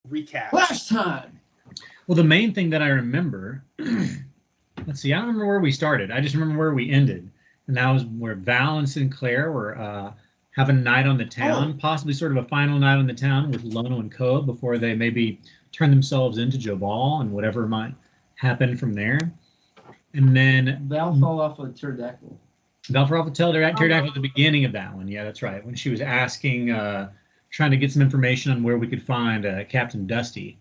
recap. Last time. Well, the main thing that I remember, let's see, I don't remember where we started. I just remember where we ended. And that was where Val and Sinclair were having a night on the town, possibly sort of a final night on the town with Lono and Koa before they maybe turn themselves into Jobal and whatever might happen from there. And then Val fell off a pterodactyl. Val fell off a pterodactyl at the beginning of that one. Yeah, that's right. When she was asking, trying to get some information on where we could find Captain Dusty.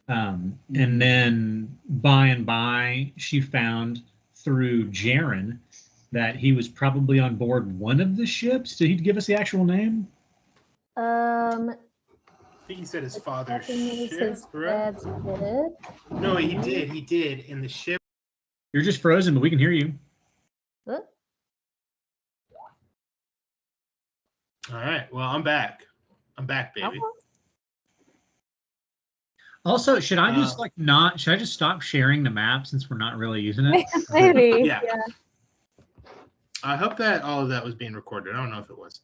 And then by and by, she found through Jaren that he was probably on board one of the ships. Did he give us the actual name? I think he said his father's ship, right? No, he did. He did. In the ship. You're just frozen, but we can hear you. All right. Well, I'm back. I'm back, baby. Also, should I just should I just stop sharing the map since we're not really using it? Maybe. Yeah. I hope that all of that was being recorded. I don't know if it was,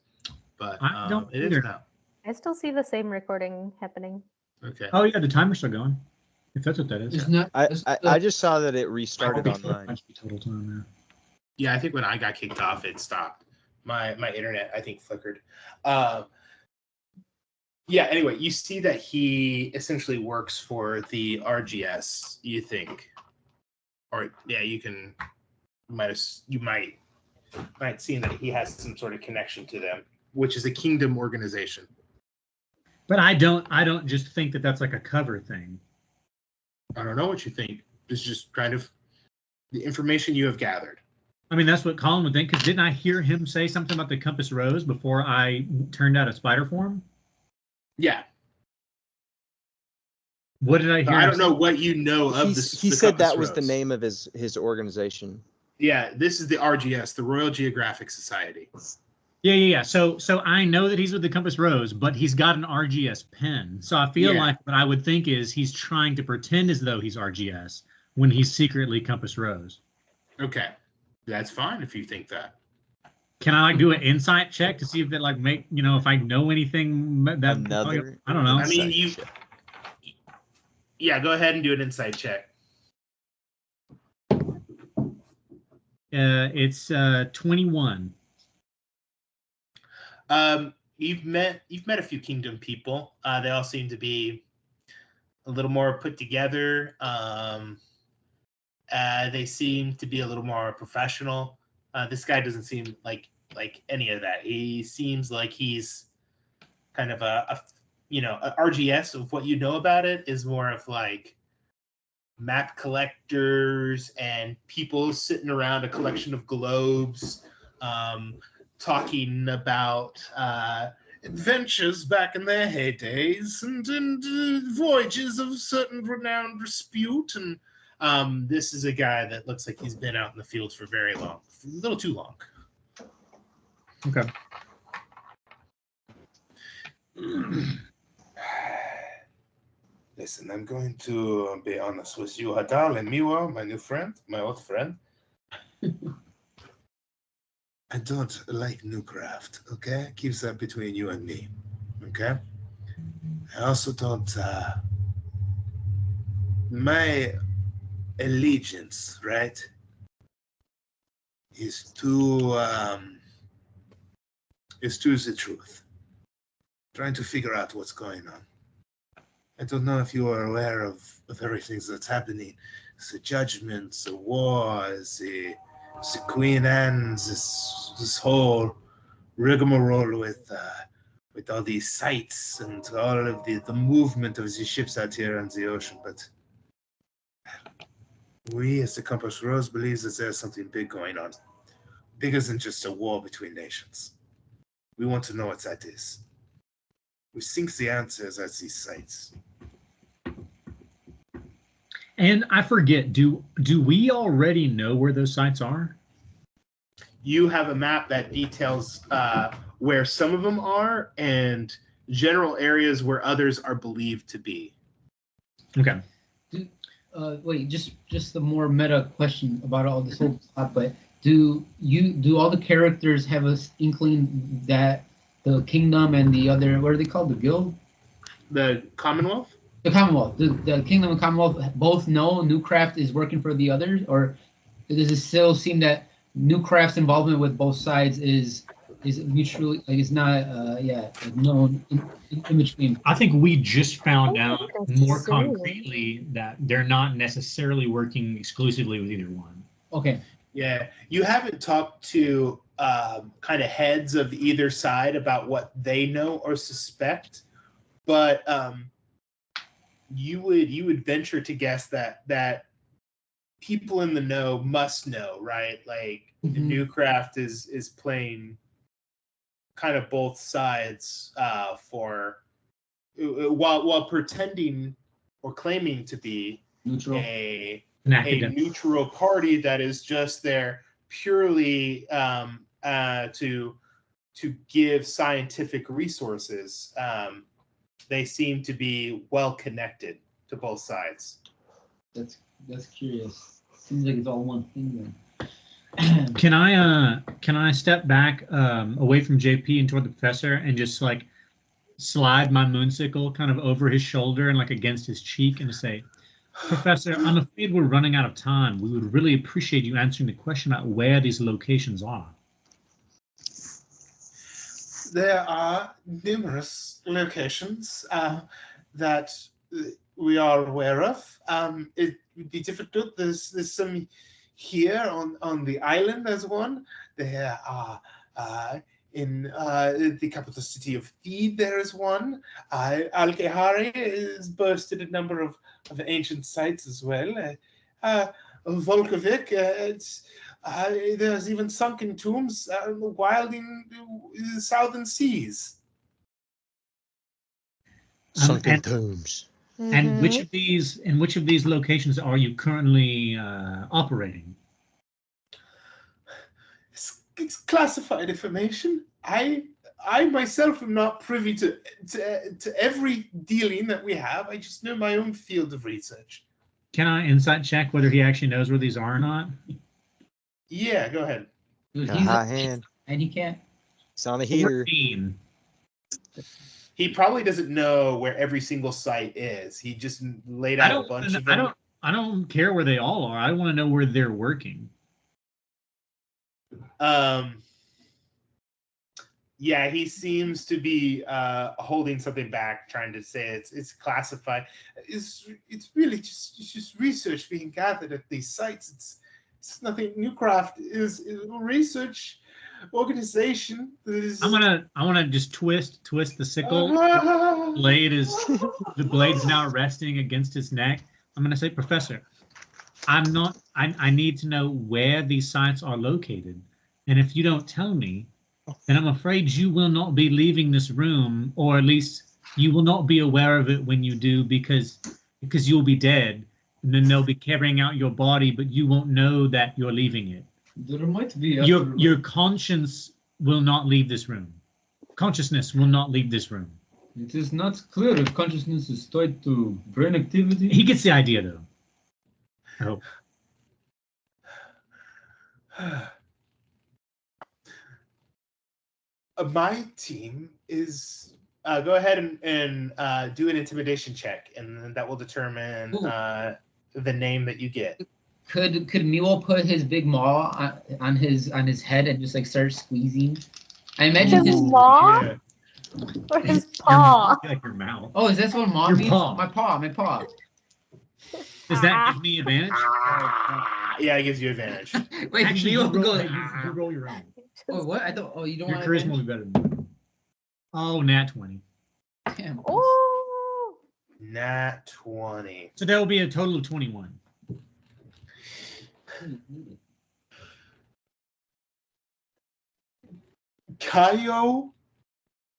but I don't it is now. I still see the same recording happening. Okay. Oh yeah, the timer's still going. If that's what that is. It's not, I just saw that it restarted on mine. Total time now. Yeah, I think when I got kicked off, it stopped. My internet, I think, flickered. Yeah, anyway, you see that he essentially works for the RGS, you think. Or, yeah, you might see that he has some sort of connection to them, which is a kingdom organization. But I don't just think that that's like a cover thing. I don't know what you think. It's just kind of the information you have gathered. I mean, that's what Colin would think, because didn't I hear him say something about the Compass Rose before I turned out a spider form? Yeah. What did I hear? I don't know what you know of this. He said that was the name of his organization. Yeah, this is the RGS, the Royal Geographic Society. Yeah. So I know that he's with the Compass Rose, but he's got an RGS pen. So I feel like what I would think is he's trying to pretend as though he's RGS when he's secretly Compass Rose. Okay, that's fine if you think that. Can I do an insight check to see if it if I know anything that I don't know. I mean, yeah, go ahead and do an insight check. It's 21. You've met a few kingdom people. They all seem to be a little more put together. They seem to be a little more professional. This guy doesn't seem like any of that. He seems like he's kind of a RGS. Of what you know about it is more of like map collectors and people sitting around a collection of globes, talking about adventures back in their heydays and voyages of certain renowned repute. And this is a guy that looks like he's been out in the field for very long, a little too long. Okay. Listen, I'm going to be honest with you, Hadal and Miwa, my new friend, my old friend. I don't like Nuecraft, okay? Keeps that between you and me, okay? I also don't, my allegiance, right, is to the truth. Trying to figure out what's going on. I don't know if you are aware of everything that's happening. The judgments, the wars, the Queen Anne's, this whole rigmarole with all these sites and all of the movement of these ships out here on the ocean. But we, as the Compass Rose, believe that there's something big going on, bigger than just a war between nations. We want to know what that is. We think the answer is at these sites. And I forget, do we already know where those sites are? You have a map that details where some of them are and general areas where others are believed to be. Okay. Wait, just a more meta question about all this whole stuff, but do all the characters have an inkling that the kingdom and the other, what are they called, the guild? The Commonwealth? The Commonwealth, the Kingdom and Commonwealth both know Nuecraft is working for the others, or does it still seem that Nuecraft's involvement with both sides is mutually is not known in between? I think we just found out more Interesting. concretely that they're not necessarily working exclusively with either one. Okay. Yeah, you haven't talked to kind of heads of either side about what they know or suspect, but you would venture to guess that people in the know must know, right? Like Nuecraft is playing kind of both sides for while pretending or claiming to be Neutral. a neutral party that is just there purely to give scientific resources. They seem to be well connected to both sides. That's curious. Seems like it's all one thing then. Can I step back away from JP and toward the professor and just like slide my moonsicle kind of over his shoulder and like against his cheek and say, Professor, I'm afraid we're running out of time. We would really appreciate you answering the question about where these locations are. There are numerous locations that we are aware of. It would be difficult. There's some here on the island. There's one. There are in the capital city of Thebe. There is one. Qahari is boasted a number of ancient sites as well. Volkovic, there's even sunken tombs wild in the southern seas. Sunken tombs. And which of these locations are you currently operating? It's classified information. I myself am not privy to every dealing that we have. I just know my own field of research. Can I insight check whether he actually knows where these are or not? Yeah, go ahead. Dude, A high hand. and he can't. It's on a heater. 14. He probably doesn't know where every single site is. He just laid out a bunch of them. I don't care where they all are. I want to know where they're working. Yeah, he seems to be holding something back, trying to say it's classified. It's really just research being gathered at these sites. It's nothing. Nuecraft is a research organization that is. I wanna just twist the sickle. The blade's now resting against his neck. I'm gonna say, Professor, I need to know where these sites are located. And if you don't tell me, then I'm afraid you will not be leaving this room, or at least you will not be aware of it when you do, because you'll be dead, and then they'll be carrying out your body, but you won't know that you're leaving it. There might be your conscience will not leave this room. Consciousness will not leave this room. It is not clear if consciousness is tied to brain activity. He gets the idea, though. I hope. My team is go ahead and do an intimidation check, and that will determine the name that you get. Could Mule put his big maw on his head and just like start squeezing? I imagine His his maw? Yeah. Or his paw? Like your mouth. Oh, is that what maw Your means? paw. My paw. Does that give me advantage? Yeah, it gives you advantage. Wait, Actually, Mule you go. roll your own. Oh, what? I thought. Oh, you don't Your want charisma will be better than mine. Oh, nat 20. Damn. Oh, Nat 20. So that will be a total of 21. Kai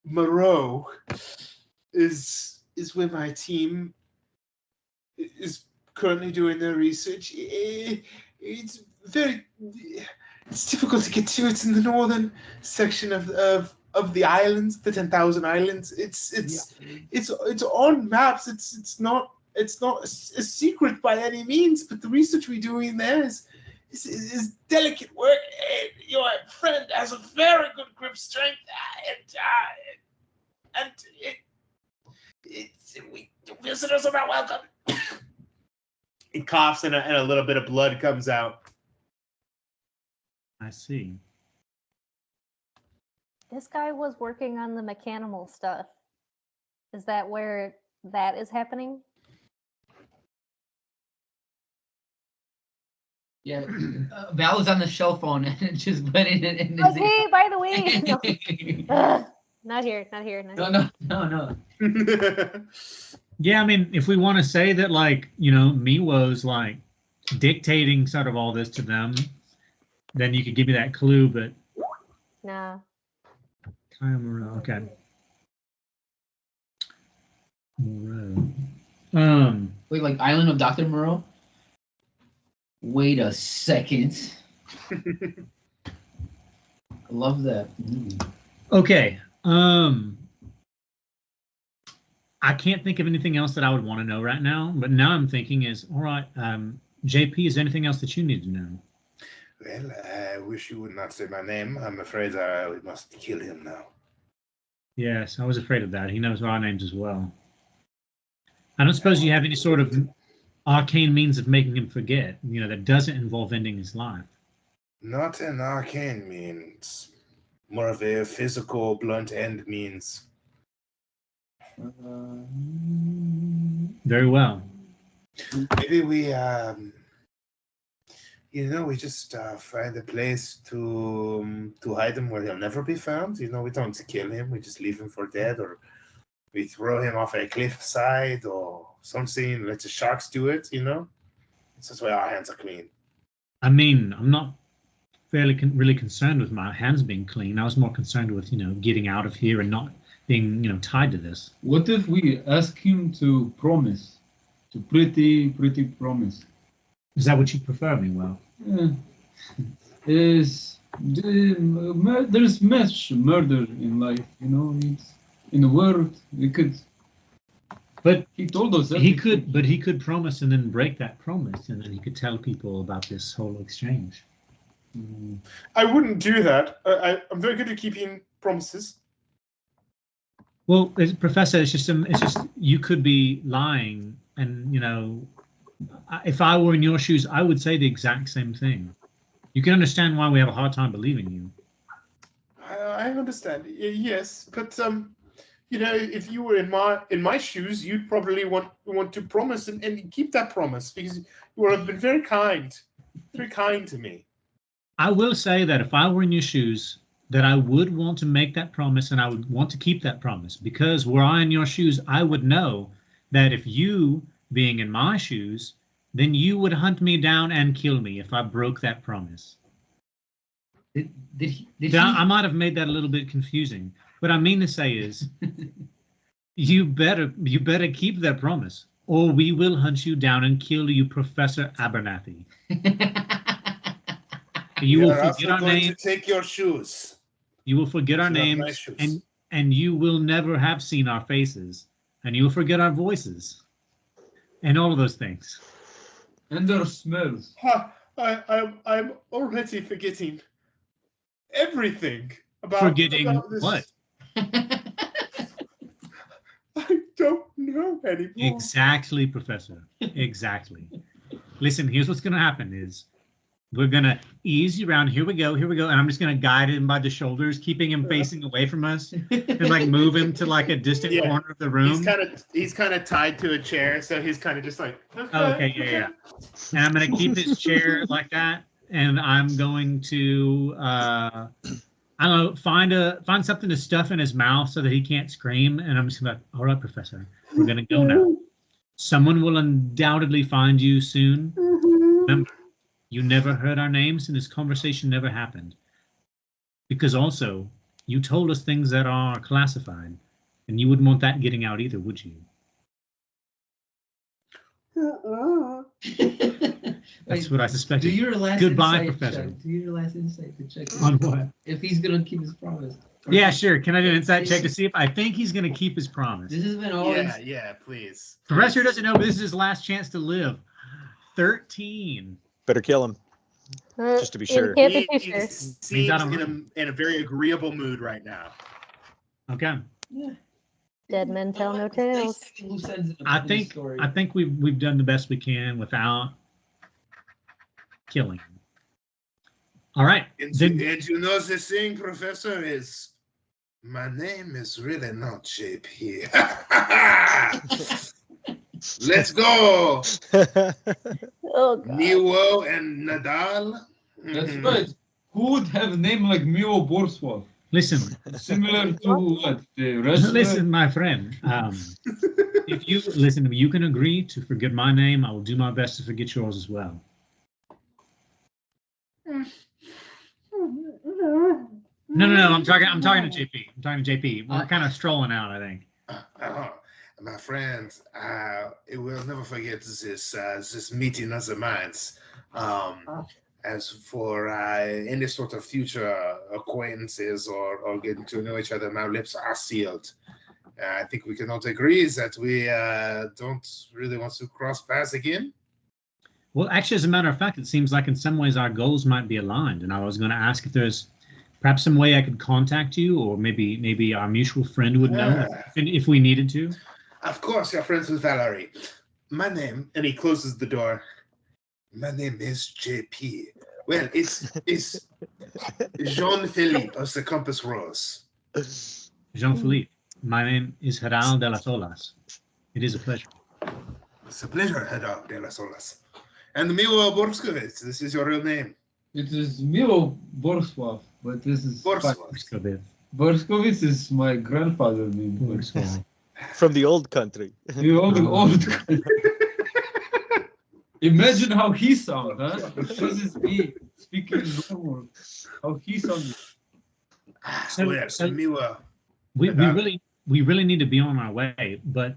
Faroh is where my team is currently doing their research. It's difficult to get to. It's in the northern section of the islands, the 10,000 islands. It's on maps. It's not a secret by any means. But the research we're doing there is delicate work. Your friend has a very good grip strength, and Visitors are not welcome. He coughs and a little bit of blood comes out. I see. This guy was working on the mechanical stuff. Is that where that is happening? Yeah, Val is on the shell phone and just putting it in Oh, hey, by the way. No. Ugh, not here. No. Yeah, I mean, if we want to say that, like, you know, Miwo's like dictating sort of all this to them, then you could give me that clue, but Nah. okay. Moreau. Wait, like Island of Dr. Moreau? Wait a second. I love that movie. Okay. I can't think of anything else that I would want to know right now, but now I'm thinking is, all right, JP, is there anything else that you need to know? Well, I wish you would not say my name. I'm afraid we must kill him now. Yes, I was afraid of that. He knows our names as well. I don't suppose you have any sort of arcane means of making him forget, you know, that doesn't involve ending his life. Not an arcane means. More of a physical, blunt end means. Very well. Maybe we, we just find a place to hide him where he'll never be found. You know, we don't kill him. We just leave him for dead, or we throw him off a cliffside or something. Let the sharks do it, you know? It's just why our hands are clean. I mean, I'm not really concerned with my hands being clean. I was more concerned with, you know, getting out of here and not being, you know, tied to this. What if we ask him to promise? To pretty promise. Is that what you prefer, Meanwhile? There's much murder in life, you know. It's in the world. We could. But he told us that he could promise and then break that promise, and then he could tell people about this whole exchange. I wouldn't do that. I'm very good at keeping promises. Well, Professor, it's just you could be lying, and you know, if I were in your shoes, I would say the exact same thing. You can understand why we have a hard time believing you. I understand. Yes, but you know, if you were in my shoes, you'd probably want to promise and keep that promise, because you have been very kind to me. I will say that if I were in your shoes, that I would want to make that promise, and I would want to keep that promise, because were I in your shoes, I would know that if you being in my shoes, then you would hunt me down and kill me if I broke that promise. I might have made that a little bit confusing. What I mean to say is, you better keep that promise, or we will hunt you down and kill you, Professor Abernathy. You will forget our name. To take your shoes. You will forget our names, and you will never have seen our faces, and you will forget our voices, and all of those things. And their smells. I'm already forgetting everything about. Forgetting about this. What? I don't know anymore. Exactly, Professor. Exactly. Listen, here's what's going to happen is, we're going to ease you around. Here we go. And I'm just going to guide him by the shoulders, keeping him facing away from us, and like move him to like a distant corner of the room. He's kind of tied to a chair, so he's kind of just like, okay, yeah. And I'm going to keep his chair like that, and I'm going to I don't know, find something to stuff in his mouth so that he can't scream, and I'm just going to be like, all right, Professor, we're going to go now. Someone will undoubtedly find you soon. Remember, you never heard our names, and this conversation never happened. Because also, you told us things that are classified, and you wouldn't want that getting out either, would you? That's what I suspected. Do your last Goodbye, insight Professor. check. Do your last insight to check On what? if he's gonna keep his promise. Yeah, sure. Can I do an insight check to see if I think he's going to keep his promise? This has been always. Yeah, please. Professor doesn't know, but this is his last chance to live. 13. Better kill him, just to be sure. He seems in a very agreeable mood right now. Okay. Yeah. Dead men tell no tales. I think we've done the best we can without killing. All right. And, Then, and you know the thing, Professor, is my name is really not JP. Let's go. Oh god. Niwo and Nadal. That's right. Who would have a name like Mio Borswov? listen, Similar to what? The wrestler? listen, my friend. If you can agree to forget my name, I will do my best to forget yours as well. No. I'm talking to JP. I'm talking to JP. We're kind of strolling out, I think. My friends, we'll never forget this meeting of the minds. As for any sort of future acquaintances or getting to know each other, my lips are sealed. I think we can all agree that we don't really want to cross paths again. Well, actually, as a matter of fact, it seems like in some ways our goals might be aligned. And I was going to ask if there's perhaps some way I could contact you, or maybe our mutual friend would know if we needed to. Of course, you're friends with Valerie. My name, and he closes the door. My name is JP. Well, it's Jean-Philippe of the Compass Rose. Jean-Philippe, my name is Hadal de las Olas. It is a pleasure. It's a pleasure, Hadal de las Olas. And Milo Borskovitz, this is your real name. It is Milo Borswov, but this is Borskovitz. Borskovitz is my grandfather's name. Borskovitz. From the old country. The old country. Imagine how he sounds, huh? This is me speaking normal. How he sounds. We really need to be on our way, but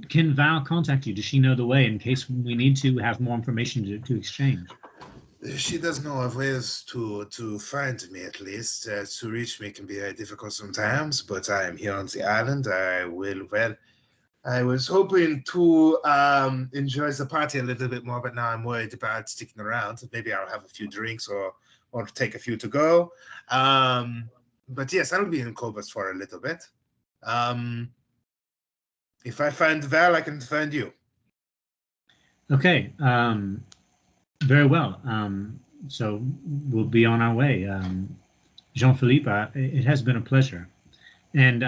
can Val contact you? Does she know the way in case we need to have more information to exchange? She does know of ways to find me, at least. To reach me can be very difficult sometimes, but I am here on the island. I was hoping to enjoy the party a little bit more, but now I'm worried about sticking around. Maybe I'll have a few drinks or take a few to go. But yes, I'll be in Cobus for a little bit. If I find Val, I can find you. Okay. Very well. So we'll be on our way. Jean-Philippe, it has been a pleasure. And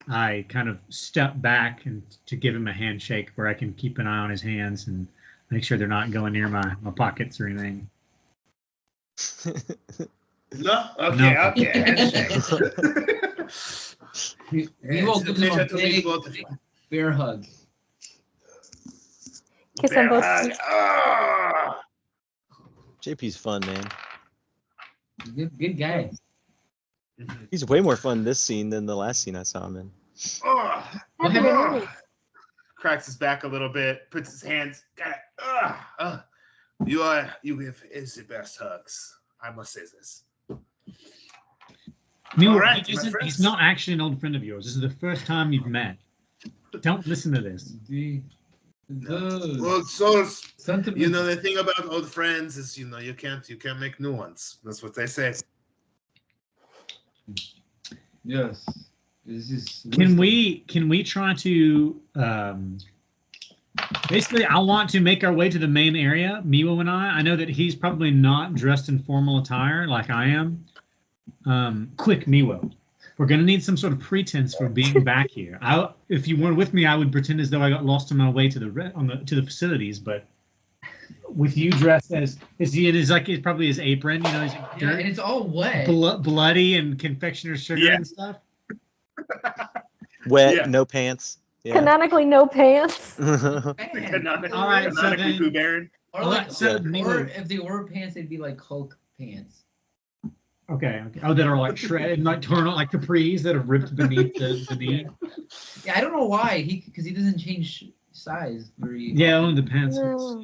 I kind of step back and to give him a handshake where I can keep an eye on his hands and make sure they're not going near my pockets or anything. No? Okay, No. okay. Handshake. We will give him a big bear hug. Kiss on both Hug. cheeks. Ah! JP's fun, man. Good guy. He's way more fun this scene than the last scene I saw him in. Oh, Happy to cracks his back a little bit, puts his hands. You give is the best hugs. I must say this. Neil, All right, my he's friends. not actually an old friend of yours. This is the first time you've met. Don't listen to this. Old souls. Sentiment. You know the thing about old friends is you can't make new ones. That's what they say. Yes. This is. Can we try to basically I want to make our way to the main area, Miwo and I know that he's probably not dressed in formal attire like I am. Quick, Miwo. We're gonna need some sort of pretense for being back here. If you weren't with me, I would pretend as though I got lost on my way to the facilities. But with you dressed as it's probably his apron, he's Yeah, and it's all wet. bloody and confectioner's sugar and stuff. Wet, Yeah. no pants. Yeah. Canonically, no pants. All right, so then- Pooh Baron. Or All like, right, so or Miwo. if they were pants, they'd be like Hulk pants. Okay. Oh, that are like shredded, like torn out, like capris that are ripped beneath the knee. Yeah, I don't know why because he doesn't change size very. Yeah, it only depends. No.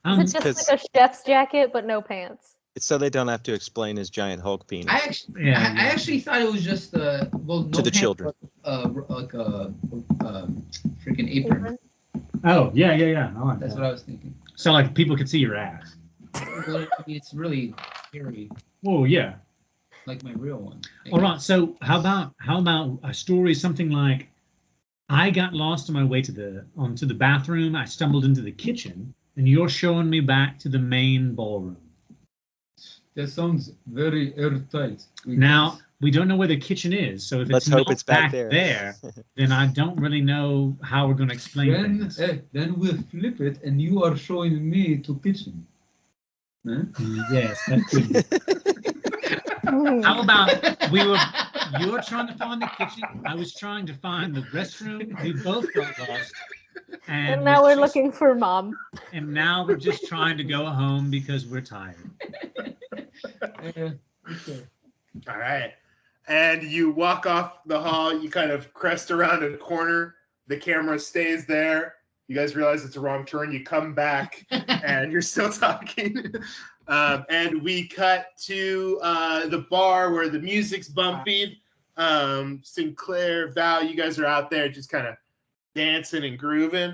Let's see. Is it just like a chef's jacket but no pants? It's so they don't have to explain his giant Hulk penis. I actually, Yeah. I actually thought it was just no To the pants, children. but, like a freaking apron. Oh, yeah. I like That's that. what I was thinking. So like people could see your ass. But, I mean, it's really scary. Oh yeah. like my real one. All right. So how about a story something like, I got lost on my way to the bathroom. I stumbled into the kitchen, and you're showing me back to the main ballroom. That sounds very airtight. Now we don't know where the kitchen is, so if Let's it's hope not it's back there. then I don't really know how we're going to explain things. Then we'll flip it, and you are showing me to kitchen. Huh? Yes, that could be. How about you were trying to find the kitchen, I was trying to find the restroom. We both got lost. And now we're looking for mom. And now we're just trying to go home because we're tired. Okay. All right. And you walk off the hall. You kind of crest around a corner. The camera stays there. You guys realize it's a wrong turn. You come back, and you're still talking. And we cut to the bar where the music's bumping. Sinclair, Val, you guys are out there just kind of dancing and grooving.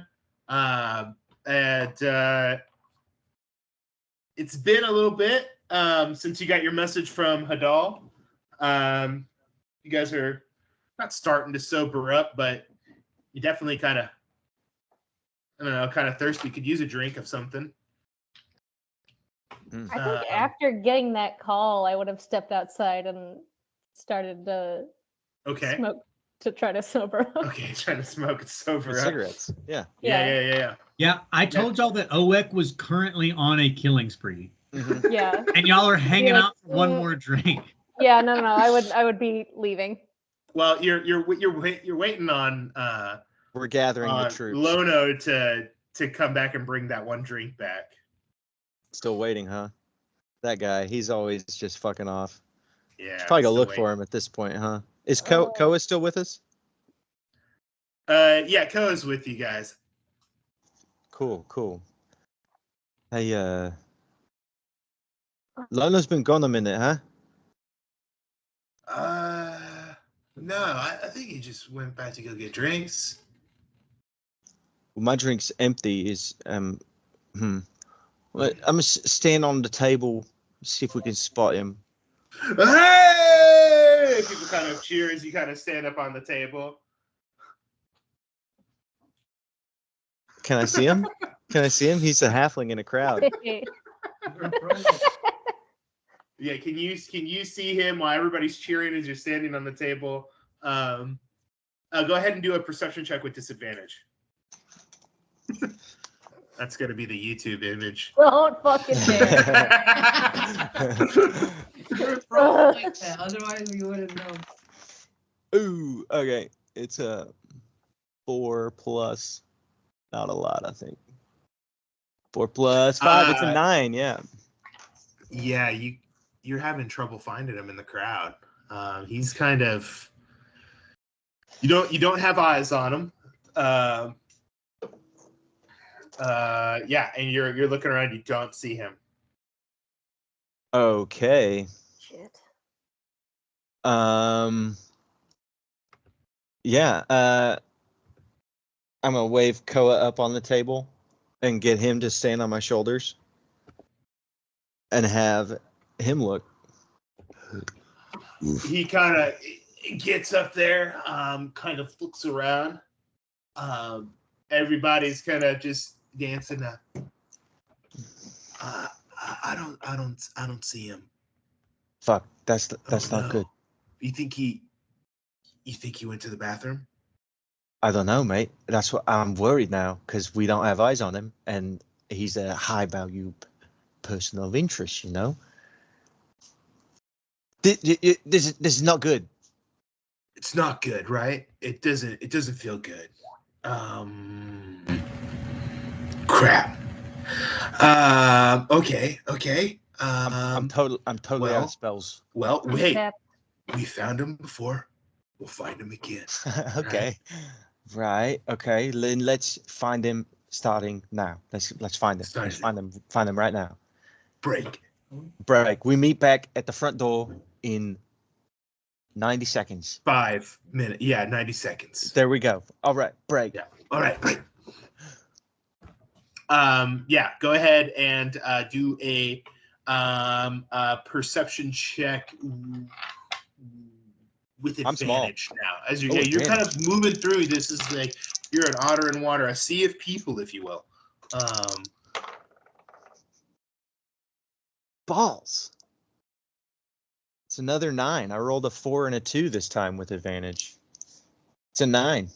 It's been a little bit since you got your message from Hadal. You guys are not starting to sober up, but you definitely kind of, I don't know, kind of thirsty. Could use a drink of something. I think after getting that call, I would have stepped outside and started to smoke to try to sober up. Okay, trying to smoke and sober up. Cigarettes. Yeah. Yeah, I told y'all that OWEC was currently on a killing spree. Mm-hmm. Yeah. And y'all are hanging out for one more drink. Yeah, no. I would be leaving. Well, you're waiting on we're gathering the troops. Lono to come back and bring that one drink back. Still waiting, huh? That guy, he's always just fucking off. Yeah. Should probably go look for him at this point, huh? Is Koa still with us? Yeah, Koa's with you guys. Cool. Hey, Lono's been gone a minute, huh? No, I think he just went back to go get drinks. Well, my drink's empty. I'm gonna stand on the table, see if we can spot him. Hey! People kind of cheer as you kind of stand up on the table. Can I see him? He's a halfling in a crowd. Yeah, can you see him while everybody's cheering as you're standing on the table? Go ahead and do a perception check with disadvantage. That's gonna be the YouTube image. Don't fucking dare. Like that. Otherwise, we wouldn't know. Ooh, okay. It's a 4 plus. Not a lot, I think. 4 plus 5. It's a 9. Yeah. Yeah, you're having trouble finding him in the crowd. He's kind of. You don't have eyes on him. Yeah, and you're looking around. You don't see him. Okay. Shit. Yeah. I'm gonna wave Koa up on the table and get him to stand on my shoulders and have him look. He kind of gets up there, kind of looks around. Everybody's kind of just dancing. I don't see him. Fuck, that's not good. You think he went to the bathroom? I don't know, mate. That's what I'm worried now because we don't have eyes on him, and he's a high value person of interest. You know, this is not good. It's not good, right? It doesn't feel good. Crap. Okay. I'm totally out of spells. Well, wait. We found him before. We'll find him again. Okay. Right. Okay. Then let's find him starting now. Let's find him. Let's find him right now. Break. We meet back at the front door in 90 seconds. 5 minutes. Yeah, 90 seconds. There we go. All right. Break. Yeah. All right. Break. Yeah. Go ahead and do a Perception check with I'm small. advantage now. As you're, Oh, you're kind of advantage. moving through. This is like you're an otter in water, a sea of people, if you will. Balls. It's another 9. I rolled a 4 and a 2 this time with advantage. It's a 9.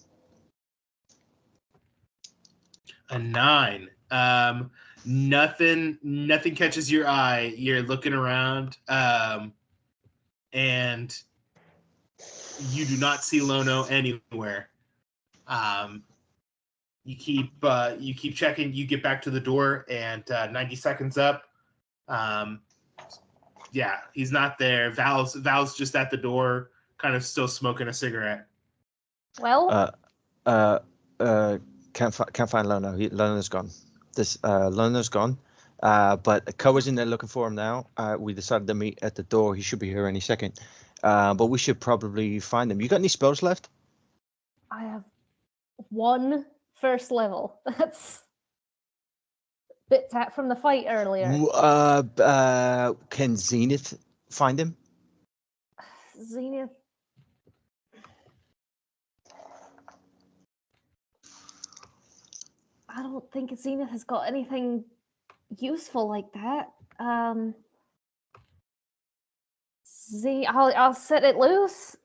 A 9. Nothing catches your eye. You're looking around, and you do not see Lono anywhere. You keep checking. You get back to the door, and 90 seconds up. Yeah, he's not there. Val's just at the door, kind of still smoking a cigarette. Well, Can't find Lono. Lono's gone. Lono's gone. But Koa's in there looking for him now. We decided to meet at the door. He should be here any second. But we should probably find him. You got any spells left? I have 1 first level. That's bit tap from the fight earlier. Can Zenith find him? Zenith. I don't think Zenith has got anything useful like that. I'll set it loose.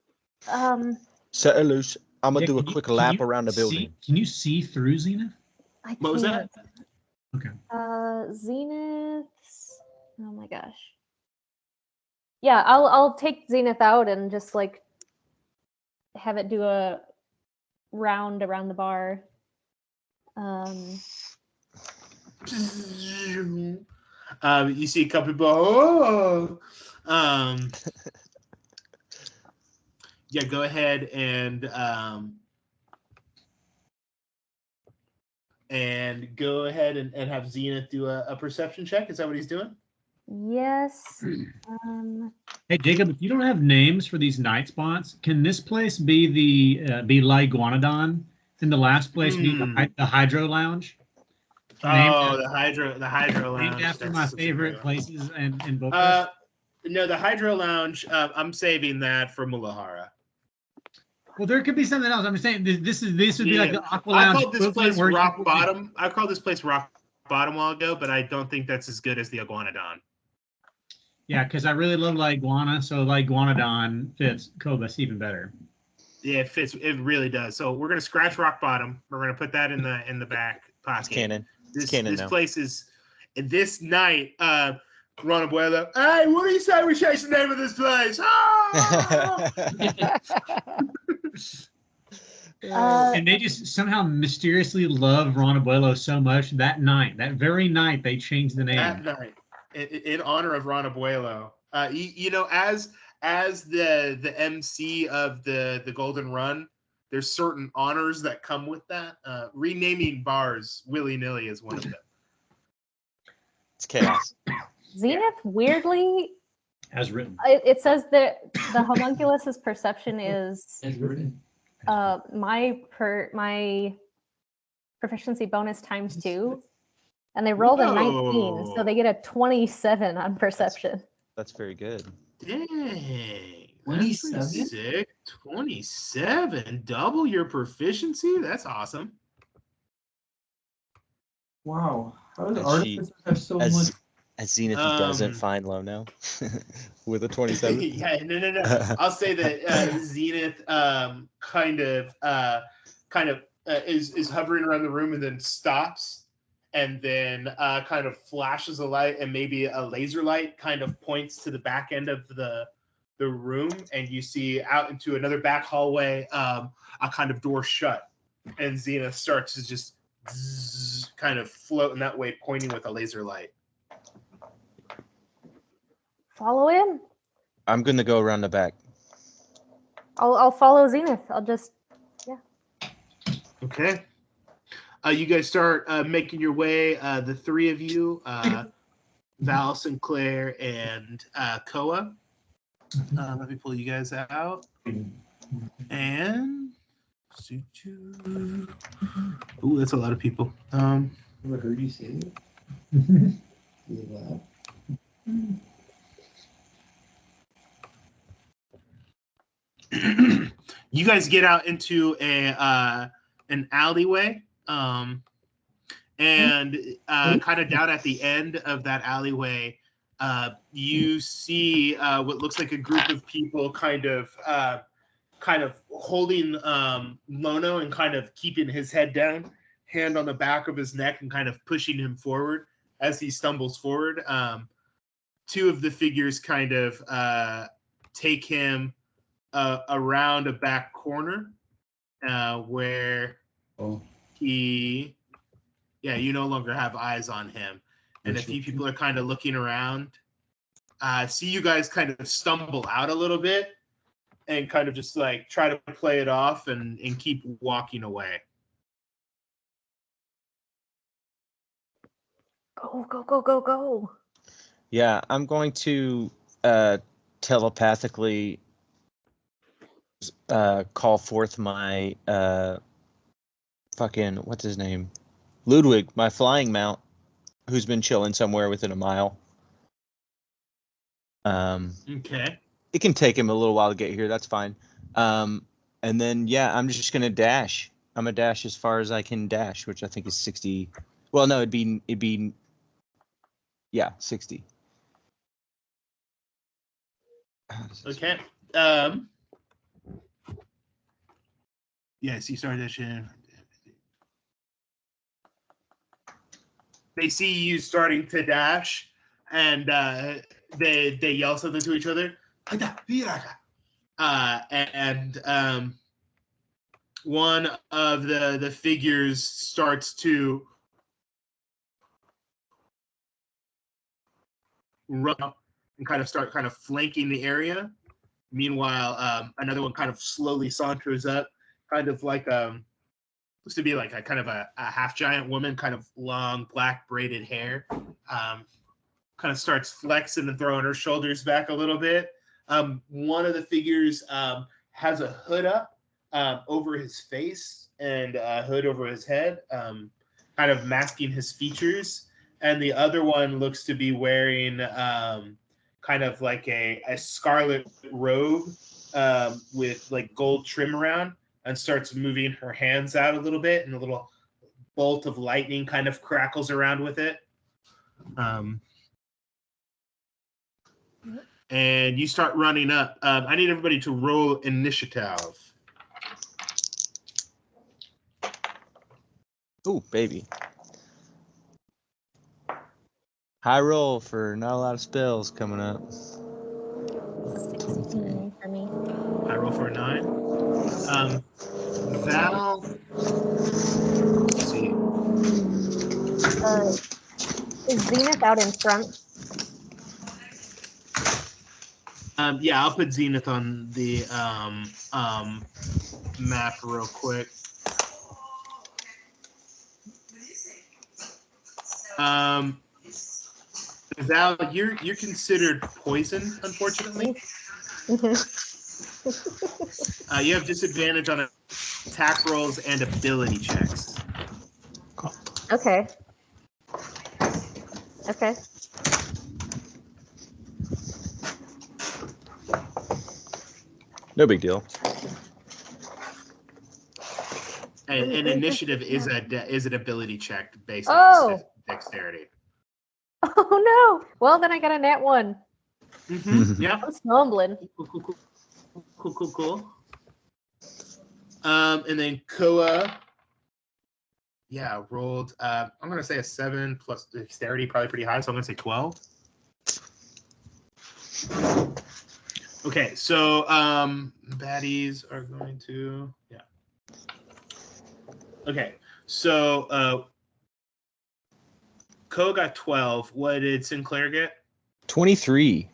Set it loose. I'm gonna Yeah, do a can quick you- lap can you around the building. Can you see through Zenith? I What was that? can't. Okay. Zenith's. Oh my gosh. Yeah, I'll take Zenith out and just like have it do a round around the bar. You see a couple people. Yeah, go ahead and go ahead and have Zenith do a perception check. Is that what he's doing? Yes. Hey Jacob, if you don't have names for these night spots, can this place be the La Iguanodon, and the last place be the Hydro Lounge? The Hydro Lounge. Named after my favorite places in Boca. No, the Hydro Lounge. I'm saving that for Mulahara. Well, there could be something else. I'm saying this would be like the Aqua I Lounge. called this place where Rock Bottom. I called this place Rock Bottom a while ago, but I don't think that's as good as the Iguanodon. Yeah, because I really love La Iguana, so La Iguanodon fits Cobus even better. Yeah, it fits. It really does. So we're gonna scratch Rock Bottom. We're gonna put that in the back pocket. It's canon. This now. place is this night. Ron Abuelo. Hey, what do you say we change the name of this place? And they just somehow mysteriously love Ron Abuelo so much that very night, they changed the name. That night, in honor of Ron Abuelo. You know, as the MC of the Golden Run, there's certain honors that come with that. Renaming bars willy-nilly is one of them. It's chaos. Zenith, weirdly, As written. it says that the homunculus's perception is As written. my proficiency bonus times 2, and they rolled a 19, so they get a 27 on perception. That's very good. Dang. 27? That's sick. 27. Double your proficiency? That's awesome. Wow. How does And artificers have so much? As Zenith doesn't find Lono with a 27. Yeah, no. I'll say that Zenith kind of is hovering around the room and then stops, and then kind of flashes a light, and maybe a laser light kind of points to the back end of the room, and you see out into another back hallway, a kind of door shut, and Zenith starts to just kind of float in that way, pointing with a laser light. Follow him. I'm going to go around the back. I'll follow Zenith. I'll just Okay. You guys start making your way, the three of you, Val, Sinclair, and Koa. Let me pull you guys out. And ooh, that's a lot of people. Ever heard you say it? You laugh. You guys get out into an alleyway, and kind of down at the end of that alleyway, you see what looks like a group of people kind of holding Lono and kind of keeping his head down, hand on the back of his neck, and kind of pushing him forward as he stumbles forward. Two of the figures kind of take him around a back corner where he, you no longer have eyes on him. And a few people are kind of looking around. See you guys kind of stumble out a little bit and kind of just like try to play it off and keep walking away. Go, go, go, go, go. Yeah, I'm going to telepathically call forth my fucking, what's his name? Ludwig, my flying mount, who's been chilling somewhere within a mile. Okay. It can take him a little while to get here. That's fine. And then, yeah, I'm just going to dash. I'm going to dash as far as I can dash, which I think is 60. Well, no, it'd be, yeah, 60. Okay. Yes, you started dashing. They see you starting to dash, and they yell something to each other. And one of the figures starts to run up and kind of flanking the area. Meanwhile, another one kind of slowly saunters up, kind of like looks to be like a kind of a half giant woman, kind of long black braided hair. Kind of starts flexing and throwing her shoulders back a little bit. One of the figures has a hood up over his face and a hood over his head, kind of masking his features. And the other one looks to be wearing kind of like a scarlet robe with like gold trim around, and starts moving her hands out a little bit, and a little bolt of lightning kind of crackles around with it. And you start running up. I need everybody to roll initiative. Ooh, baby. High roll for not a lot of spells coming up. 23. For me. I roll for a 9. Val, let's see. Is Zenith out in front? Yeah, I'll put Zenith on the map real quick. Val, you're considered poisoned, unfortunately. You have disadvantage on attack rolls and ability checks. Okay. Okay. No big deal. And initiative is an ability check based on dexterity. Oh no! Well, then I got a nat 1. Yeah. I'm stumbling. Cool. And then Koa, yeah, rolled. I'm gonna say a 7 plus dexterity, probably pretty high. So I'm gonna say 12. Okay, so baddies are going to, yeah. Okay, so Koa got 12. What did Sinclair get? 23.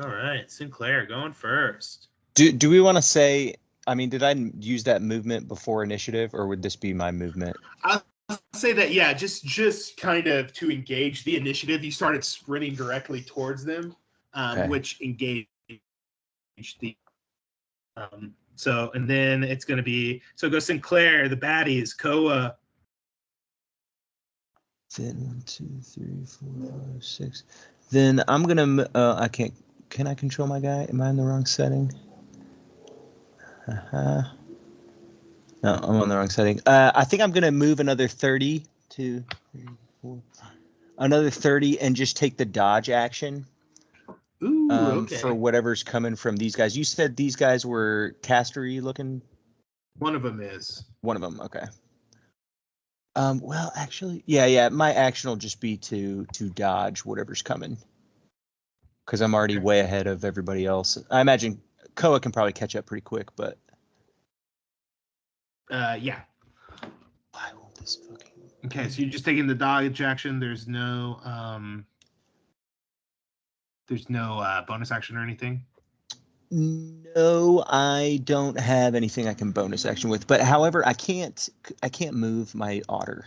All right, Sinclair going first. Do we want to say, I mean, did I use that movement before initiative, or would this be my movement? I'll say that, yeah, just kind of to engage the initiative, you started sprinting directly towards them, Okay. which engaged the. So, and then it's going to be, so go Sinclair, the baddies, Koa. Fit 1, 2, 3, 4, 5, 6. Then I'm gonna. I can't. Can I control my guy? Am I in the wrong setting? No, I'm on the wrong setting. I think I'm gonna move another 30 to 4, another 30, and just take the dodge action. Ooh, okay. For whatever's coming from these guys. You said these guys were castery looking. One of them is. One of them, okay. Well, actually, yeah. My action will just be to dodge whatever's coming, because I'm already way ahead of everybody else. I imagine Koa can probably catch up pretty quick, but Yeah. why won't this fucking? Okay, so you're just taking the dodge action. There's no bonus action or anything. No, I don't have anything I can bonus action with. But however, I can't move my otter.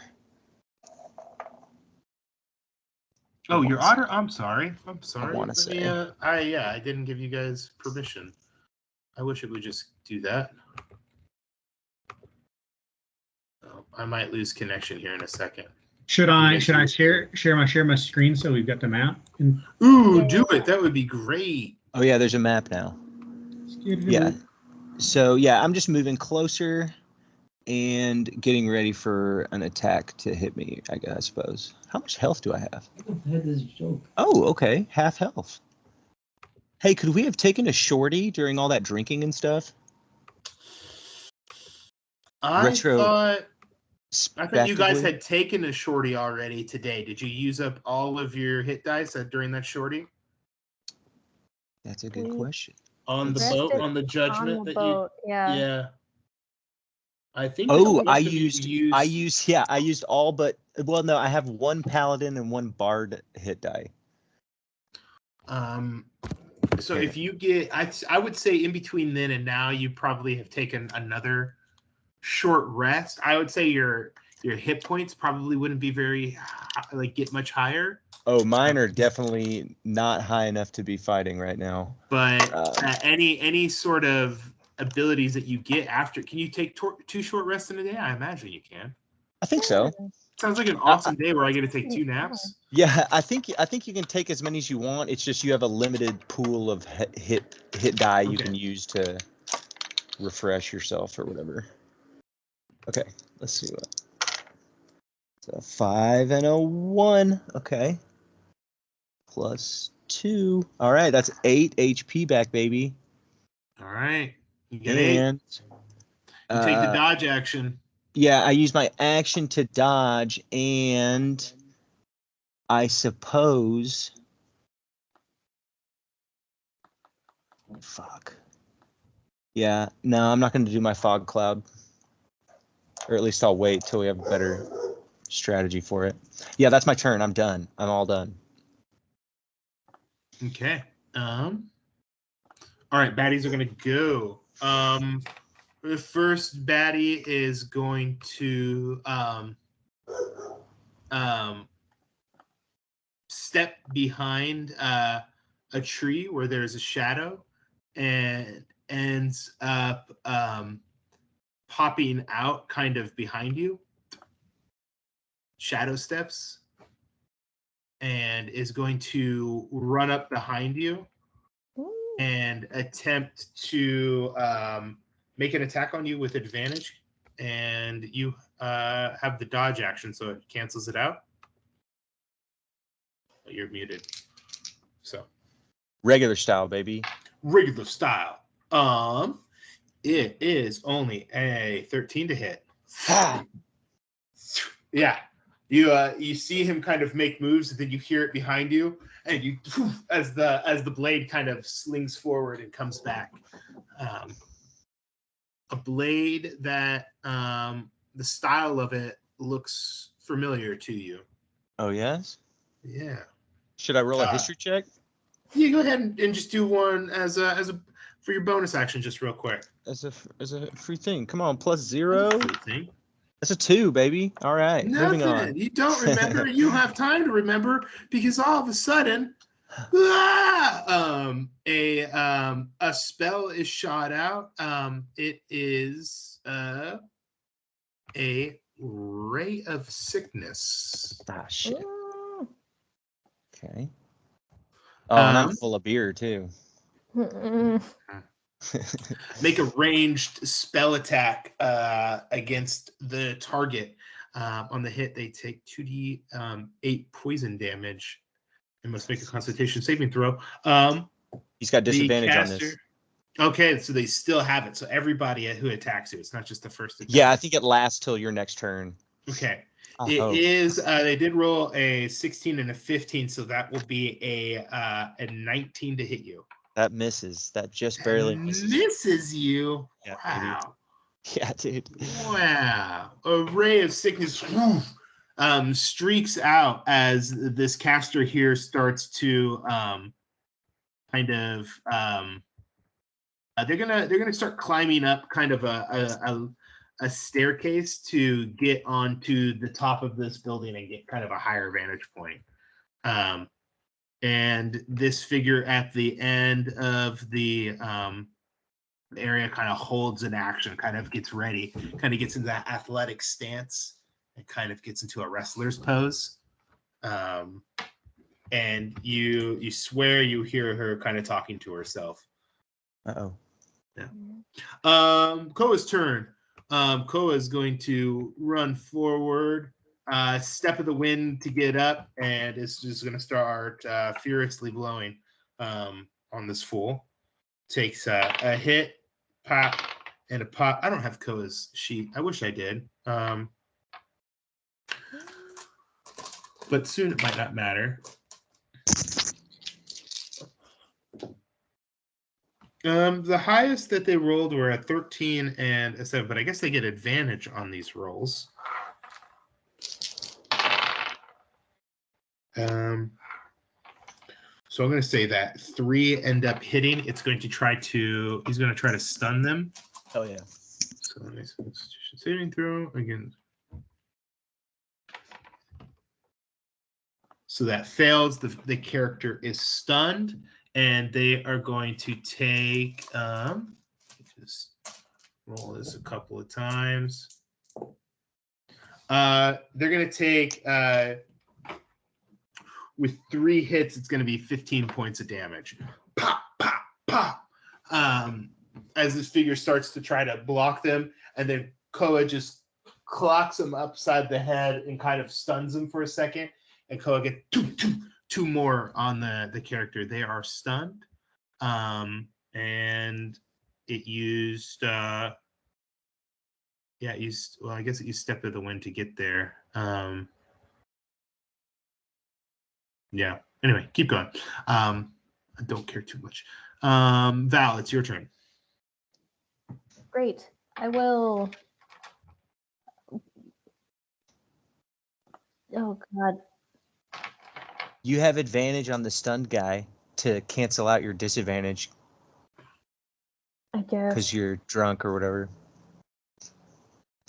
Oh, your otter. I'm sorry. I want to say. I didn't give you guys permission. I wish it would just do that. Oh, I might lose connection here in a second. Should I share my screen so we've got the map? Ooh, do it. That would be great. Oh yeah, there's a map now. Yeah. So yeah, I'm just moving closer and getting ready for an attack to hit me, I suppose. How much health do I have? I had this joke. Oh, okay. Half health. Hey, could we have taken a shorty during all that drinking and stuff? I thought you guys had taken a shorty already today. Did you use up all of your hit dice during that shorty? That's a good question. On the boat, on the judgment that boat, yeah. I think. Oh, I used all but, well, no, I have one paladin and one bard hit die. So if you get, I would say in between then and now, you probably have taken another short rest. I would say your hit points probably wouldn't be very get much higher. Oh, mine are definitely not high enough to be fighting right now. But any sort of abilities that you get after, can you take 2 short rests in a day? I imagine you can. I think so. Sounds like an awesome day where I get to take 2 naps. Yeah, I think you can take as many as you want. It's just you have a limited pool of hit die you can use to refresh yourself or whatever. Okay, let's see what. So 5 and a 1. Okay. +2. All right, that's 8 HP back, baby. All right. You get 8. You take the dodge action. Yeah, I use my action to dodge, and I suppose. Fuck. Yeah, no, I'm not going to do my fog cloud. Or at least I'll wait till we have a better strategy for it. Yeah, that's my turn. I'm done. I'm all done. Okay. All right, baddies are going to go. The first baddie is going to step behind a tree where there's a shadow and ends up popping out kind of behind you. Shadow steps and is going to run up behind you and attempt to make an attack on you with advantage, and you have the dodge action, so it cancels it out. But you're muted. So regular style, baby. Regular style. It is only a 13 to hit. Yeah. You see him kind of make moves, and then you hear it behind you, and you as the blade kind of slings forward and comes back. A blade that the style of it looks familiar to you. Oh yes? Yeah. Should I roll a history check? Yeah, go ahead and just do one as a for your bonus action, just real quick. As a free thing. Come on, +0. Free thing. That's a 2, baby. All right, Nothing. moving on. You don't remember. You have time to remember, because all of a sudden, a spell is shot out. It is a ray of sickness. Ah, shit. Okay. Oh, and I'm full of beer too. Make a ranged spell attack against the target. On the hit, they take 2d8 poison damage and must make a Constitution saving throw. He's got disadvantage on this. Okay, so they still have it. So everybody who attacks you, it's not just the first attack. Yeah, I think it lasts till your next turn. Okay. I It hope. is. They did roll a 16 and a 15, so that will be a 19 to hit you. That misses. That just barely misses. Misses you. Yeah, Wow. Yeah, dude. Wow. A ray of sickness streaks out as this caster here starts to they're gonna start climbing up kind of a staircase to get onto the top of this building and get kind of a higher vantage point. And this figure at the end of the area kind of holds an action, kind of gets ready, kind of gets into that athletic stance, and kind of gets into a wrestler's pose. And you swear you hear her kind of talking to herself. Uh-oh. Yeah. Koa's turn. Koa is going to run forward, step of the wind to get up, and is just going to start furiously blowing on this fool. Takes a hit, pop, and a pop. I don't have Koa's sheet. I wish I did. But soon it might not matter. The highest that they rolled were a 13 and a 7, but I guess they get advantage on these rolls. So I'm going to say that 3 end up hitting. He's going to try to stun them. Oh yeah. So let me see. Constitution saving throw again. So that fails. The character is stunned. And they are going to take, just roll this a couple of times. They're going to take, with 3 hits, it's going to be 15 points of damage. Pop, pop, pop. As this figure starts to try to block them, and then Koa just clocks him upside the head and kind of stuns him for a second. And Koa gets two more on the character. They are stunned. And it used well, I guess it used Step of the Wind to get there. Yeah. Anyway, keep going. I don't care too much. Val, it's your turn. Great. I will. Oh God. You have advantage on the stunned guy to cancel out your disadvantage I guess. because you're drunk or whatever.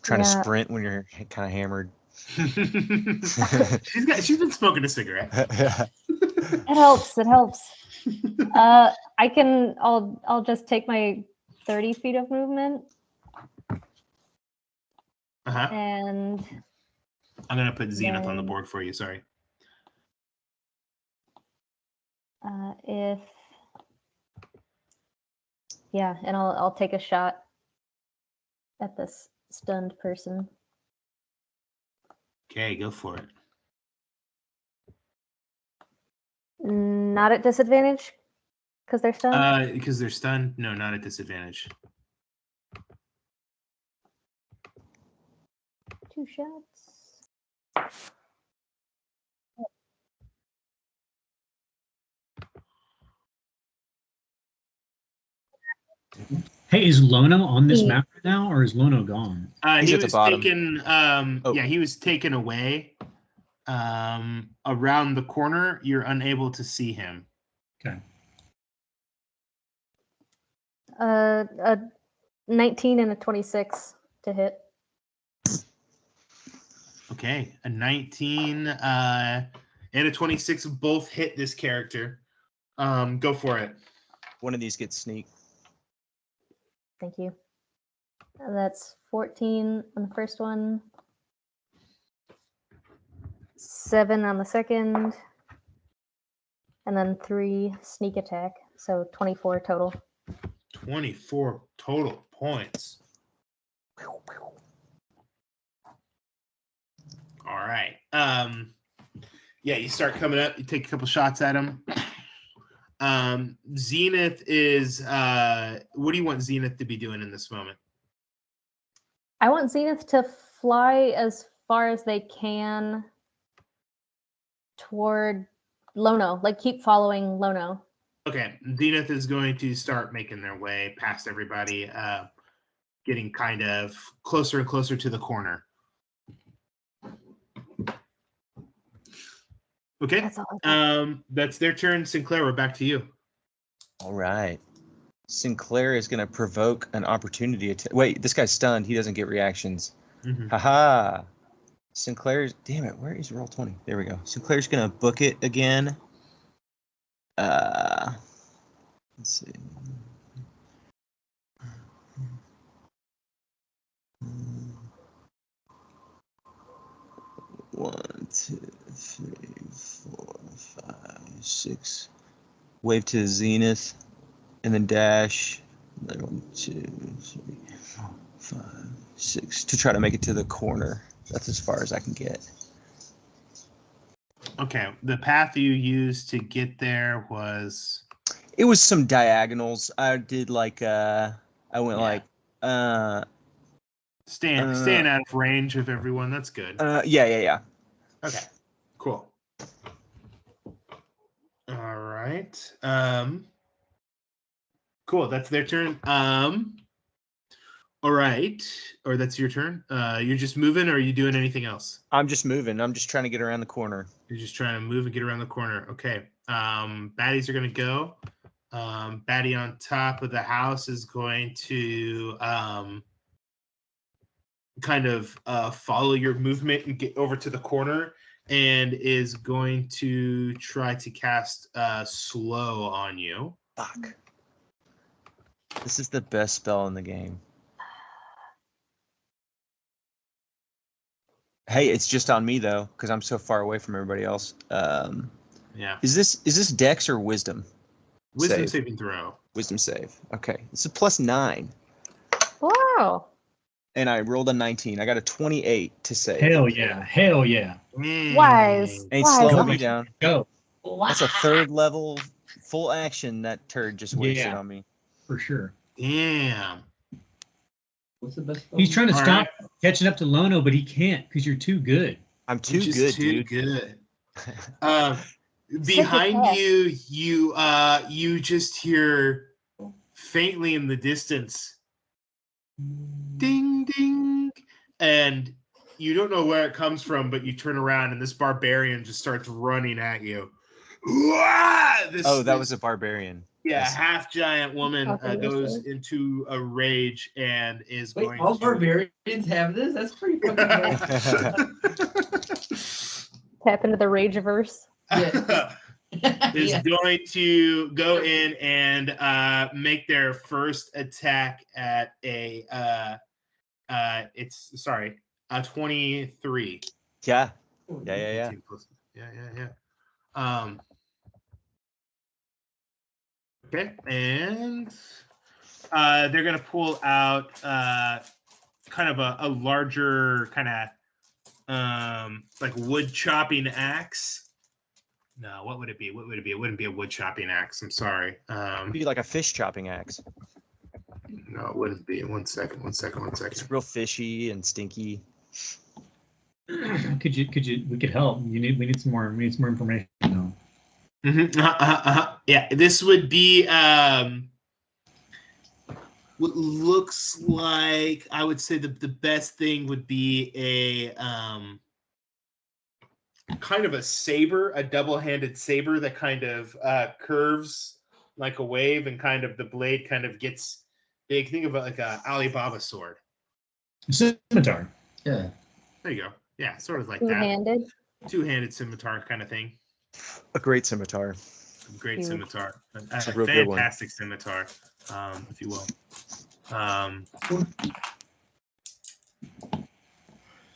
Trying to sprint when you're kind of hammered. She's been smoking a cigarette. It helps. It helps. I'll just take my 30 feet of movement. And I'm gonna put Zenith on the board for you. Sorry. And I'll take a shot at this stunned person. Okay, go for it. Not at disadvantage because they're stunned? Because they're stunned? No, not at disadvantage. 2 shots. Hey, is Lono on this map right now, or is Lono gone? He's at the bottom. He was taken away. Around the corner, you're unable to see him. Okay. A 19 and a 26 to hit. Okay, a 19 and a 26 both hit this character. Go for it. One of these gets sneak. Thank you. That's 14 on the first one. 7 on the second. and then 3 sneak attack. So 24 total. 24 total points. All right. Yeah, you start coming up. You take a couple shots at him. Zenith is. What do you want Zenith to be doing in this moment? I want Zenith to fly as far as they can toward Lono. Like, keep following Lono. Okay, Zenith is going to start making their way past everybody, getting kind of closer and closer to the corner. Okay, That's all. that's their turn. Sinclair, we're back to you. All right. Sinclair is going to provoke an opportunity. Wait, this guy's stunned. He doesn't get reactions. Mhm. Haha. Sinclair's. Damn it. Where is roll 20? There we go. Sinclair's going to book it again. Let's see. One, 2, 3, 4, 5, 6. Wave to Zenith, and then dash. 1, 2, 3, 4, 5, 6 to try to make it to the corner. That's as far as I can get. Okay, the path you used to get there was. It was some diagonals. I did like I went like Staying out of range of everyone. That's good. Yeah. Okay, cool. All right. Cool. That's their turn. All right. Or that's your turn. You're just moving, or are you doing anything else? I'm just moving. I'm just trying to get around the corner. You're just trying to move and get around the corner. Okay. Baddies are gonna go. Baddie on top of the house is going to kind of follow your movement and get over to the corner, and is going to try to cast slow on you. Fuck. This is the best spell in the game. Hey, it's just on me though, because I'm so far away from everybody else. Yeah. Is this Dex or Wisdom? Wisdom Save. saving throw. Wisdom save. Okay. It's a +9. Wow. And I rolled a 19. I got a 28 to save. Hell yeah. Hell yeah. Wise. Ain't Wise. slowing me down. Go. That's a 3rd level full action that turd just wasted Yeah. on me. For sure. Damn. What's the best? He's trying to All stop catching up to Lono, but he can't because you're too good. I'm too Just good, too dude. good. Behind attack. you just hear faintly in the distance, ding ding, and you don't know where it comes from, but you turn around and this barbarian just starts running at you. That was a barbarian. Yeah, Yes. half giant woman Okay, goes yes, into a rage and is Wait, going all to. barbarians have this? That's pretty fucking Tap into the Rageverse. Yeah. is Yeah. going to go in and make their first attack at a 23. Yeah. Yeah. Okay, and they're gonna pull out kind of a larger kind of like wood chopping axe. No, what would it be? It wouldn't be a wood chopping axe. I'm sorry. It'd be like a fish chopping axe. No, it wouldn't be. One second. It's real fishy and stinky. We could help. We need some more information. No. Yeah, this would be what looks like, I would say the best thing would be a kind of a saber, a double-handed saber that kind of curves like a wave, and kind of the blade kind of gets big. Think of it like a Alibaba sword. Scimitar. Yeah. There you go. Yeah, sort of like Two-handed. that. Two-handed scimitar kind of thing. A great scimitar. Great Huge. scimitar. A a real good one. fantastic scimitar, if you will.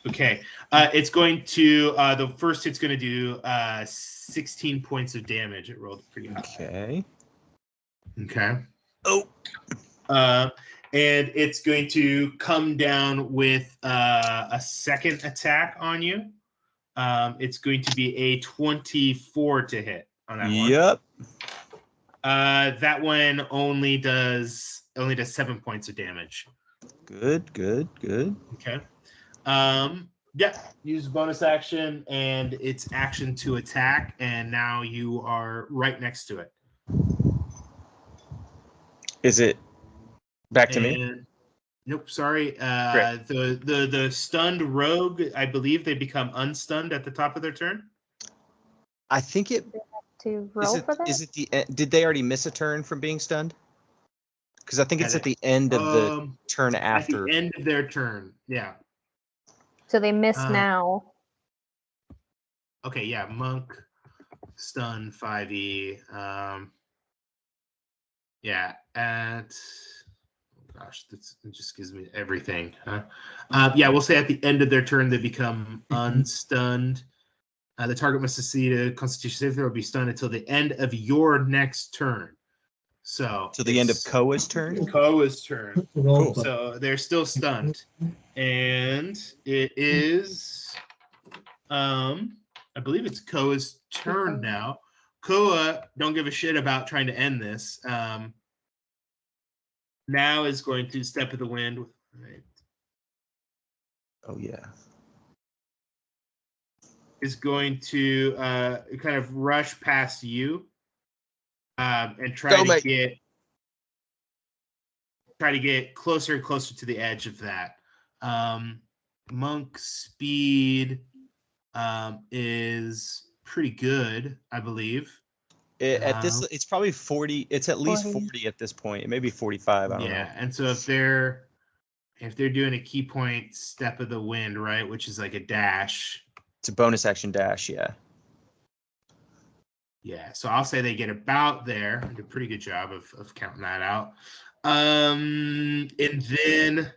Okay. It's going to the first hit's going to do 16 points of damage. It rolled pretty high. Okay. Okay. Oh. And it's going to come down with a second attack on you. It's going to be a 24 to hit on that one. Yep. That one only does 7 points of damage. Good. Okay. Yeah. Use bonus action and its action to attack, and now you are right next to it. Is it back to me? Nope, sorry. The stunned rogue, I believe they become unstunned at the top of their turn. I think it To roll for that? is it the did they already miss a turn from being stunned? Because I think it's at the end of the turn after. At the end of their turn, yeah. So they miss now. Okay, yeah. Monk, stun, 5e. Yeah, at... Gosh, it just gives me everything. Huh? Yeah, we'll say at the end of their turn, they become unstunned. The target must succeed a Constitution saving throw or be stunned until the end of your next turn. So To the end of Koa's turn? Koa's turn. Cool. So they're still stunned. And it is, I believe it's Koa's turn now. Koa, don't give a shit about trying to end this. Now is going to step of the wind. Right. Oh yeah. Is going to kind of rush past you and try to get closer and closer to the edge of that. Monk's speed is pretty good, I believe. At this, it's probably 40. It's at least 40 at this point. It may be 45. I don't know. Yeah, and so if they're doing a key point step of the wind, right, which is like a dash. It's a bonus action dash, yeah. Yeah, so I'll say they get about there. I did a pretty good job of counting that out. And then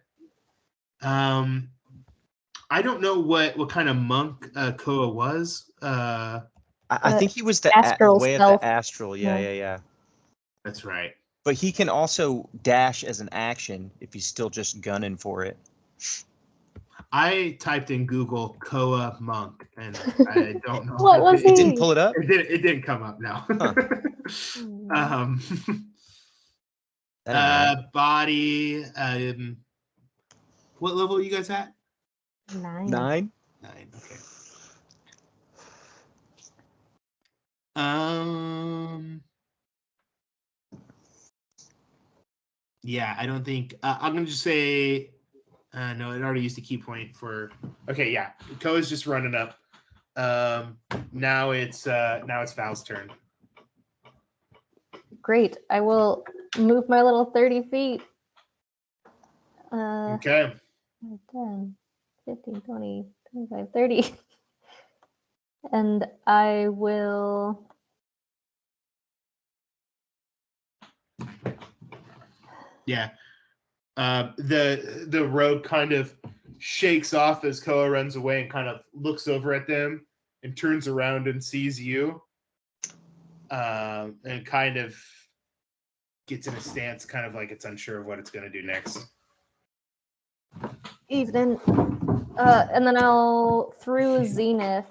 I don't know what kind of monk Koa was. I think he was the astral way stealth. of the astral. Yeah. That's right. But he can also dash as an action if he's still just gunning for it. I typed in Google Koa monk, and I don't know. What was It he? didn't pull it up? It didn't come up, no. Huh. Body. What level are you guys at? 9. 9. 9. Okay. Yeah, I don't think I'm gonna just say no. It already used a key point for. Okay, yeah. Koa's just running up. Now it's Val's turn. Great. I will move my little 30 feet. Okay. 10, 15, 20, 25, 30. And I will... Yeah. The rogue kind of shakes off as Koa runs away and kind of looks over at them and turns around and sees you. And kind of gets in a stance, kind of like it's unsure of what it's going to do next. Evening. And then I'll, through Zenith,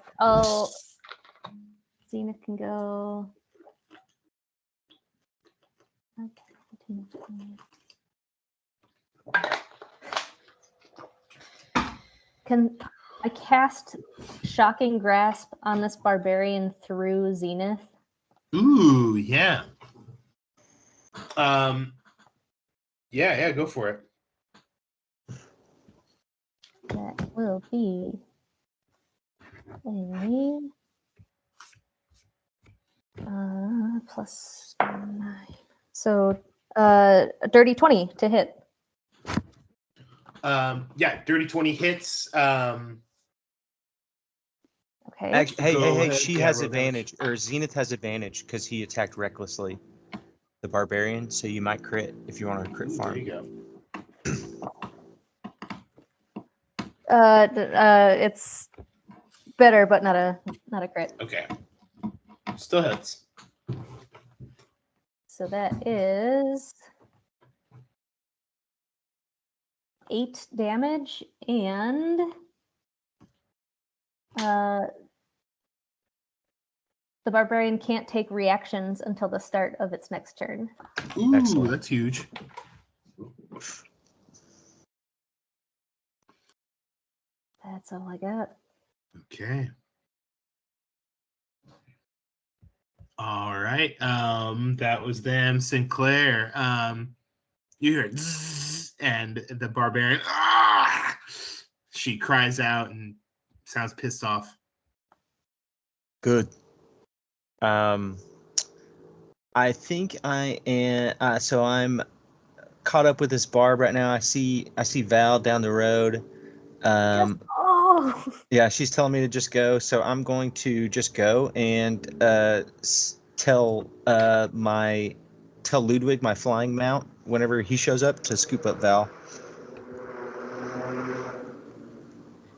Zenith can go... Can I cast Shocking Grasp on this barbarian through Zenith? Ooh, yeah. Yeah, go for it. That will be a plus 9. So dirty 20 to hit. Yeah, dirty 20 hits. Okay. Hey, she has advantage, or Zenith has advantage because he attacked recklessly, the barbarian, so you might crit if you want to crit farm. There you It's better, but not a crit. Okay. Still hits. So that is 8 damage, and the barbarian can't take reactions until the start of its next turn. Ooh, Excellent. that's huge. That's all I got. Okay. All right. That was them. Sinclair. You hear zzz, and the barbarian. Ah! She cries out and sounds pissed off. Good. I think I am. So I'm caught up with this barb right now. I see Val down the road. Oh, Yeah, she's telling me to just go, so I'm going to just go and tell Ludwig, my flying mount, whenever he shows up, to scoop up Val.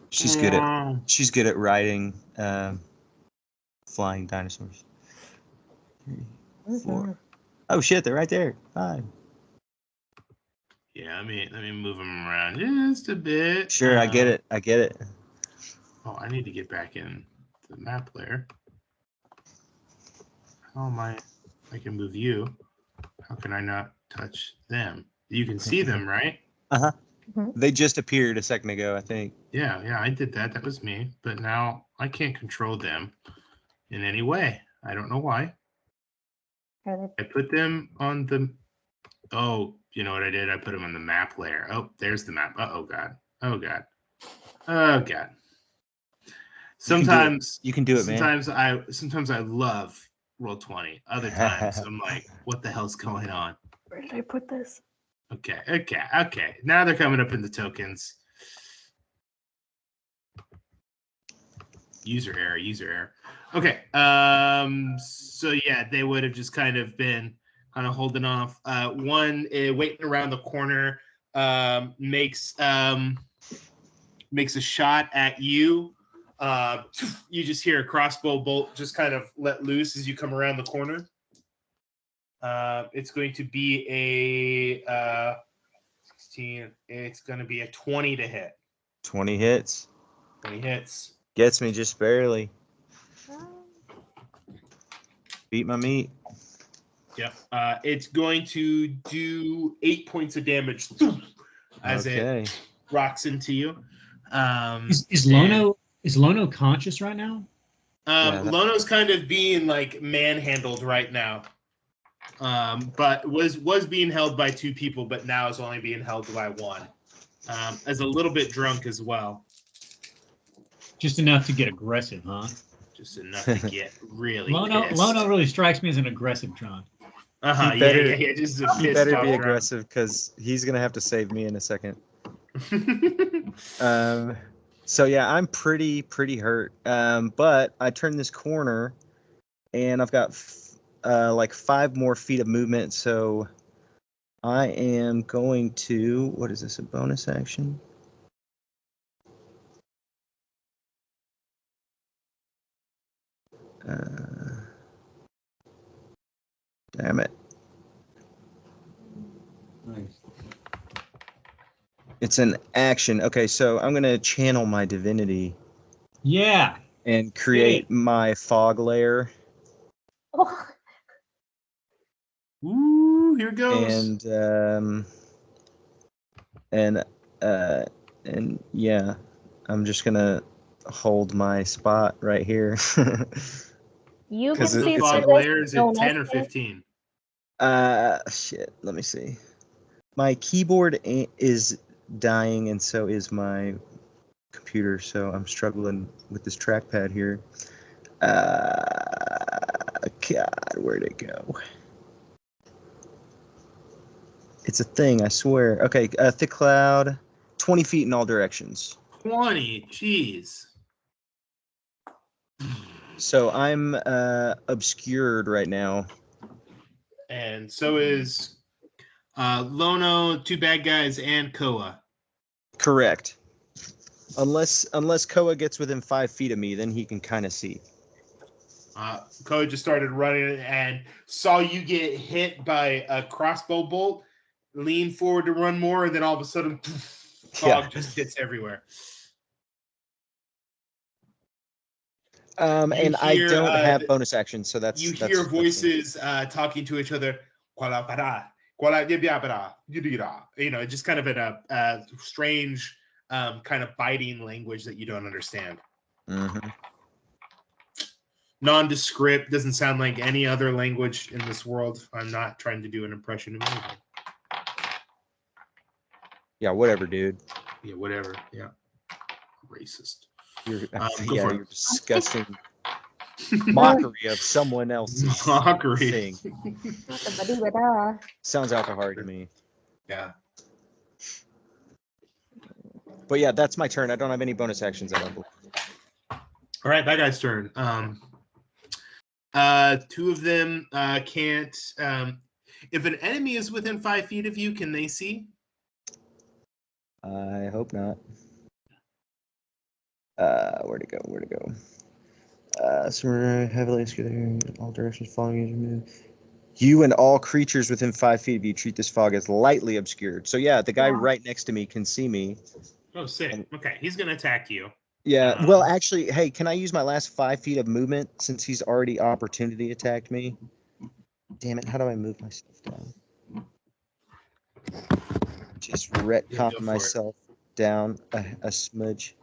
She's good at riding flying dinosaurs. 3, 4. Oh shit, they're right there. 5. Yeah, let me move them around just a bit. Sure, I get it. Oh, I need to get back in the map layer. How am I can move you. How can I not touch them? You can see them, right? Uh-huh. Mm-hmm. They just appeared a second ago, I think. Yeah, I did that. That was me. But now I can't control them in any way. I don't know why. I put them on the... Oh, you know what I did? I put them on the map layer. Oh, there's the map. Oh, God. Oh, God. Oh, God. Sometimes you can do it, man. Sometimes I love Roll20. Other times I'm like, what the hell's going on? Where did I put this? Okay. Now they're coming up in the tokens. User error. Okay. So yeah, they would have just kind of been holding off. One waiting around the corner makes a shot at you. You just hear a crossbow bolt just kind of let loose as you come around the corner. It's going to be a 16. It's going to be a 20 to hit. 20 hits. 20 hits. Gets me just barely. Beat my meat. Yep. It's going to do 8 points of damage as it rocks into you. Is Lono conscious right now? Lono's kind of being like manhandled right now. But was being held by 2 people, but now is only being held by 1. As a little bit drunk as well. Just enough to get aggressive, huh? Just enough to get really pissed. Lono really strikes me as an aggressive drunk. Yeah. Just a He pissed better off be drunk. aggressive because he's gonna have to save me in a second. So yeah, I'm pretty hurt. But I turn this corner, and I've got like 5 more feet of movement. So I am going to. What is this? A bonus action? Damn it. Nice. It's an action. Okay, so I'm going to channel my divinity. Yeah. And create my fog layer. Oh. Ooh, here goes. And yeah, I'm just going to hold my spot right here. You can see the fog layer is at 10 or 15. Shit. Let me see. My keyboard is dying, and so is my computer. So I'm struggling with this trackpad here. God, where'd it go? It's a thing, I swear. Okay, thick cloud, 20 feet in all directions. 20, jeez. So I'm obscured right now. And so is Lono, 2 bad guys, and Koa. Correct. Unless Koa gets within 5 feet of me, then he can kind of see. Koa just started running and saw you get hit by a crossbow bolt, lean forward to run more, and then all of a sudden, fog just hits everywhere. And hear, I don't have bonus actions, so that's... You that's hear voices talking to each other. You know, just kind of in a strange, kind of biting language that you don't understand. Mm-hmm. Nondescript, doesn't sound like any other language in this world. I'm not trying to do an impression of anything. Yeah, whatever, dude. Yeah, whatever. Yeah. Racist. You're, go for it. you're disgusting mockery of someone else's Mockery. thing. Sounds alcohol to me. Yeah. But yeah, that's my turn. I don't have any bonus actions, I don't believe. All right, that guy's turn. Two of them can't. If an enemy is within 5 feet of you, can they see? I hope not. Where'd it go? Some heavily obscured in all directions, following your move. You and all creatures within 5 feet of you treat this fog as lightly obscured. So yeah, the guy right next to me can see me. Oh, sick. Okay, he's gonna attack you. Yeah. Well, actually, hey, can I use my last 5 feet of movement since he's already opportunity attacked me? Damn it! How do I move myself down? Just retcon myself down a smudge.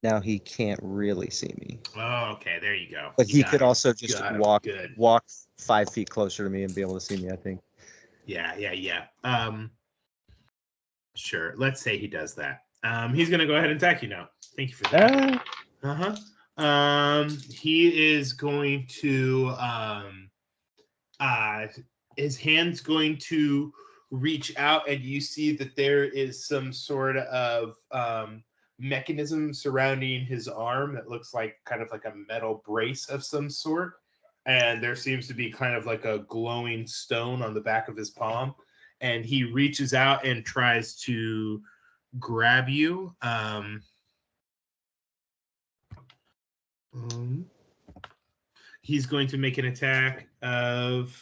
Now he can't really see me. Oh, okay. There you go. But he could also just walk 5 feet closer to me and be able to see me, I think. Yeah. Sure. Let's say he does that. He's gonna go ahead and attack you now. Thank you for that. He is going to his hand's going to reach out, and you see that there is some sort of mechanism surrounding his arm that looks like kind of like a metal brace of some sort, and there seems to be kind of like a glowing stone on the back of his palm, and he reaches out and tries to grab you. He's going to make an attack of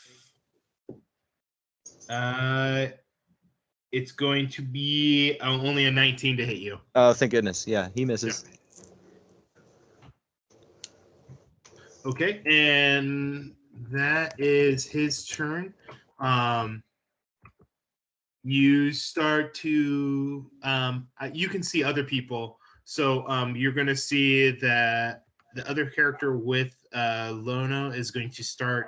it's going to be only a 19 to hit you. Oh, thank goodness. Yeah, he misses. Okay, and that is his turn. You start to you can see other people. So you're going to see that the other character with Lono is going to start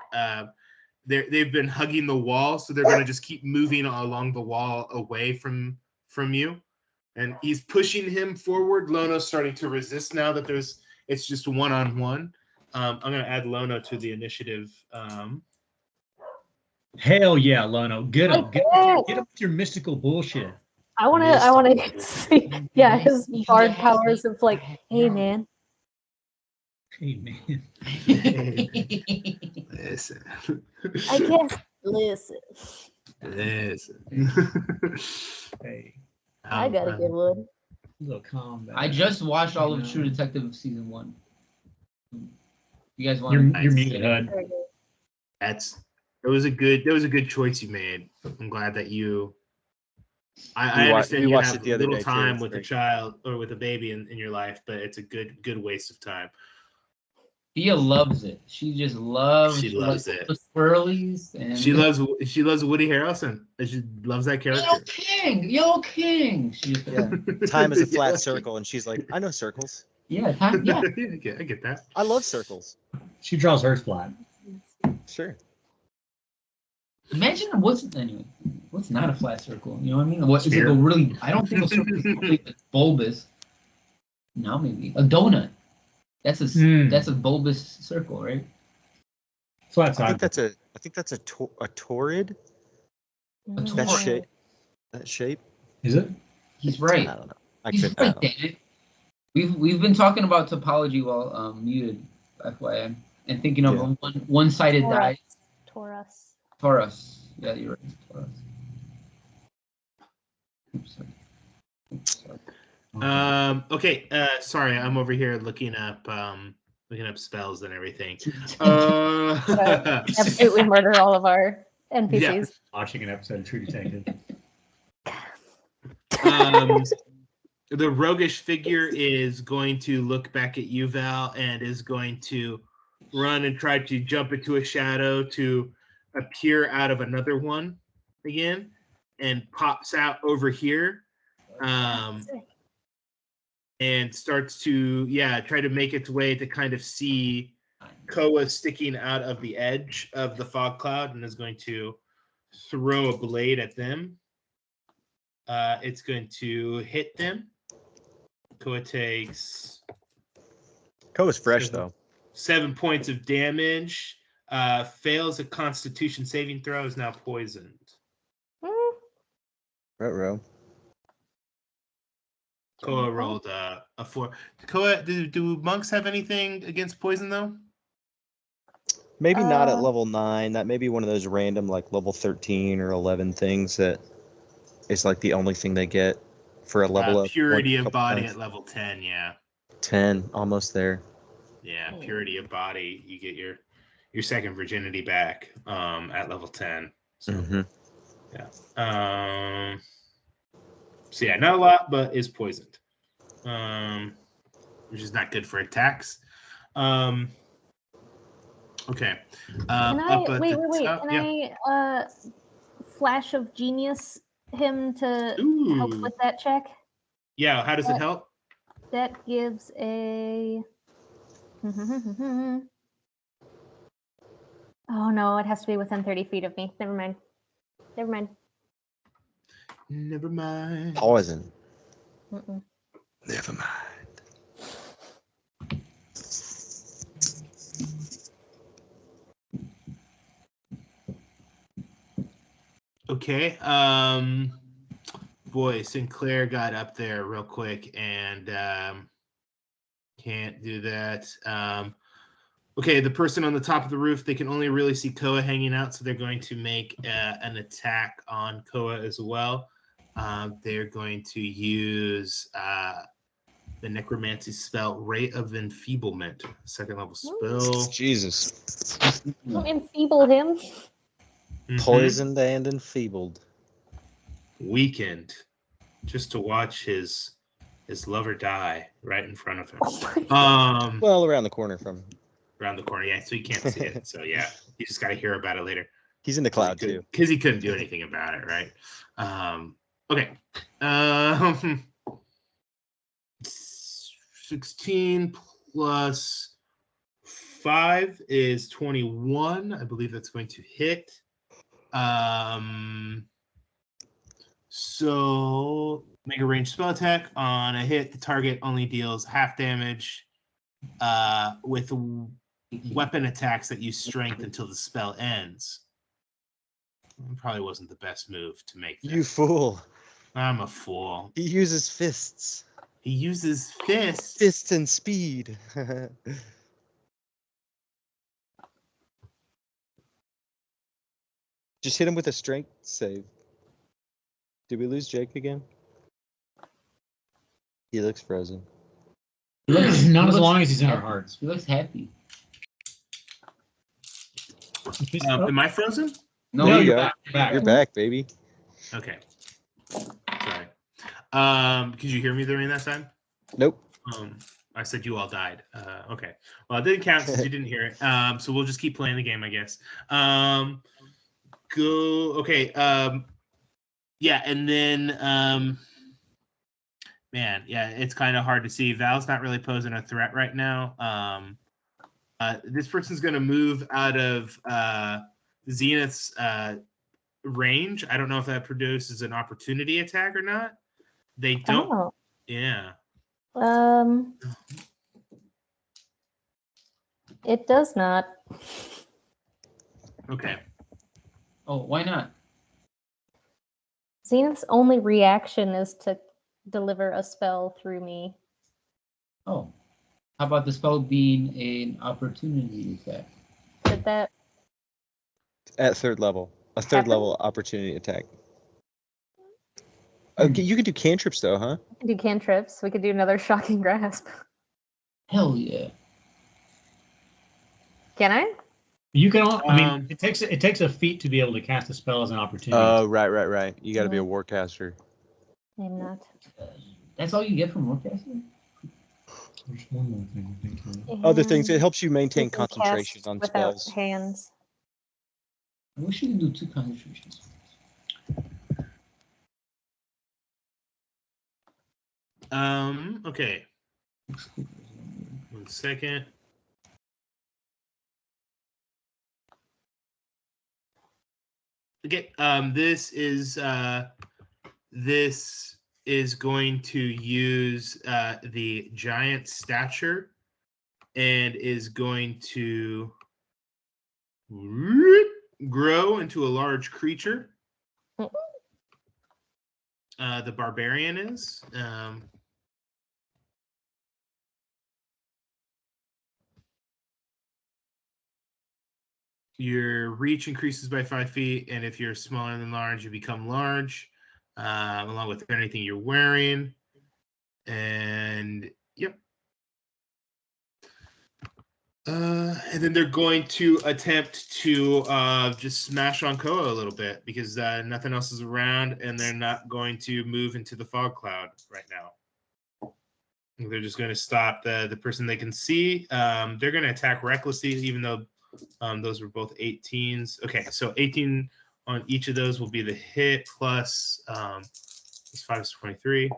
they've been hugging the wall, so they're going to just keep moving along the wall away from you, and he's pushing him forward. Lono's starting to resist now that it's just one-on-one. I'm going to add Lono to the initiative. Hell yeah, Lono, get up with your mystical bullshit. I want to see, yeah, his bard powers of like, hey man. Hey man. Listen. I guess listen. Hey. I got a good one. A little calm down. I just watched all of True Detective season 1. You guys want? You're muted, Hud. That was a good choice you made. I'm glad that you. I understand you have little time with a child or with a baby in your life, but it's a good waste of time. Thea loves it. She just loves. She loves it. The swirlies and she loves Woody Harrelson. She loves that character. Yo King. Time is a flat circle, and she's like, I know circles. Yeah, time. Yeah. I get that. I love circles. She draws hers flat. Sure. Imagine what's not a flat circle? You know what I mean? What is it? A really? I don't think a circle is really bulbous. No, maybe a donut. That's a bulbous circle, right? Flat side. I think that's a torrid. That shape. Is it? He's right. I don't know. He's right, damn it. We've been talking about topology while muted, FYI, and thinking of a one-sided die. Taurus. Taurus. Yeah, you're right. Taurus. Oops, sorry. Okay. Sorry, I'm over here looking up spells and everything. Absolutely murder all of our NPCs. Watching an episode of True Detective. The roguish figure is going to look back at you, Val, and is going to run and try to jump into a shadow to appear out of another one again, and pops out over here, and starts to try to make its way to kind of see Koa sticking out of the edge of the fog cloud, and is going to throw a blade at them. It's going to hit them. Koa takes. Koa's fresh though. 7 points of damage. Fails a Constitution saving throw. Is now poisoned. Ruh-roh. Koa rolled a 4. Koa, do monks have anything against poison though? Maybe not at level 9. That may be one of those random like level 13 or 11 things that is like the only thing they get for a level up. Purity of body at level 10, yeah. 10, almost there. Yeah, purity of body. You get your second virginity back at level 10. So, yeah. So yeah, not a lot, but is poisoned. Which is not good for attacks. Okay. Can I wait? Can I flash of genius him to help with that check? Yeah, how does it help? That gives a oh no, it has to be within 30 feet of me. Never mind. Poison. Mm-mm. Never mind. Okay. Boy, Sinclair got up there real quick and can't do that. Okay, the person on the top of the roof, they can only really see Koa hanging out, so they're going to make an attack on Koa as well. They're going to use the necromancy spell, Ray of Enfeeblement, 2nd level spell. Jesus. Don't enfeeble him. Poisoned and enfeebled. Weakened, just to watch his lover die right in front of him. Well, around the corner from. Around the corner, yeah. So you can't see it. So yeah, you just got to hear about it later. He's in the cloud too, because he couldn't do anything about it, right? Okay. 16 plus 5 is 21. I believe that's going to hit. So make a ranged spell attack. On a hit, the target only deals half damage with weapon attacks that use strength until the spell ends. Probably wasn't the best move to make that. You fool. I'm a fool. He uses fists. He uses fists. Fists and speed. Just hit him with a strength save. Did we lose Jake again? He looks frozen. Not as long as he's in our hearts. He looks happy. Am I frozen? No, you're back. You're back, baby. Okay. Sorry. Could you hear me during that time? Nope. I said you all died. Okay. Well, it didn't count since you didn't hear it. So we'll just keep playing the game, I guess. Go. Okay. Yeah, and then man, yeah, it's kind of hard to see. Val's not really posing a threat right now. This person's going to move out of Zenith's range. I don't know if that produces an opportunity attack or not. They don't. Oh. Yeah. It does not. Okay. Oh, why not? Zenith's only reaction is to deliver a spell through me. Oh. How about the spell being an opportunity attack? Did that At 3rd level. A 3rd happen? level opportunity attack. Okay, you can do cantrips though, huh? We can do cantrips. We could do another shocking grasp. Hell yeah. Can I? You can. I mean, it takes a feat to be able to cast a spell as an opportunity. Oh, right. You got to be a warcaster. I'm not. That's all you get from Warcaster? There's one more thing I think. Other things, it helps you You maintain can concentration cast on without spells. hands. I wish you could do 2 concentrations. Okay. 1 second. Okay. This is going to use the giant stature and is going to grow into a large creature. The barbarian is. Your reach increases by 5 feet, and if you're smaller than large, you become large, along with anything you're wearing. And yep. And then they're going to attempt to just smash on Koa a little bit because nothing else is around, and they're not going to move into the fog cloud right now. They're just going to stop the person they can see. They're going to attack recklessly, even though those were both 18s. Okay, so 18 on each of those will be the hit plus this 5 is 23. Do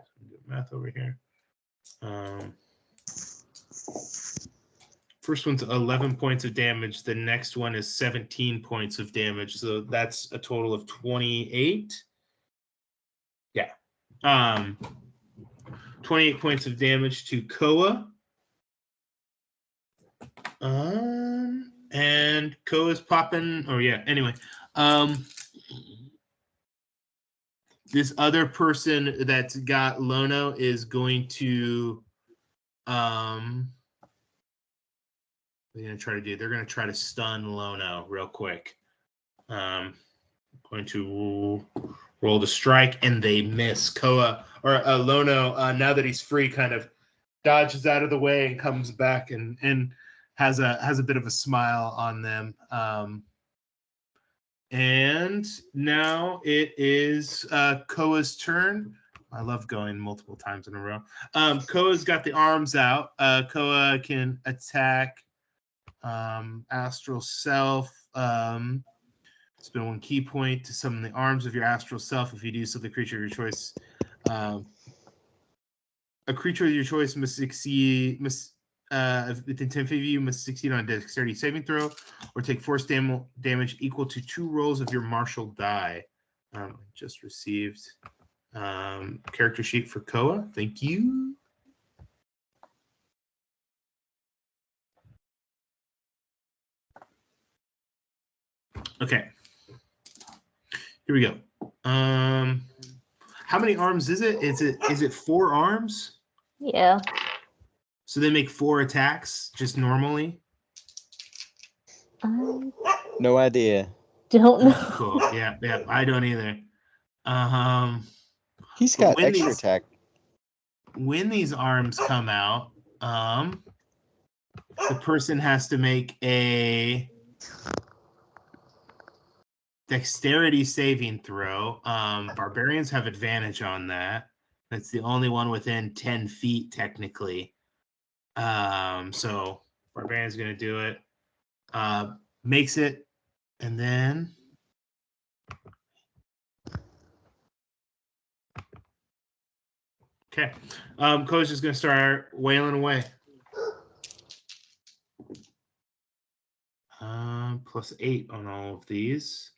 math over here. First one's 11 points of damage. The next one is 17 points of damage. So that's a total of 28. Yeah. 28 points of damage to Koa. And Koa's popping. Oh yeah. Anyway, this other person that's got Lono is going to they're going to try to stun Lono real quick. Going to roll the strike, and they miss. Koa or Lono, now that he's free, kind of dodges out of the way and comes back and has a bit of a smile on them. And now it is Koa's turn. I love going multiple times in a row. Koa's got the arms out. Koa can attack Astral Self. Spend 1 key point to summon the arms of your Astral Self. If you do so, the creature of your choice. A creature of your choice must succeed. Within 10 feet of you, must succeed on a dexterity saving throw, or take force damage equal to 2 rolls of your martial die. Just received character sheet for Koa. Thank you. Okay. Here we go. How many arms is it? Is it 4 arms? Yeah. So they make 4 attacks just normally? No idea. Don't know. Cool. Yeah, I don't either. He's got extra attack. When these arms come out, the person has to make a dexterity saving throw. Barbarians have advantage on that. That's the only one within 10 feet, technically. So Barbarian's going to do it. Makes it, and then okay. Coach is going to start wailing away. +8 on all of these.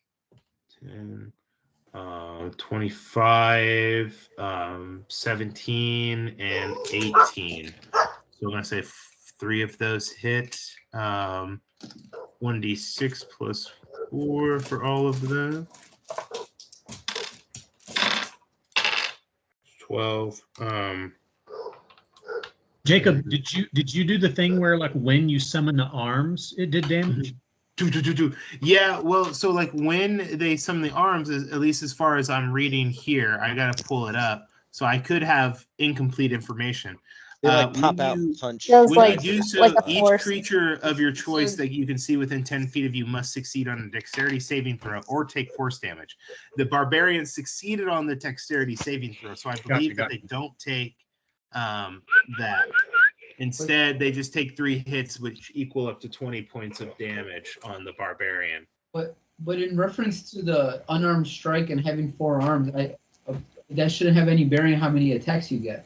10, 25, 17, and 18. So I'm going to say 3 of those hit. 1d6 plus 4 for all of them. 12. Jacob, did you do the thing where, like, when you summon the arms, it did damage? Yeah, well, so like when they summon the arms, at least as far as I'm reading here, I gotta pull it up. So I could have incomplete information. They like When pop out, you- punch. Does, When like- you do so, like a each force. creature of your choice that you can see within 10 feet of you must succeed on a dexterity saving throw or take force damage. The barbarians succeeded on the dexterity saving throw, so I believe that they don't take that. Instead, they just take 3 hits, which equal up to 20 points of damage on the barbarian. But in reference to the unarmed strike and having 4 arms, that shouldn't have any bearing on how many attacks you get.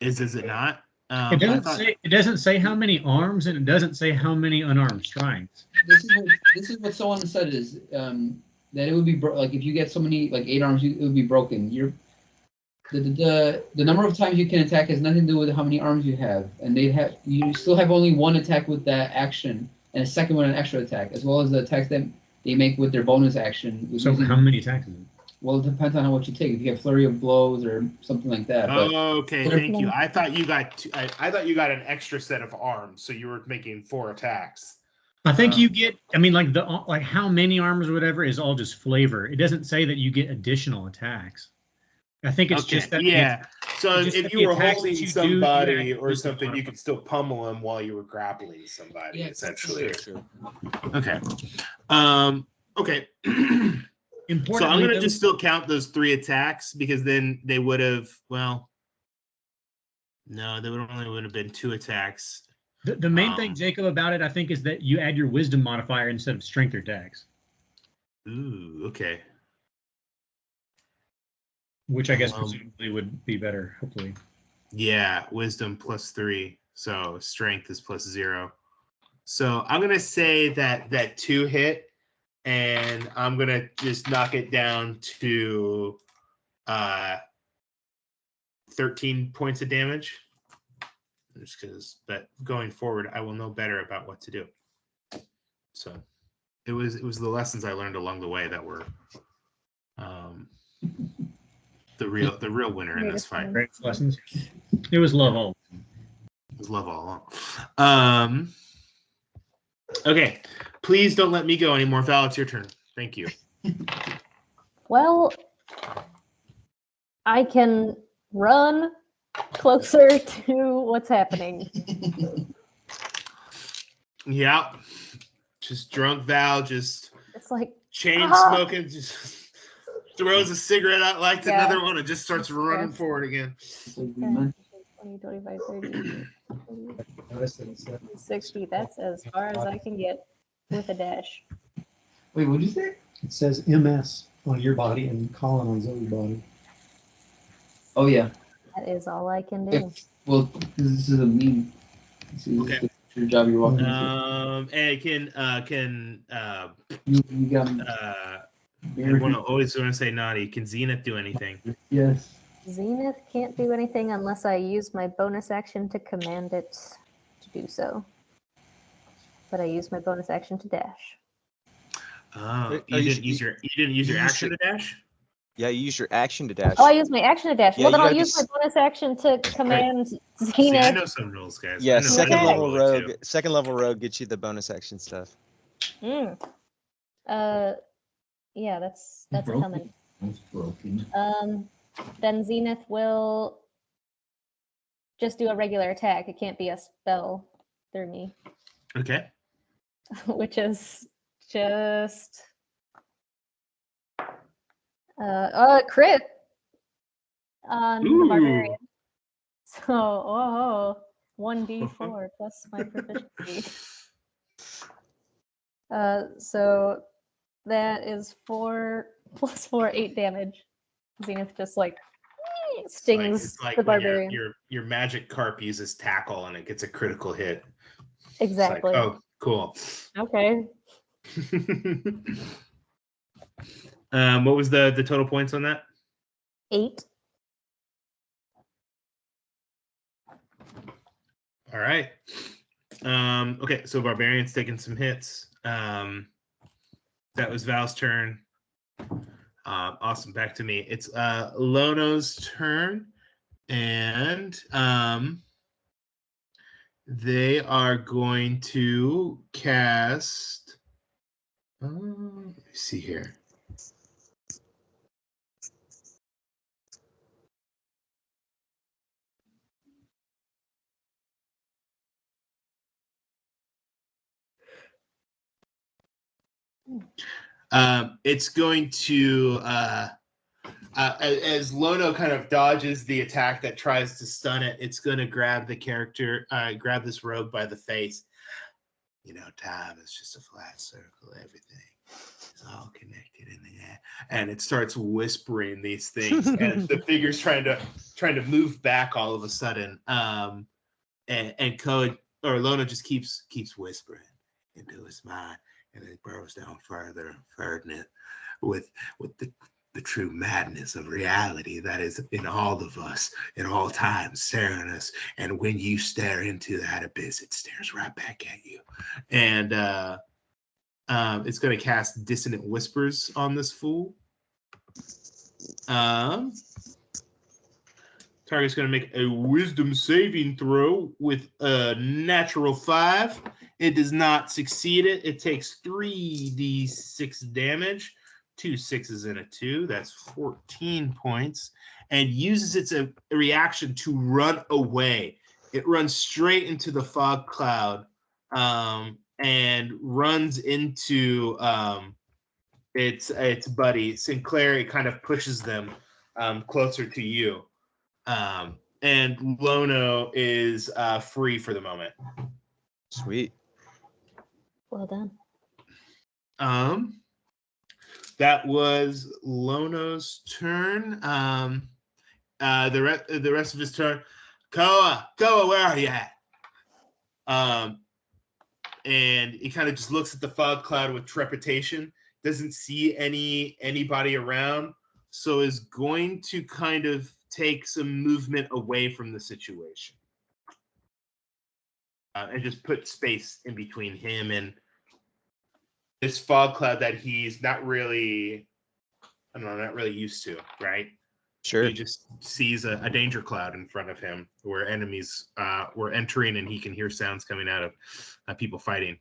Is it not? It doesn't say how many arms, and it doesn't say how many unarmed strikes. This is what someone said is that it would be like if you get so many like 8 arms, it would be broken. The number of times you can attack has nothing to do with how many arms you have, and you still have only 1 attack with that action and a second one an extra attack, as well as the attacks that they make with their bonus action. So how many attacks is it? Well, it depends on what you take. If you have flurry of blows or something like that. Okay, thank you. I thought you got I thought you got an extra set of arms, so you were making 4 attacks. I think you get. I mean, like how many arms or whatever is all just flavor. It doesn't say that you get additional attacks. I think it's just that. Yeah. So if you were holding you somebody or something, you could still pummel them while you were grappling somebody. Yeah, essentially. Sure. Okay. Okay. Importantly, So I'm gonna just still count those 3 attacks because then they would have. Well, no, they would have been 2 attacks. The main thing, Jacob, about it, I think, is that you add your wisdom modifier instead of strength or dex. Ooh. Okay. Which I guess presumably would be better, hopefully. Yeah, wisdom +3. So strength is +0. So I'm gonna say that 2 hit, and I'm gonna just knock it down to 13 points of damage. Just because, but going forward, I will know better about what to do. So it was the lessons I learned along the way that were the real winner in this fight. Great lessons. It was love all. It was love all along. Okay, please don't let me go anymore. Val, it's your turn. Thank you. Well, I can run closer to what's happening. Yeah, just drunk Val, just It's like chain smoking, just throws a cigarette out, lights another one, and just starts running forward again. 10, 20, 25, 30, 60. That's as far as I can get with a dash. Wait, what'd you say? It says MS on your body and Colin on Zoe's body. Oh yeah. That is all I can do. Well, this is a meme. Okay. Your job you're walking into. And You got I always want to say naughty. Can Zenith do anything? Yes. Zenith can't do anything unless I use my bonus action to command it to do so. But I use my bonus action to dash. Oh, you didn't use your action to dash? Yeah, you use your action to dash. Oh, I use my action to dash. Yeah, Well, then you I'll gotta use be my bonus action to command See, I Zenith. know some rules, guys. Yeah, I know second some level rules, rogue. too. Second level rogue gets you the bonus action stuff. Yeah, that's coming. That's broken. Then Zenith will just do a regular attack. It can't be a spell through me, Okay. which is just a crit on the barbarian. So, 1d4 plus my proficiency. So that is 4 plus 4, 8 damage. Zenith just like stings It's like the when barbarian. your magic carp uses tackle and it gets a critical hit. Exactly. It's like, oh, cool. Okay. What was the total points on that? 8. All right. Okay, so Barbarian's taking some hits. That was Val's turn. Awesome. Back to me. It's Lono's turn, and They are going to cast. Let me see here. It's going to, as Lono kind of dodges the attack that tries to stun it, it's going to grab the character, grab this rogue by the face. You know, time is just a flat circle. Everything is all connected in the air, and it starts whispering these things, and the figure's trying to move back all of a sudden. And Code or Lono just keeps whispering into his mind, and it burrows down further and further with the true madness of reality that is in all of us at all times, staring at us. And when you stare into that abyss, it stares right back at you. And it's going to cast Dissonant Whispers on this fool. Target's going to make a Wisdom saving throw with a natural 5. It does not succeed it. It takes 3d6 damage. 2 6s and a 2. That's 14 points. And uses its a reaction to run away. It runs straight into the fog cloud and runs into its buddy Sinclair. It kind of pushes them closer to you. And Lono is free for the moment. Sweet. Well done. That was Lono's turn. The rest of his turn. Koa, where are you at? And he kind of just looks at the fog cloud with trepidation. Doesn't see anybody around, so is going to kind of take some movement away from the situation, and just put space in between him and this fog cloud that he's not really used to, right? Sure. He just sees a danger cloud in front of him where enemies were entering, and he can hear sounds coming out of people fighting.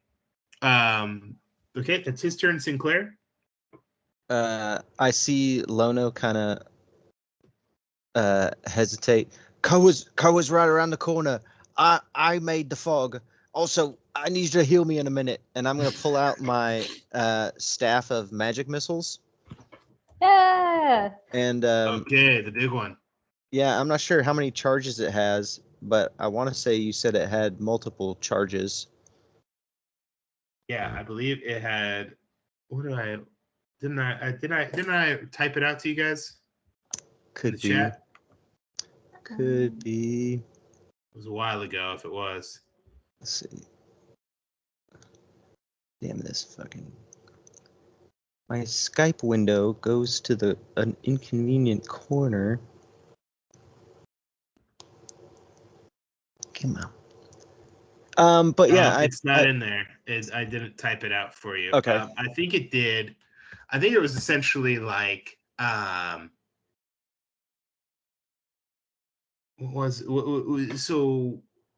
Okay, that's his turn, Sinclair. I see Lono kind of hesitate. Koa's right around the corner. I made the fog. Also, I need you to heal me in a minute, and I'm gonna pull out my staff of magic missiles. Yeah. And Okay, the big one. yeah, I'm not sure how many charges it has, but I want to say you said it had multiple charges. Yeah, I believe it had. Didn't I type it out to you guys? Could be. Chat? Could be. It was a while ago if it was. Let's see. Damn this fucking. My Skype window goes to an inconvenient corner. Come on. But yeah, it's not in there. I didn't type it out for you. Okay. I think it did. I think it was essentially like so.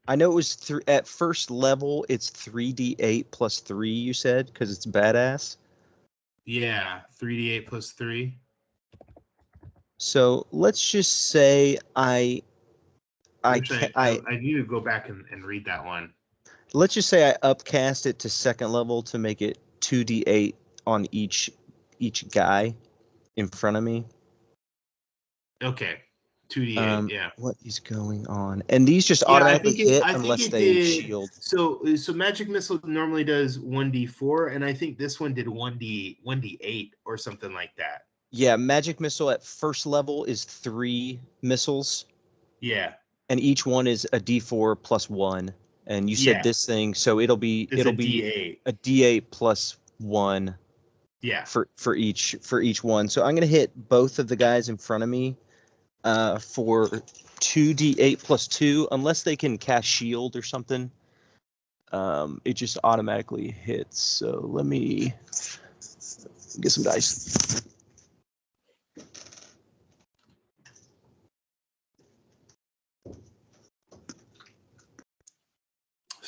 I know it was at first level. It's 3d8 plus 3. You said because it's badass. Yeah, 3d8 plus 3. So let's just say I need to go back and read that one. Let's just say I upcast it to second level to make it 2d8 on each guy in front of me. Okay, 2d8. Yeah. What is going on? And these just automatically hit unless they shield. So magic missile normally does 1d4, and I think this one did 1d8 or something like that. Yeah, magic missile at first level is 3 missiles. Yeah. And each one is a d4 plus 1. And you said this thing, so it'll be D8. a d8 plus 1. Yeah. For each one. So I'm gonna hit both of the guys in front of me for 2d8 plus 2, unless they can cast shield or something. It just automatically hits. So let me get some dice.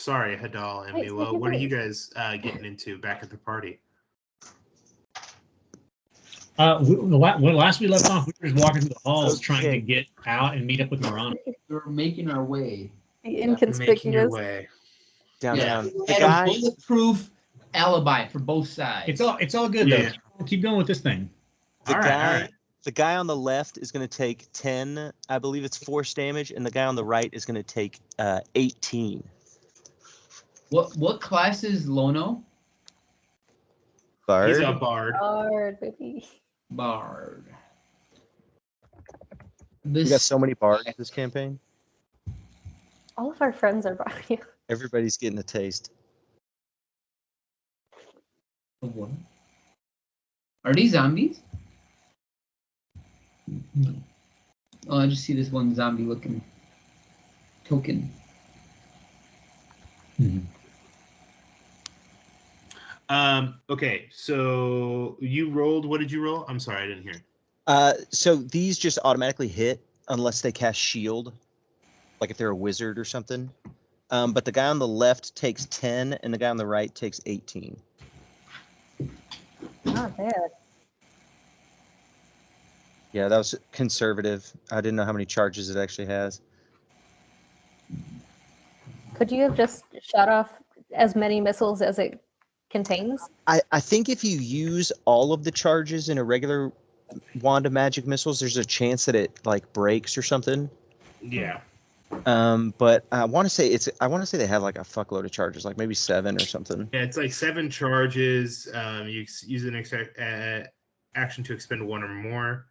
sorry, Hadal and Wait, Miwa. take your What are you place. guys getting into back at the party? When last we left off, we were just walking through the halls trying to Okay. get out and meet up with Morana. We're making our way. The Making your inconspicuous. way. Downtown. Yeah. The And guy. a bulletproof alibi for both sides. It's all good Yeah. though. Keep going with this thing. The All right, guy. all right. The guy on the left is going to take 10. I believe it's force damage, and the guy on the right is going to take 18. What class is Lono? Bard. He's a bard. Hard, baby. Bard. We got so many bards this campaign. All of our friends are body. Everybody's getting a taste. What? Are these zombies? No. Oh, I just see this one zombie looking token. Okay, so you rolled. What did you roll? I'm sorry, I didn't hear. So these just automatically hit unless they cast shield, like if they're a wizard or something. But the guy on the left takes 10, and the guy on the right takes 18. Not bad. Yeah, that was conservative. I didn't know how many charges it actually has. Could you have just shot off as many missiles as it contains? I think if you use all of the charges in a regular wand of magic missiles, there's a chance that it like breaks or something. Yeah. But I want to say they have like a fuckload of charges, like maybe 7 or something. Yeah, it's like 7 charges. You use an action to expend 1 or more.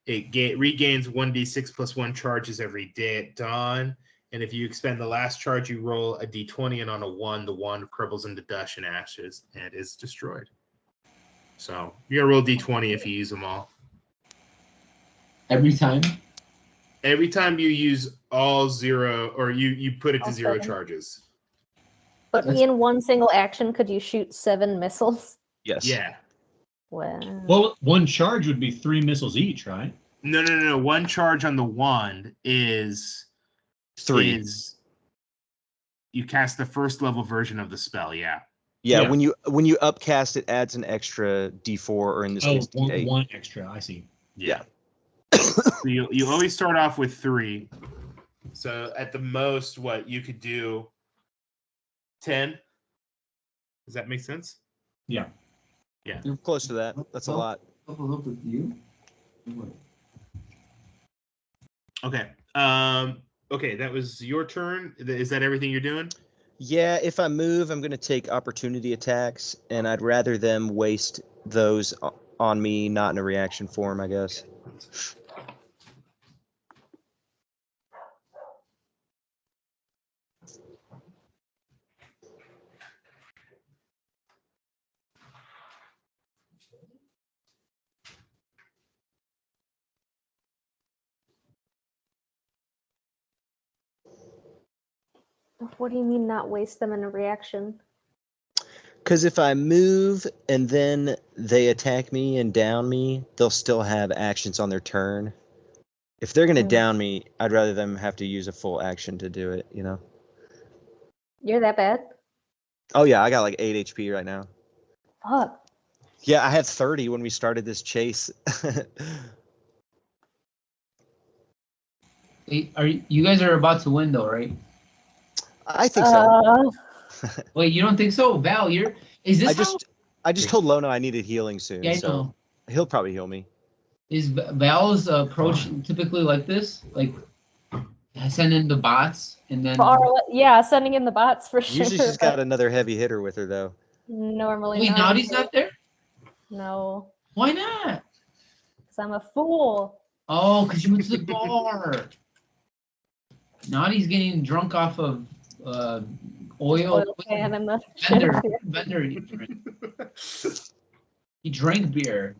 It regains 1d6 plus 1 charges every day at dawn. And if you expend the last charge, you roll a d20, and on a 1, the wand crumbles into dust and ashes and is destroyed. So you're gonna roll d20 if you use them all. Every time? Every time you use all 0, or you put it to All 0 7. charges. But in one single action, could you shoot 7 missiles? Yes. Yeah. Wow. Well, one charge would be 3 missiles each, right? No. 1 charge on the wand is 3. Is you cast the first level version of the spell. Yeah. Yeah, Yeah. when you upcast, it adds an extra d4, or in this case, d8. one extra. I see. Yeah. So you always start off with 3. So at the most, what you could do 10. Does that make sense? Yeah. Yeah. You're close to that. That's a lot. Couple up with you. Okay. Okay, that was your turn. Is that everything you're doing? Yeah, if I move, I'm going to take opportunity attacks, and I'd rather them waste those on me, not in a reaction form, I guess. What do you mean not waste them in a reaction? Because if I move and then they attack me and down me, they'll still have actions on their turn. If they're going to down me, I'd rather them have to use a full action to do it, you know? You're that bad? Oh, yeah, I got like 8 HP right now. Fuck. Yeah, I had 30 when we started this chase. You guys are about to win, though, right? I think so. Wait, you don't think so, Val? Is this? I just told Lono I needed healing soon, Yeah, I so know. he'll probably heal me. Is Val's approach typically like this? Like send in the bots and then Yeah, sending in the bots for sure. Usually she's got another heavy hitter with her, though. Normally Wait, not. Naughty's not there? No, Why not? because I'm a fool. Oh, because you went to the bar. Naughty's getting drunk off of oil. Oil can and the Vendor he drank. He drank beer.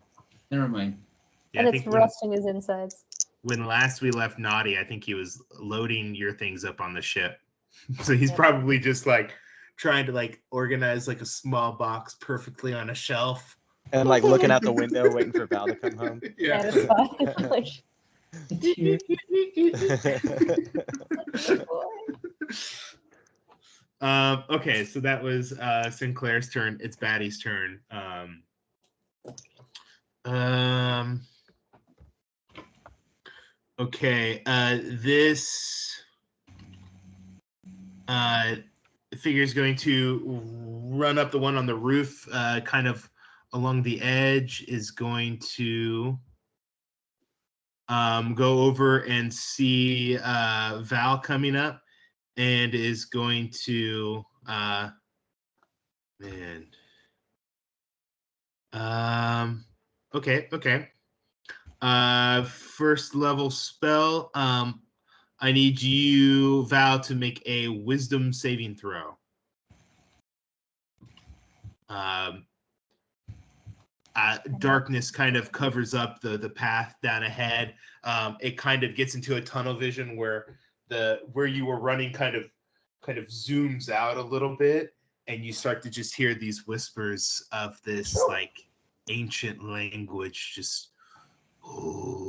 Never mind. Yeah, and I it's think rusting his insides. when last we left Naughty, I think he was loading your things up on the ship. So he's probably just like trying to like organize like a small box perfectly on a shelf. And like looking out the window, waiting for Val to come home. Yeah. Satisfied. Like, Okay, so that was Sinclair's turn. It's Batty's turn. Okay, this figure is going to run up the one on the roof, kind of along the edge, is going to go over and see Val coming up, and is going to okay. First level spell. I need you, Val, to make a wisdom saving throw. Darkness kind of covers up the path down ahead. It kind of gets into a tunnel vision where you were running kind of zooms out a little bit, and you start to just hear these whispers of this like ancient language, just oh.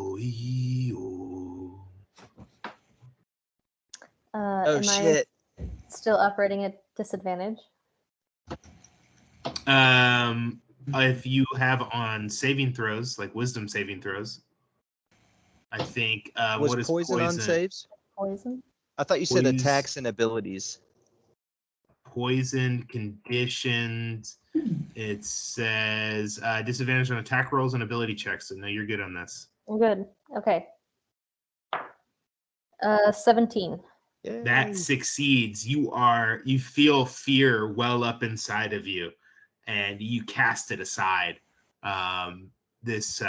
Am shit. I still operating at disadvantage? If you have on saving throws, like wisdom saving throws, I think Was what is poison on saves? Poison? I thought you said Poison. attacks and abilities. Poison conditions. It says disadvantage on attack rolls and ability checks. So no, you're good on this. I'm good. Okay. 17. Yay. That succeeds. You feel fear well up inside of you, and you cast it aside. This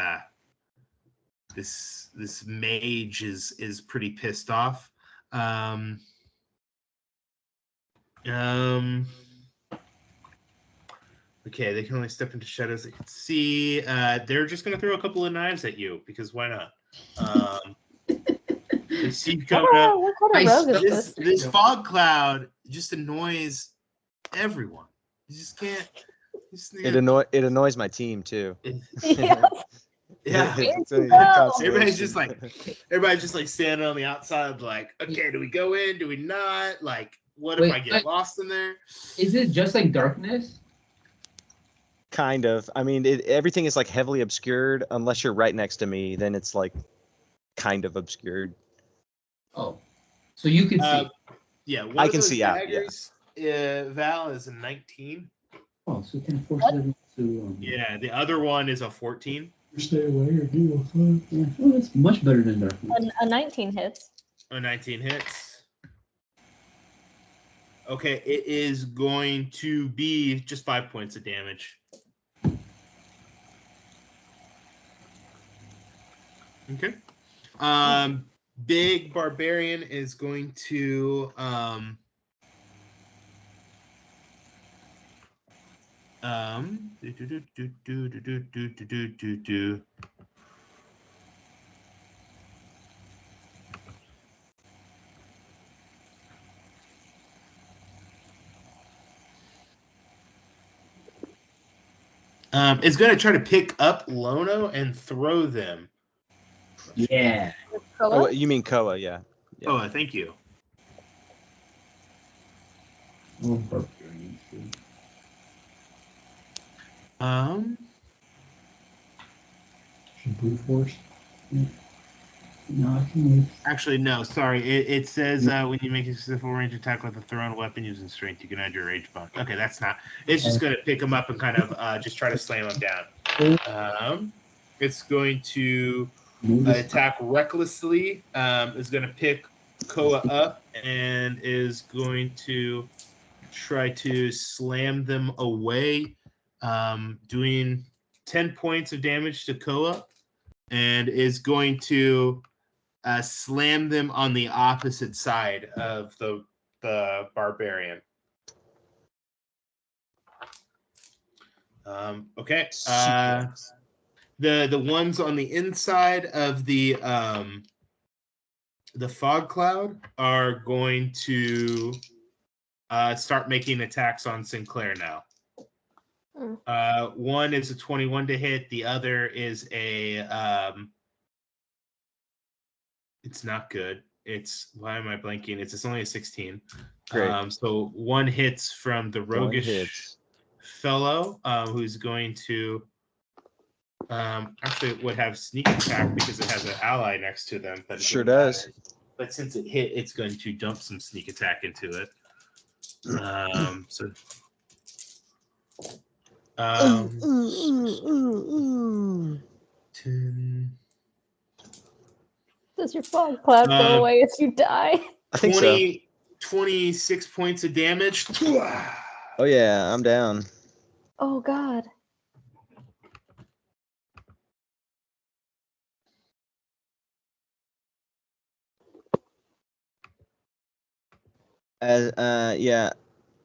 mage is pretty pissed off. Okay, they can only step into shadows they can see. They're just gonna throw a couple of knives at you because why not? They see you coming up. What kind of rogue is this? This fog cloud just annoys everyone. You just can't. It annoys my team too. Yeah. Yeah. No. Everybody's just like standing on the outside, like, okay, do we go in? Do we not? Like, what if I get lost in there? Is it just like darkness? Kind of. I mean, everything is like heavily obscured unless you're right next to me. Then it's like kind of obscured. Oh, so you can see. Yeah, one I of can those see out. daggers, Val is a 19. Oh, so it can force them to. Yeah, the other one is a 14. Stay away or deal. Yeah. Well, that's much better than darkness. A 19 hits. A 19 hits. Okay, it is going to be just 5 points of damage. Okay. Big Barbarian is going to is going to try to pick up Lono and throw them. Yeah. Oh, you mean Koa? Yeah. Oh, thank you. Oh, barbarian. Should brute force. Yeah. No, I can move. Actually, no. Sorry. It says when you make a successful range attack with a thrown weapon using strength, you can add your rage bonus. Okay, that's not. It's just going to pick him up and kind of just try to slam him down. It's going to attack recklessly. Is going to pick Koa up and is going to try to slam them away, doing 10 points of damage to Koa, and is going to slam them on the opposite side of the barbarian. Okay. The ones on the inside of the fog cloud are going to start making attacks on Sinclair now. One is a 21 to hit. The other is a it's not good. it's why am I blanking? It's only a 16. Great. So one hits from the roguish hits. fellow, who's going to actually it would have sneak attack because it has an ally next to them. But it Sure wouldn't does. matter. But since it hit, it's going to dump some sneak attack into it. So 10. Does your fog cloud go away as you die? I think 26 points of damage. Oh yeah, I'm down. Oh God. Yeah,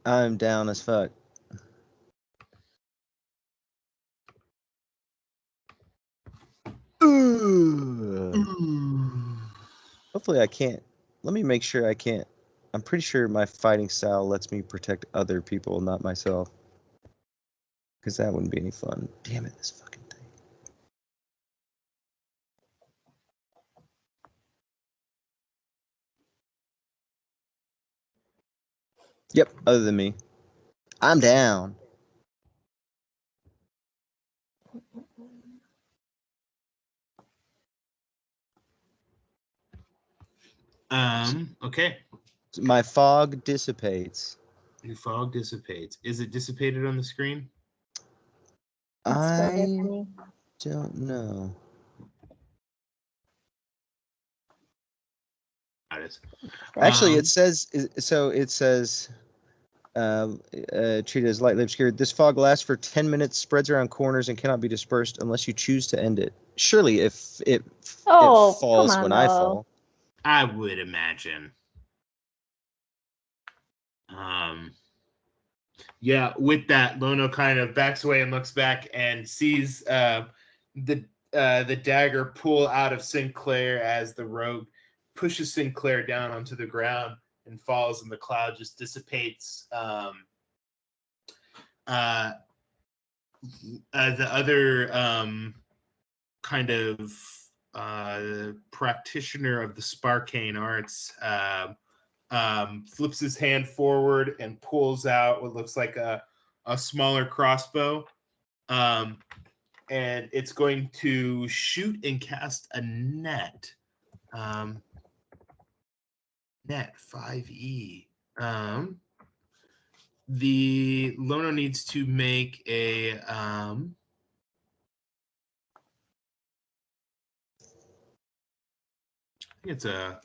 I'm down as fuck. Hopefully I can't. Let me make sure I can't. I'm pretty sure my fighting style lets me protect other people, not myself. Because that wouldn't be any fun. Damn it, this fucking thing. Yep, other than me. I'm down. Okay. My fog dissipates. Your fog dissipates. Is it dissipated on the screen? I don't know. Actually, it says so. It says, treated as lightly obscured. This fog lasts for 10 minutes, spreads around corners, and cannot be dispersed unless you choose to end it. Surely, if it falls when I fall. I would imagine. Yeah, with that, Lono kind of backs away and looks back and sees the dagger pull out of Sinclair as the rogue pushes Sinclair down onto the ground and falls, and the cloud just dissipates. The other kind of practitioner of the Sparkane arts flips his hand forward and pulls out what looks like a smaller crossbow. And it's going to shoot and cast a net. Net 5e. The Lono needs to make a it's a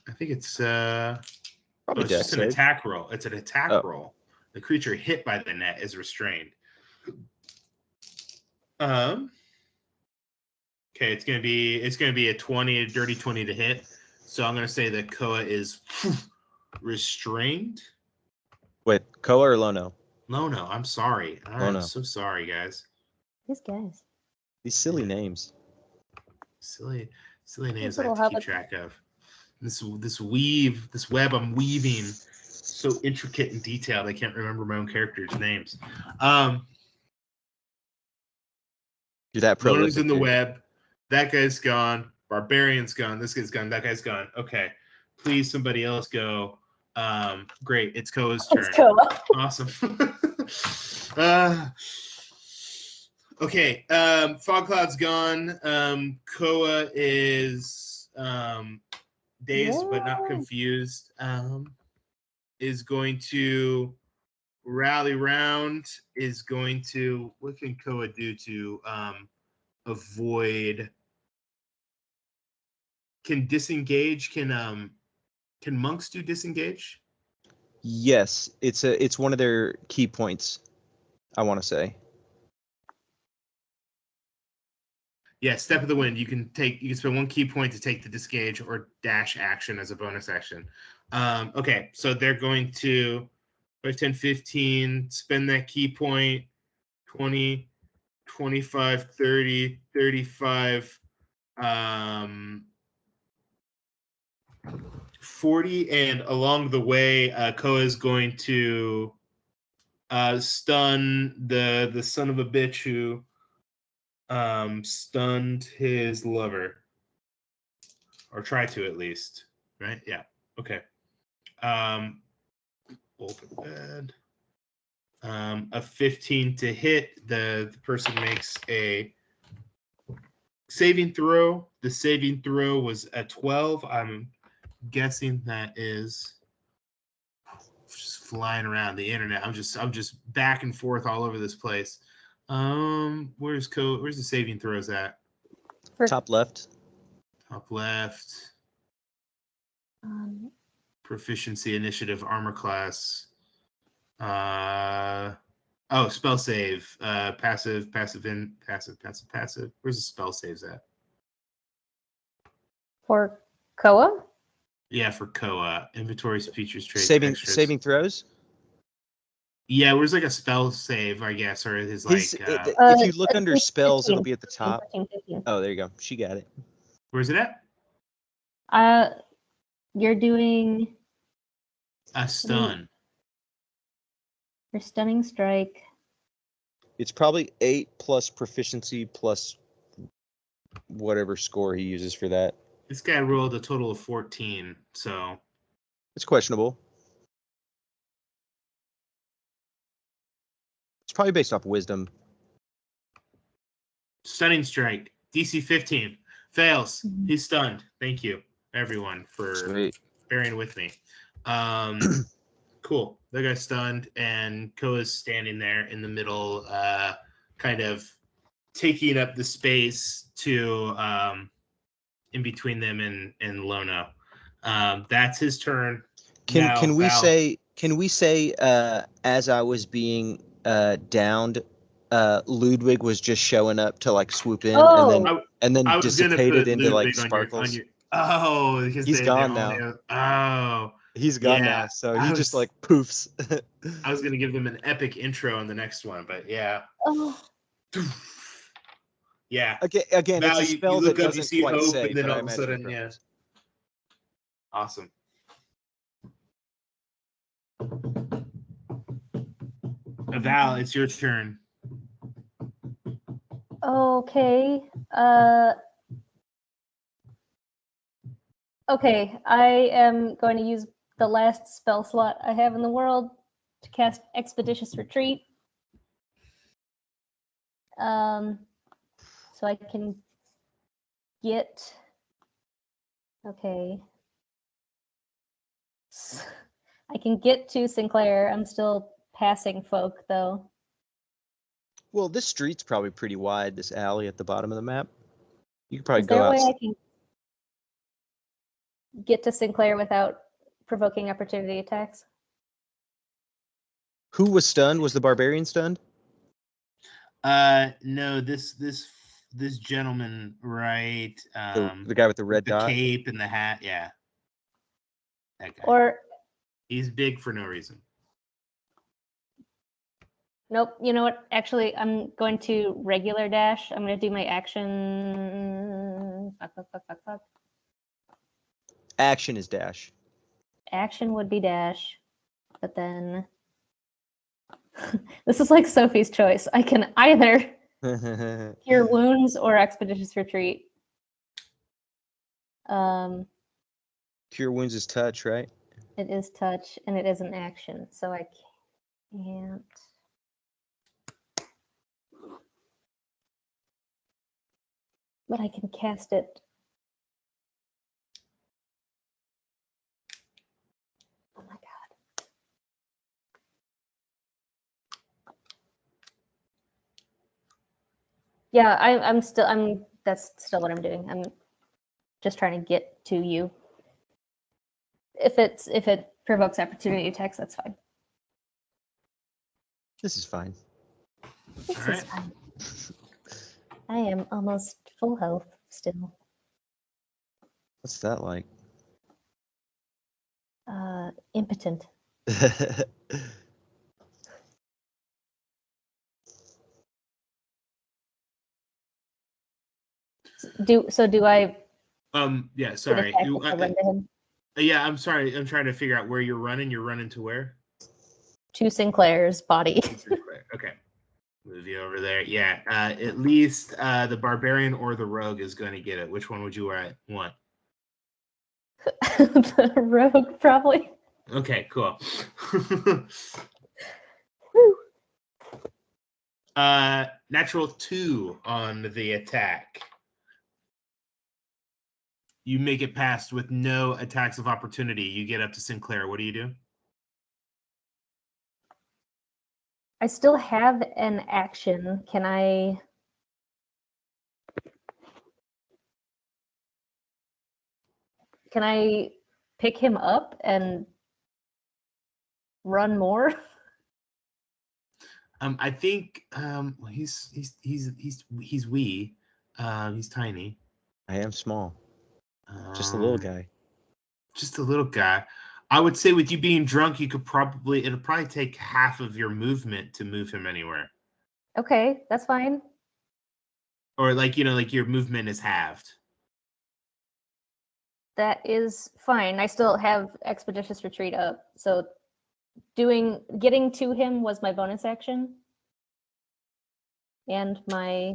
I think it's it's just an attack roll. It's an attack roll. The creature hit by the net is restrained. Okay, it's gonna be a 20, a dirty 20 to hit. So I'm gonna say that Koa is restrained. Wait, Koa or Lono? Lono, I'm sorry. Lono. I'm so sorry, guys. These guys. These silly names. Silly names I have to keep track of. This web I'm weaving, so intricate and detailed I can't remember my own characters' names. You're that prolific. Lono's in the web. That guy's gone. Barbarian's gone. This guy's gone. That guy's gone. Okay. Please, somebody else go. Great. It's Koa's turn. It's Koa. Awesome. Okay. Fog Cloud's gone. Koa is dazed but not confused. Is going to rally round. Is going to. What can Koa do to avoid? Can disengage? Can monks do disengage? Yes, it's one of their key points, I want to say. Yeah, step of the wind. You can spend one key point to take the disengage or dash action as a bonus action. Okay, so they're going to 5, 10, 15, spend that key point, 20, 25, 30, 35, 40, and along the way, Koa is going to stun the son of a bitch who stunned his lover. or try to at least. Right? Yeah. Okay. Open bed. A 15 to hit. The person makes a saving throw. The saving throw was a 12. I'm guessing that is just flying around the internet. I'm just back and forth all over this place. Where's the saving throws at? Top left. Top left. Proficiency, initiative, armor class. Spell save. Passive. Where's the spell saves at? For Koa? Yeah, for Koa. Inventories, features, traits, Saving throws. Yeah, where's like a spell save, I guess, or his like. If you look under 15, spells, it'll be at the top. 15. Oh, there you go. She got it. Where's it at? You're doing A stun. your stunning strike. It's probably 8 plus proficiency plus whatever score he uses for that. This guy rolled a total of 14, so It's questionable. It's probably based off wisdom. stunning strike. DC 15 fails. He's stunned. Thank you, everyone, for Sweet. bearing with me. Cool. That guy's stunned, and Koa's standing there in the middle, kind of taking up the space to in between them and Lono. That's his turn. Can we say as I was being downed, Ludwig was just showing up to like swoop in and then dissipated into like sparkles. Because he's gone now. He's gone now, so he just like poofs. I was gonna give them an epic intro on the next one, but yeah. Yeah. Again, Val, it's a spell that doesn't you see quite hope, say, and then but all I of a imagine sudden, it yeah. does. Awesome. Val, it's your turn. Okay. Okay, I am going to use the last spell slot I have in the world to cast Expeditious Retreat. So I can get. Okay. I can get to Sinclair. I'm still passing folk, though. Well, this street's probably pretty wide, this alley at the bottom of the map. You could probably Is there go a way out. I can get to Sinclair without provoking opportunity attacks? Who was stunned? Was the barbarian stunned? No, this gentleman, right? The guy with the red dot? Cape and the hat, yeah. That guy. Or he's big for no reason. nope. You know what? Actually, I'm going to regular dash. I'm going to do my action. Fuck. Action is dash. Action would be dash, but then this is like Sophie's choice. I can either cure wounds or expeditious retreat. Cure wounds is touch, right? It is touch, and it is an action, so I can't. But I can cast it. Oh my god. Yeah, that's still what I'm doing. I'm just trying to get to you. If it provokes opportunity attacks, that's fine. This is fine. This is fine. I am almost full health still. What's that like? Impotent. Do I? Yeah. Sorry. Run to him? Yeah. I'm sorry. I'm trying to figure out where you're running. You're running to where? To Sinclair's body. Sinclair. Okay. Move you over there. Yeah. At least the barbarian or the rogue is going to get it. Which one would you want? The rogue, probably. Okay, cool. Woo. Natural 2 on the attack. You make it past with no attacks of opportunity. You get up to Sinclair. What do you do? I still have an action. Can I pick him up and run more? I think he's wee. He's tiny. I am small. Just a little guy. Just a little guy. I would say with you being drunk, it'll probably take half of your movement to move him anywhere. Okay, that's fine. Or like your movement is halved. That is fine. I still have expeditious retreat up, so getting to him was my bonus action and my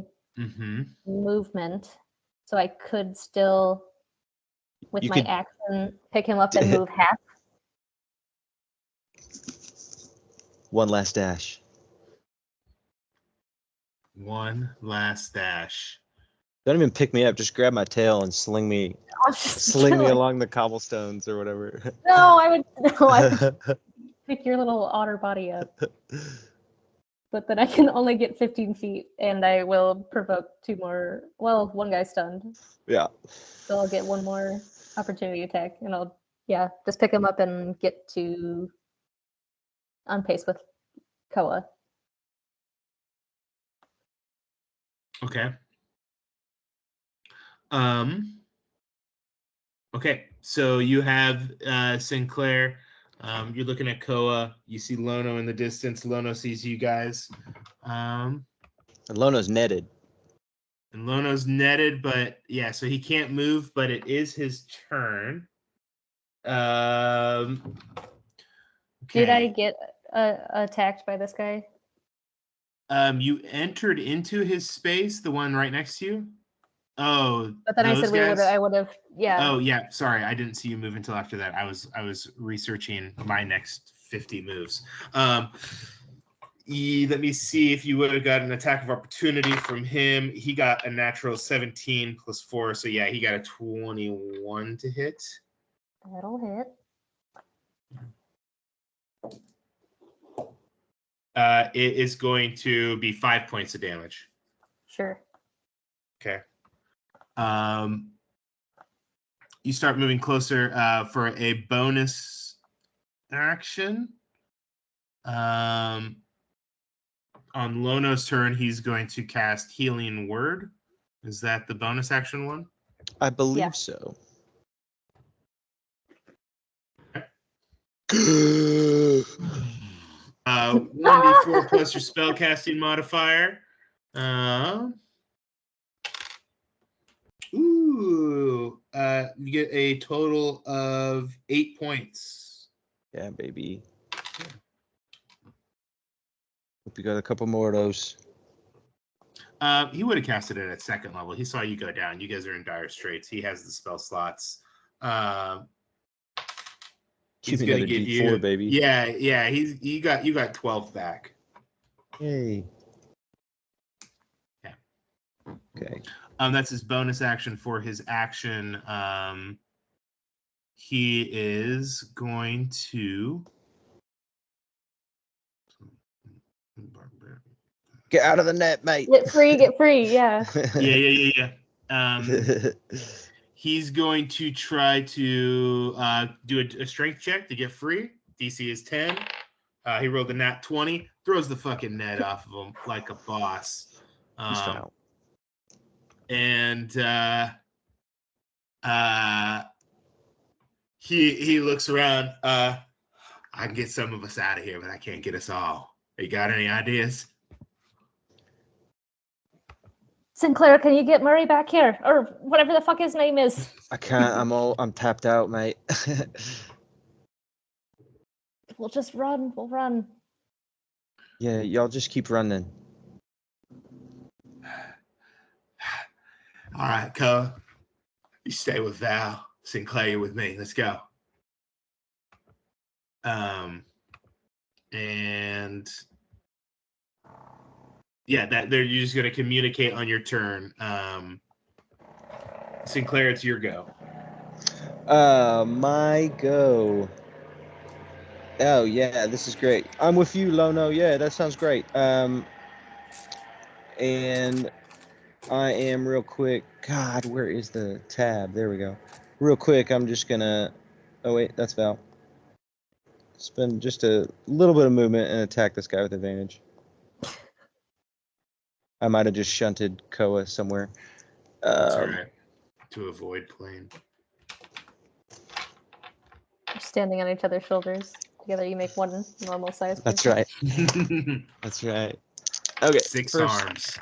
movement, so I could still, with my action, pick him up and move half. One last dash. One last dash. Don't even pick me up. Just grab my tail and sling me along the cobblestones or whatever. No, I would pick your little otter body up. But then I can only get 15 feet, and I will provoke 2 more. Well, one guy's stunned. Yeah. So I'll get 1 more opportunity attack, and I'll just pick him up and get to on pace with Koa. Okay. Okay, so you have Sinclair. You're looking at Koa. You see Lono in the distance. Lono sees you guys. And Lono's netted. And Lono's netted, but yeah, so he can't move, but it is his turn. Okay. Did I get attacked by this guy? You entered into his space, the one right next to you. Oh, but then I said I would have. Yeah. Oh yeah, sorry, I didn't see you move until after that. I was researching my next 50 moves. Let me see if you would have got an attack of opportunity from him. He got a natural 17 plus 4, so yeah, he got a 21 to hit. That'll hit. It is going to be 5 points of damage. Sure. Okay. You start moving closer for a bonus action. On Lono's turn, he's going to cast Healing Word. Is that the bonus action one? I believe so. 1d4 plus your spellcasting modifier. You get a total of 8 points. Yeah, baby. Hope you got a couple more of those. He would have casted it at 2nd level. He saw you go down. You guys are in dire straits. He has the spell slots. He's Give me gonna another give D4, you, baby. Yeah. You got 12 back. Yay. Yeah. Okay. That's his bonus action. For his action, he is going to Get out of the net, mate. Get free, yeah. Yeah. He's going to try to do a strength check to get free. DC is 10. He rolled a nat 20. Throws the fucking net off of him like a boss. He's foul. And he looks around. I can get some of us out of here, but I can't get us all. You got any ideas? Sinclair, can you get Murray back here? Or whatever the fuck his name is. I can't. I'm tapped out, mate. We'll just run. We'll run. Yeah, y'all just keep running. All right, Ko. You stay with Val. Sinclair, you're with me. Let's go. And yeah, you're just gonna communicate on your turn. Sinclair, it's your go. My go. Oh yeah, this is great. I'm with you, Lono. Yeah, that sounds great. And I am real quick. God, where is the tab? There we go. Real quick, I'm just gonna. Oh wait, that's Val. Spend just a little bit of movement and attack this guy with advantage. I might have just shunted Koa somewhere. That's all right. To avoid plane. You're standing on each other's shoulders. Together you make one normal size person. That's right. That's right. Okay. 6 first, arms.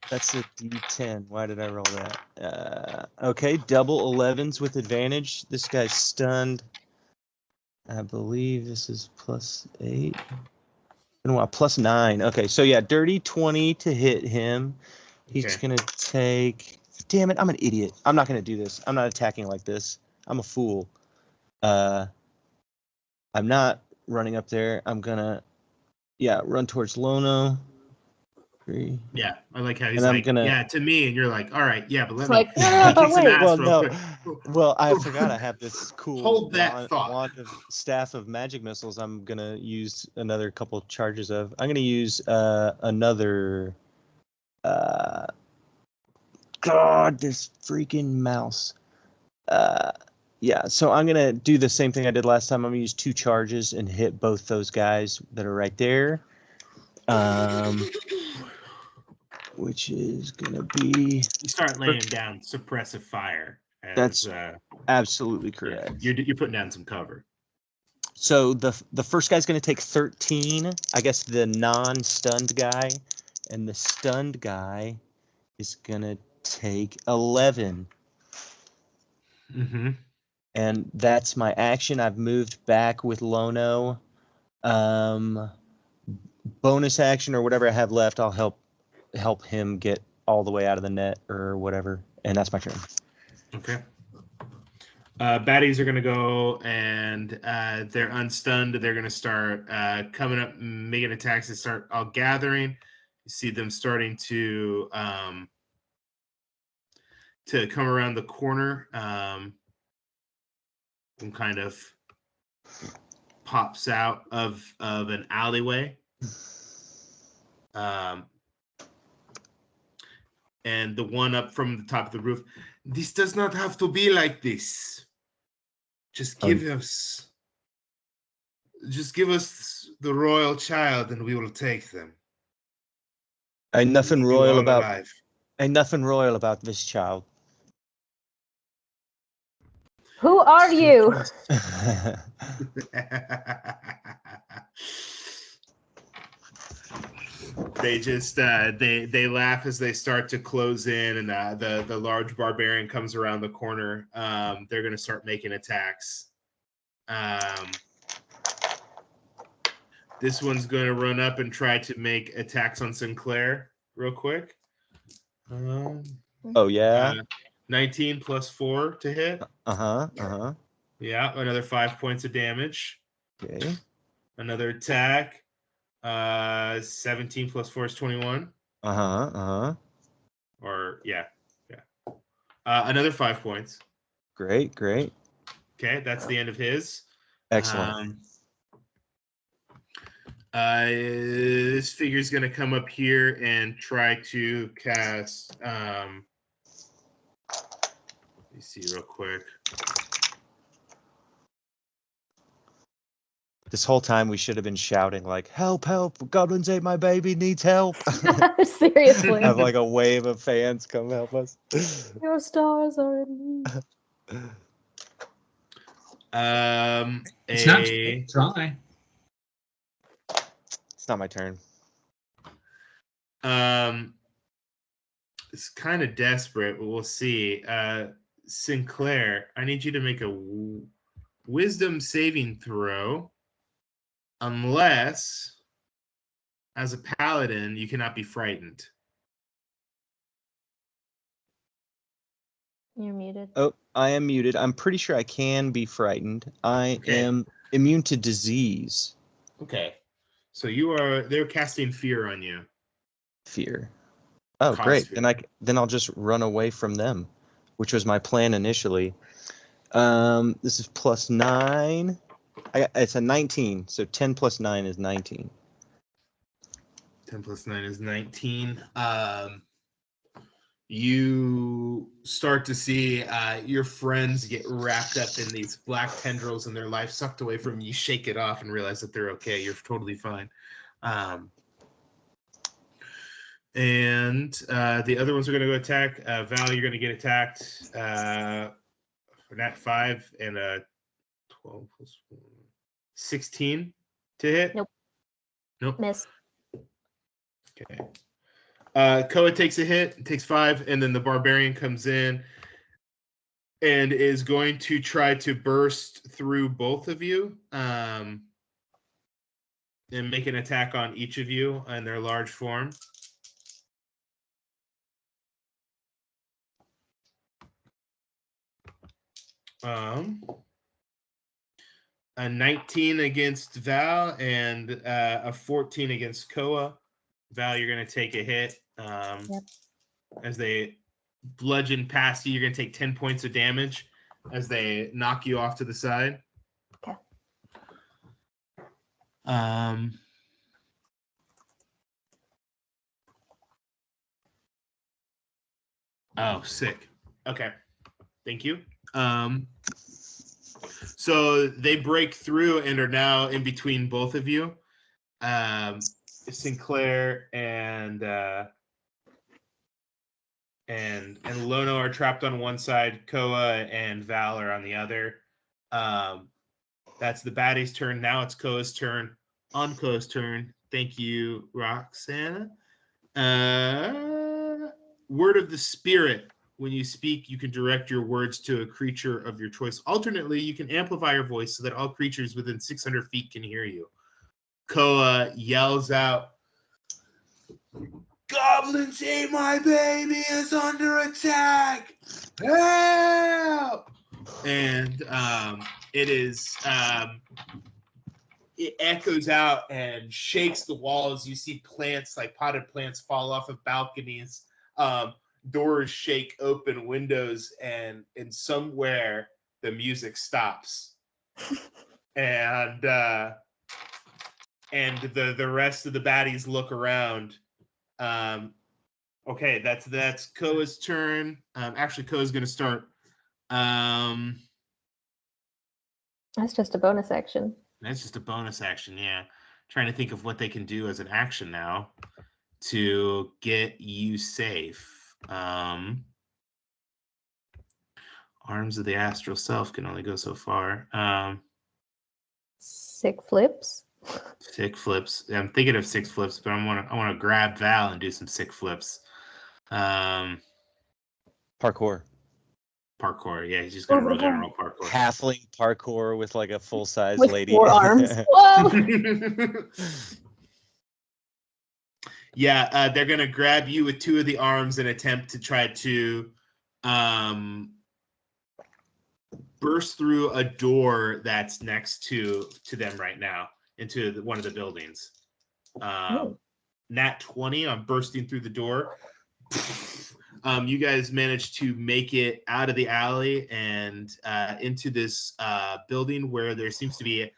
That's a D10. Why did I roll that? Okay, double 11s with advantage. This guy's stunned. I believe this is +8. No, +9. Okay, so yeah, dirty 20 to hit him. He's gonna take. Damn it! I'm an idiot. I'm not gonna do this. I'm not attacking like this. I'm a fool. I'm not running up there. I'm gonna, run towards Lono. 3. Yeah, I like how he's And I'm like, gonna- to me, and you're like, all right, yeah, but let Like, me no, kick some wait. ass Well, real no. quick. Well, I forgot I have this cool Hold that thought. wand of staff of magic missiles. I'm gonna use another couple charges of. I'm gonna use another. God, this freaking mouse. Yeah, so I'm gonna do the same thing I did last time. I'm gonna use 2 charges and hit both those guys that are right there. Which is gonna be. You start laying down suppressive fire. That's absolutely correct. You're putting down some cover. So the first guy's going to take 13, I guess the non-stunned guy, and the stunned guy is going to take 11. Mm-hmm. And that's my action. I've moved back with Lono. Bonus action or whatever I have left, I'll help him get all the way out of the net or whatever. And that's my turn. Okay. Baddies are going to go, and they're unstunned. They're going to start coming up, making attacks and start all gathering. You see them starting to come around the corner. One kind of pops out of an alleyway. And the one up from the top of the roof, this does not have to be like this. Just give us the royal child and we will take them. Ain't nothing You royal all about alive. Ain't nothing royal about this child. Who are you? They just they laugh as they start to close in, and the large barbarian comes around the corner. They're going to start making attacks. This one's going to run up and try to make attacks on Sinclair real quick. Oh yeah. 19 plus 4 to hit. Yeah, another 5 points of damage. Okay. Another attack. 17 plus 4 is 21. Or yeah. Another 5 points. Great. Okay, that's the end of his. Excellent. This figure's gonna come up here and try to cast. Let me see real quick. This whole time we should have been shouting like, "Help! Help! Goblins ate my baby. Needs help!" Seriously. Have like a wave of fans come help us. Your stars are in me. It's not try. It's not my turn. It's kind of desperate, but we'll see. Sinclair, I need you to make a wisdom saving throw, unless, as a paladin, you cannot be frightened. You're muted. Oh, I am muted. I'm pretty sure I can be frightened. I Okay. am immune to disease. Okay. So they're casting fear on you. Fear. Oh, Cause great. fear. Then I'll just run away from them, which was my plan initially. This is +9. It's a 19, so 10 plus 9 is 19. 10 plus 9 is 19. You start to see your friends get wrapped up in these black tendrils and their life sucked away from you. You shake it off and realize that they're okay. You're totally fine. And the other ones are going to go attack. Val, you're going to get attacked for nat 5 and a 12 plus 4. 16 to hit? Nope. Miss. Okay. Koa takes a hit, takes 5, and then the barbarian comes in and is going to try to burst through both of you and make an attack on each of you in their large form. A 19 against Val and a 14 against Koa. Val, you're going to take a hit. As they bludgeon past you, you're going to take 10 points of damage as they knock you off to the side. Okay. Oh, sick. Okay. Thank you. So they break through and are now in between both of you. Sinclair and Lono are trapped on one side. Koa and Val are on the other. That's the baddie's turn. Now it's Koa's turn. On Koa's turn. Thank you, Roxana. Word of the Spirit. When you speak, you can direct your words to a creature of your choice. Alternately, you can amplify your voice so that all creatures within 600 feet can hear you. Koa yells out, "Goblins, say my baby is under attack! Help!" And it echoes out and shakes the walls. You see plants, like potted plants, fall off of balconies. Doors shake open, windows, and somewhere the music stops. And the rest of the baddies look around. Okay, that's Koa's turn. Actually, Koa's going to start. That's just a bonus action. That's just a bonus action, yeah. Trying to think of what they can do as an action now to get you safe. Arms of the astral self can only go so far. Sick flips. Sick flips. I'm thinking of 6 flips, but I want to grab Val and do some sick flips. Parkour. Parkour. Yeah, he's just gonna roll general parkour. Halfling parkour with like a full-size With lady. 4 arms. Whoa! Yeah, they're gonna grab you with 2 of the arms and attempt to try to burst through a door that's next to them right now into one of the buildings. Nat 20 on bursting through the door. You guys managed to make it out of the alley and into this building where there seems to be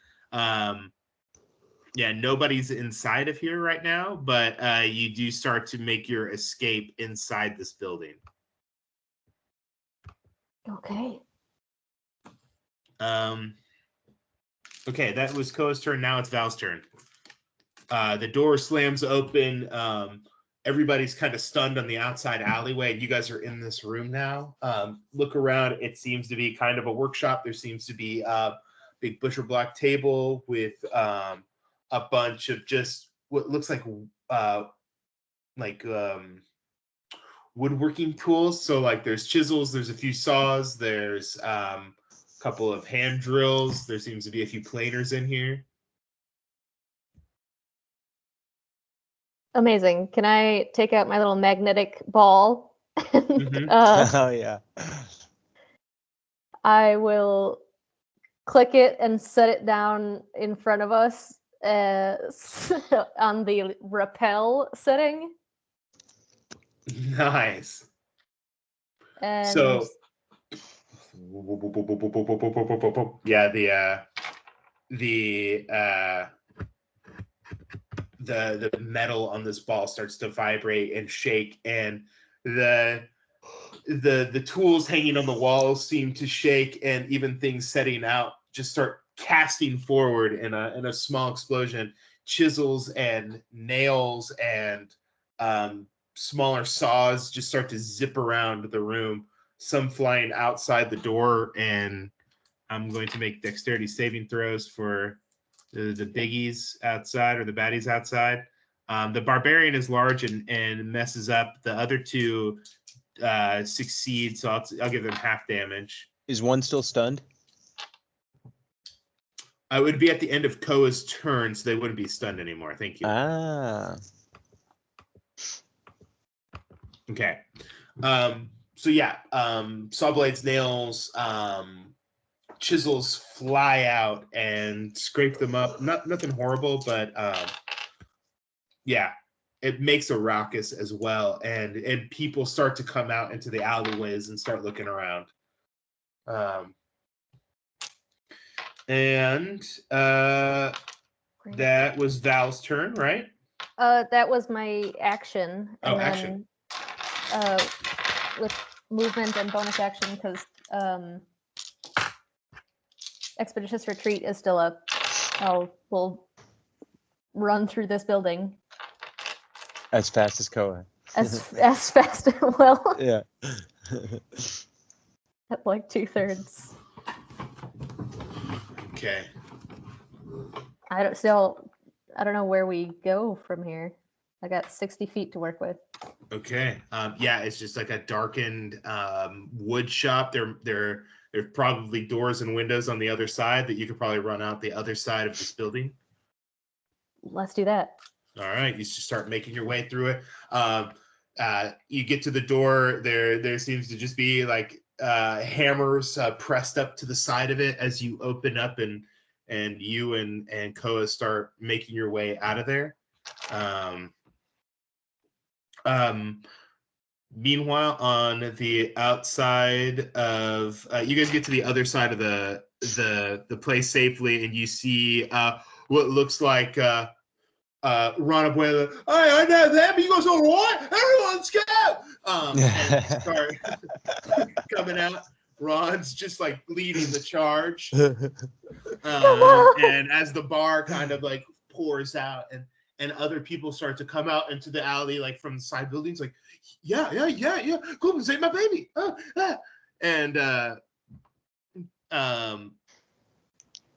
nobody's inside of here right now, but you do start to make your escape inside this building. Okay. Okay, that was Koa's turn. Now it's Val's turn. The door slams open. Everybody's kind of stunned on the outside alleyway. You guys are in this room now. Look around. It seems to be kind of a workshop. There seems to be a big butcher block table with a bunch of just what looks like woodworking tools. So like there's chisels, there's a few saws, there's a couple of hand drills. There seems to be a few planers in here. Amazing. Can I take out my little magnetic ball? Mhm. Oh yeah. I will click it and set it down in front of us on the repel setting. Nice. And So, yeah, the metal on this ball starts to vibrate and shake, and the tools hanging on the walls seem to shake, and even things setting out just start casting forward in a small explosion. Chisels and nails and smaller saws just start to zip around the room, some flying outside the door, and I'm going to make dexterity saving throws for the biggies outside, or the baddies outside. The barbarian is large and messes up. The other two succeed, so I'll give them half damage. Is one still stunned? I would be at the end of Koa's turn, so they wouldn't be stunned anymore. Thank you. Ah. Okay. So yeah, saw blades, nails, chisels fly out and scrape them up. Nothing horrible, but yeah, it makes a ruckus as well, and people start to come out into the alleyways and start looking around. That was Val's turn, right? That was my action. And action. With movement and bonus action, because Expeditious Retreat is still up. We'll run through this building As fast as Koa. as fast as well. Yeah. At like 2/3. Okay. I don't know where we go from here. I got 60 feet to work with. Okay. Yeah, it's just like a darkened wood shop. There's probably doors and windows on the other side that you could probably run out the other side of this building. Let's do that. All right, you just start making your way through it. You get to the door. There seems to just be like hammers pressed up to the side of it as you open up, and you and Koa start making your way out of there. Meanwhile, on the outside of you guys get to the other side of the place safely, and you see what looks like Ron Abuelo. Hey, I know them. You guys all right? Everyone's go. And start coming out. Ron's just like leading the charge. And as the bar kind of like pours out, and other people start to come out into the alley, like from the side buildings, like, yeah, come and save my baby. And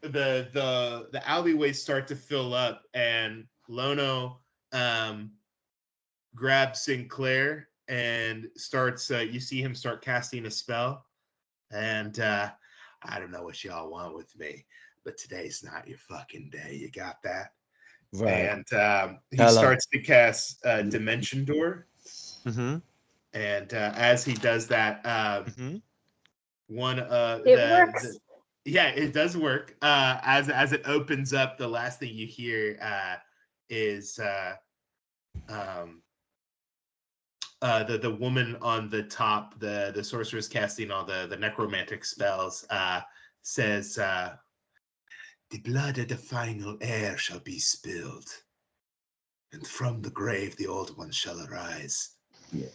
the alleyways start to fill up, and Lono grabs Sinclair and starts. You see him start casting a spell, and I don't know what y'all want with me, but today's not your fucking day. You got that? Right. And he starts to cast Dimension Door. Mm-hmm. And as he does that, one It works. yeah, it does work. As it opens up, the last thing you hear is the woman on the top, the sorceress casting all the necromantic spells, says, "The blood of the final heir shall be spilled, and from the grave the old one shall arise." Yeah.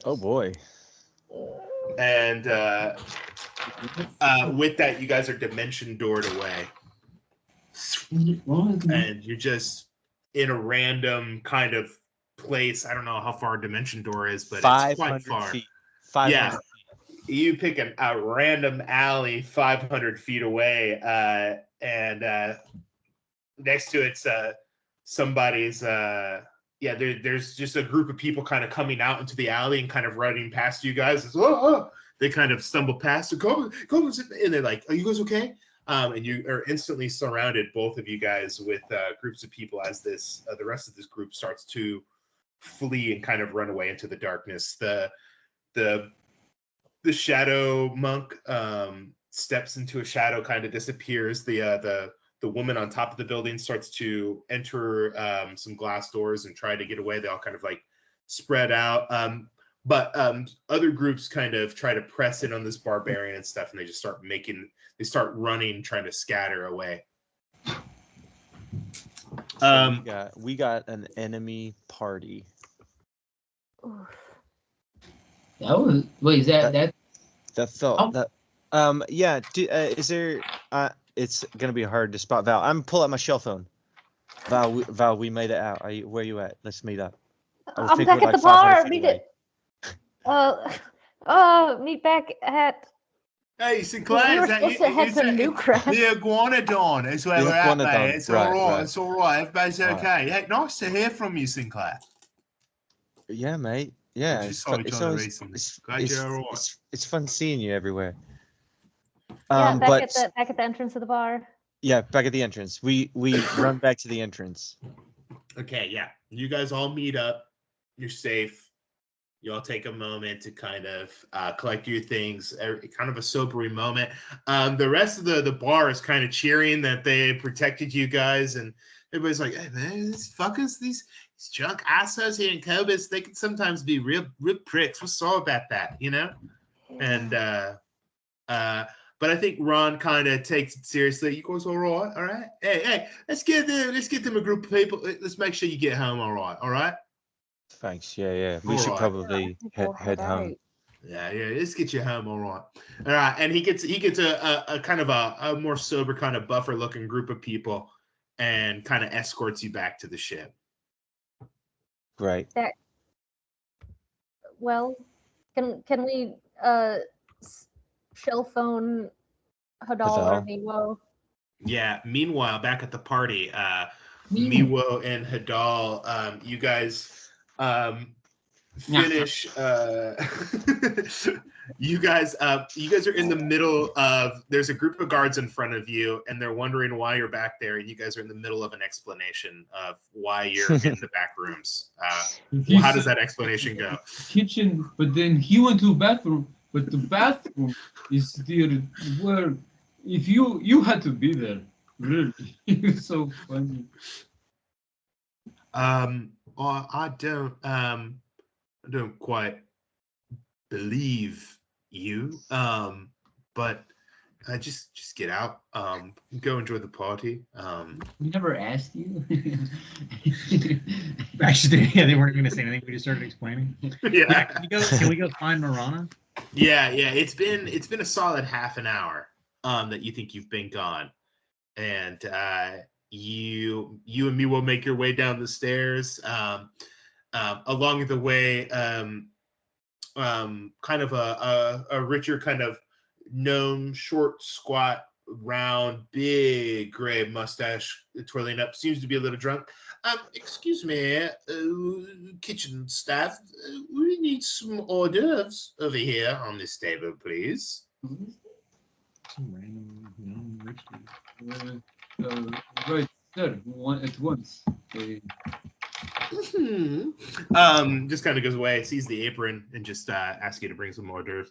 Oh boy. And with that, you guys are dimension doored away, and you're just in a random kind of place. I don't know how far a dimension door is, but it's quite far. Feet. 500 Yeah. feet. You pick a random alley 500 feet away, and next to it's somebody's. There's just a group of people kind of coming out into the alley and kind of running past you guys. They kind of stumble past. So go, and they're like, "Are you guys okay?" And you are instantly surrounded, both of you guys, with groups of people as the rest of this group starts to flee and kind of run away into the darkness. The the shadow monk steps into a shadow, kind of disappears. The woman on top of the building starts to enter some glass doors and try to get away. They all kind of like spread out. But other groups kind of try to press in on this barbarian and stuff, and they just start running, trying to scatter away. We got an enemy party. That was is that That felt Oh. that. Yeah. Is there? It's gonna be hard to spot Val. I'm pulling out my shell phone. Val, we made it out. Where you at? Let's meet up. I'm think back we're at the like 500 bar. feet Meet away. it. Meet back at. Hey, Sinclair, We were is that supposed to head is to that- Nuecraft. The iguanodon is where The we're at, iguanodon, mate. It's right, all right. right. It's all right. Everybody's Right. okay. Hey, nice to hear from you, Sinclair. Yeah, mate. Yeah, We it's saw fun. each It's other always recently. it's, Glad it's, you're all right. it's fun seeing you everywhere. Yeah, back But at the entrance of the bar. yeah, back at the entrance. We run back to the entrance. Okay, yeah. You guys all meet up. You're safe. You all take a moment to kind of collect your things. Kind of a sobering moment. The rest of the bar is kind of cheering that they protected you guys, and everybody's like, "Hey man, these fuckers, these drunk assholes here in Cobus, they can sometimes be real pricks. What's all about that, you know?" And but I think Ron kind of takes it seriously. You guys all right? All right. Hey, let's get them a group of people. Let's make sure you get home all right. Thanks. Yeah. We All should right. probably head home. Yeah. Let's get you home all right. All right. And he gets a kind of a more sober, kind of buffer looking group of people, and kind of escorts you back to the ship. Great. Well, can we shell phone Hadal or Hadal. Miwo? Yeah. Meanwhile, back at the party, Miwo and Hadal, you guys finish. You guys are in the middle of. There's a group of guards in front of you, and they're wondering why you're back there. And you guys are in the middle of an explanation of why you're in the back rooms. He How does said that explanation go? kitchen, but then he went to bathroom, but the bathroom is still where if you had to be there. Really. It's so funny. Well, I don't quite believe you. But just get out. Go enjoy the party. We never asked you. Actually, yeah, they weren't going to say anything. We just started explaining. Yeah. Can we go find Marana? Yeah. It's been a solid half an hour that you think you've been gone, and you and me will make your way down the stairs. Along the way, kind of a richer kind of gnome, short, squat, round, big gray mustache twirling up, seems to be a little drunk. Excuse me, kitchen staff, we need some hors d'oeuvres over here on this table, please. Some random gnome rich dude. Right there, one at once. Just kind of goes away, sees the apron, and just asks you to bring some hors d'oeuvres.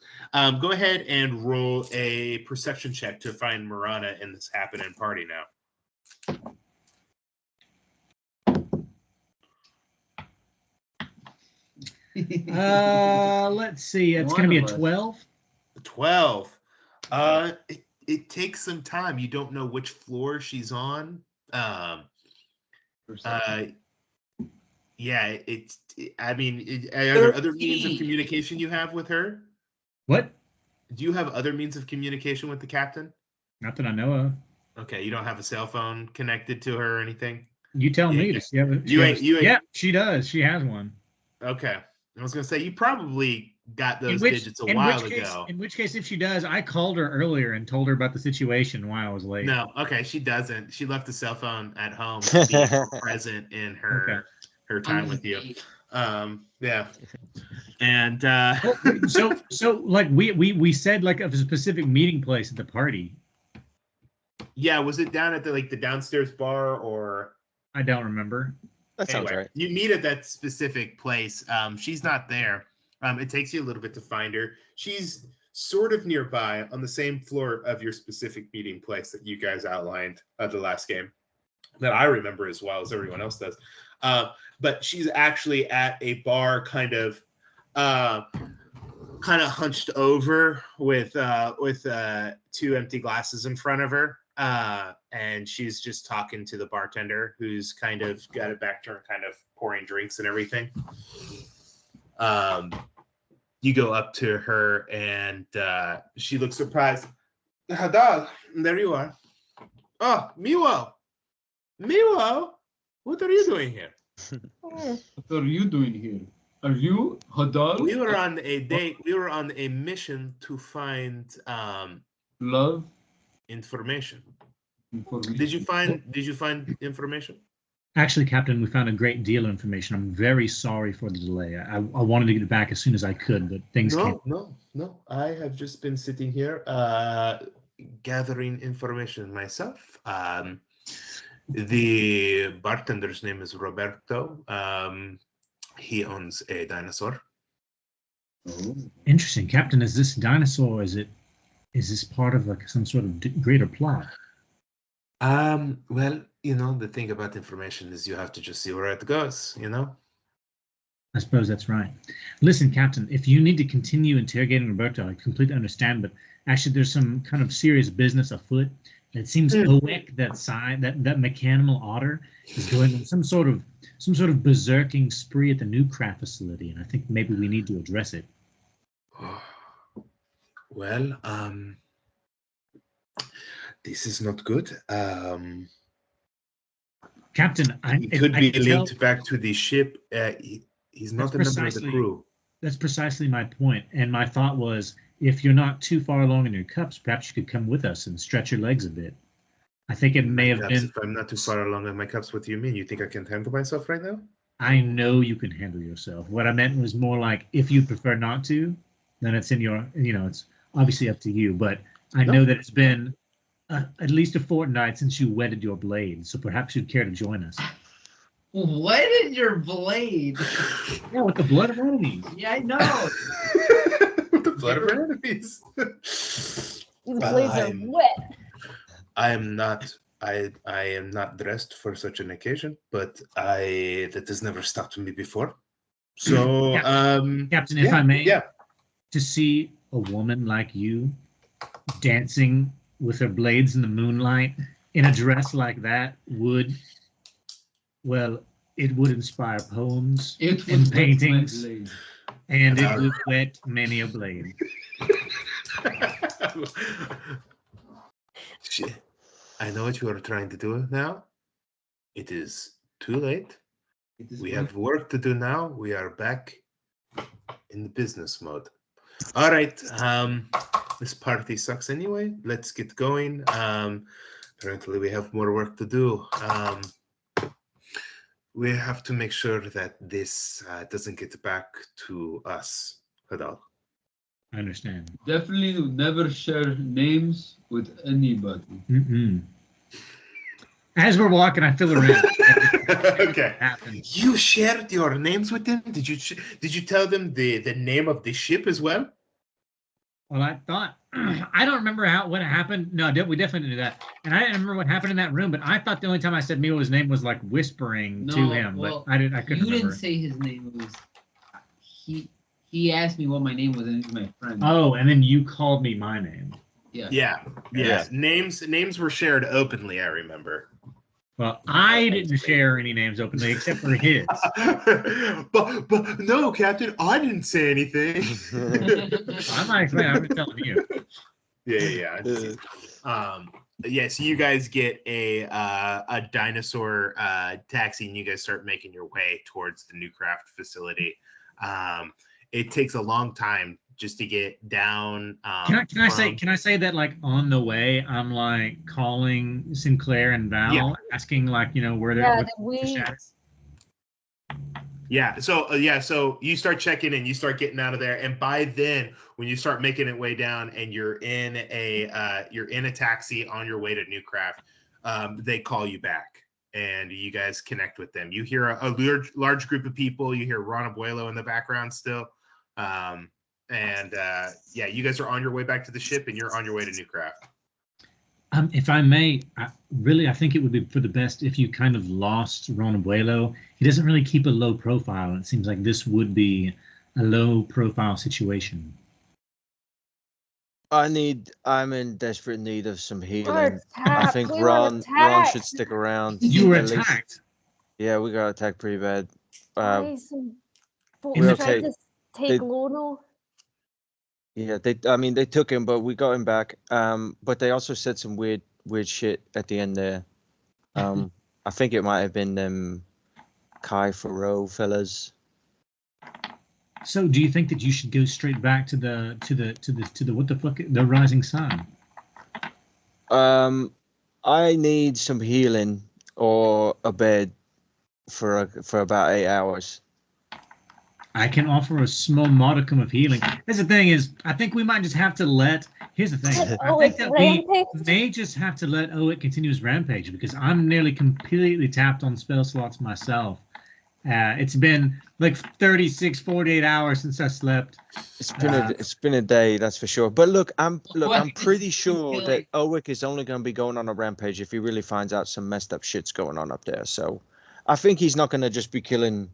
Go ahead and roll a perception check to find Marana in this happening party now. Let's see. It's One going to be a of us. 12. 12. It takes some time. You don't know which floor she's on. Yeah, I mean, are there other means of communication you have with her? What? Do you have other means of communication with the captain? Not that I know of. Okay, you don't have a cell phone connected to her or anything? You tell me. Yeah. Does she have a, You ain't- Yeah, she does. She has one. Okay. I was going to say, you probably got those digits a while ago. In which case, if she does, I called her earlier and told her about the situation while I was late. No, okay, she doesn't. She left the cell phone at home to be more present in her time with you. Yeah. And So like we said like of a specific meeting place at the party. yeah, was it down at the downstairs bar, or I don't remember. That sounds anyway, right. you meet at that specific place. She's not there. It takes you a little bit to find her. She's sort of nearby on the same floor of your specific meeting place that you guys outlined at the last game, that I remember as well as everyone else does. But she's actually at a bar, kind of hunched over with 2 empty glasses in front of her, and she's just talking to the bartender, who's kind of got it back to her, kind of pouring drinks and everything. You go up to her, and she looks surprised. Hadal, there you are. Oh, Miwo, what are you doing here? What are you doing here? Are you Hadal? We were on a date. We were on a mission to find Love information. information. Did you find information? Actually, Captain, we found a great deal of information. I'm very sorry for the delay. I wanted to get it back as soon as I could, but things came. No. I have just been sitting here gathering information myself. The bartender's name is Roberto. He owns a dinosaur. Oh. Interesting, Captain. Is this dinosaur? Is this part of like some sort of greater plot? Well, the thing about information is you have to just see where it goes. I suppose that's right. Listen, Captain, if you need to continue interrogating Roberto, I completely understand, but actually there's some kind of serious business afoot. It seems OWEC, that mechanical otter, is going on some sort of berserking spree at the Nuecraft facility, and I think maybe we need to address it. Well, this is not good. Captain, It could be linked back to the ship. He's not a member of the crew. That's precisely my point. And my thought was, if you're not too far along in your cups, perhaps you could come with us and stretch your legs a bit. I think it may have been. If I'm not too far along in my cups, what do you mean? You think I can handle myself right now? I know you can handle yourself. What I meant was more like, if you prefer not to, then it's in your, it's obviously up to you. But I know that it's been at least a fortnight since you wetted your blade, so perhaps you'd care to join us. Wetted your blade? Yeah, with the blood of enemies. Yeah, I know. With the blood of our enemies. These blades are wet. I am not dressed for such an occasion, but that has never stopped me before. So, Captain, if I may, to see a woman like you dancing with her blades in the moonlight in a dress like that would inspire poems and paintings, and it would wet many a blade. Shit. I know what you are trying to do now. It is too late. We have work to do now. We are back in the business mode. All right. This party sucks anyway. Let's get going. Apparently we have more work to do. We have to make sure that this doesn't get back to us, Hadal. I understand. Definitely never share names with anybody. As we're walking, I feel around. Okay. You shared your names with them? Did you tell them the name of the ship as well? Well, I thought, I don't remember what happened. No, we definitely did that. And I didn't remember what happened in that room, but I thought the only time I said Milo's name was like whispering to him, but I couldn't remember. You didn't say his name. It was, he asked me what my name was, and he's my friend. Oh, and then you called me my name. Yeah. Names were shared openly, I remember. Well, I didn't share any names openly except for his. but no, Captain, I didn't say anything. I'm not explaining. I'm just telling you. Yeah. So you guys get a dinosaur taxi, and you guys start making your way towards the Nuecraft facility. It takes a long time just to get down. Can I say that like on the way I'm like calling Sinclair and Val, asking like where they're. So you start checking in, you start getting out of there, and by then when you start making it way down and you're in a taxi on your way to Nuecraft, they call you back and you guys connect with them. You hear a large group of people. You hear Ron Abuelo in the background still. And yeah, you guys are on your way back to the ship, and you're on your way to Nuecraft. If I may, I think it would be for the best if you kind of lost Ron Abuelo. He doesn't really keep a low profile, and it seems like this would be a low profile situation. I'm in desperate need of some We're healing. I attacked. think We were Ron attacked. should stick around. You were at least. attacked. Yeah, we got attacked pretty bad. By some folks We're tried okay. to take They- Lono. Yeah, they took him, but we got him back. But they also said some weird shit at the end there. I think it might have been them Kai Faroh fellas. So, do you think that you should go straight back to the what the fuck, the Rising Sun? I need some healing or a bed for about 8 hours. I can offer a small modicum of healing. Here's the thing: is I think we might just have to let. Here's the thing: I think that we may just have to let OWEC continue his rampage because I'm nearly completely tapped on spell slots myself. It's been like 36, 48 hours since I slept. It's been a day, that's for sure. But look, I'm pretty sure that OWEC is only going to be going on a rampage if he really finds out some messed up shit's going on up there. So I think he's not going to just be killing,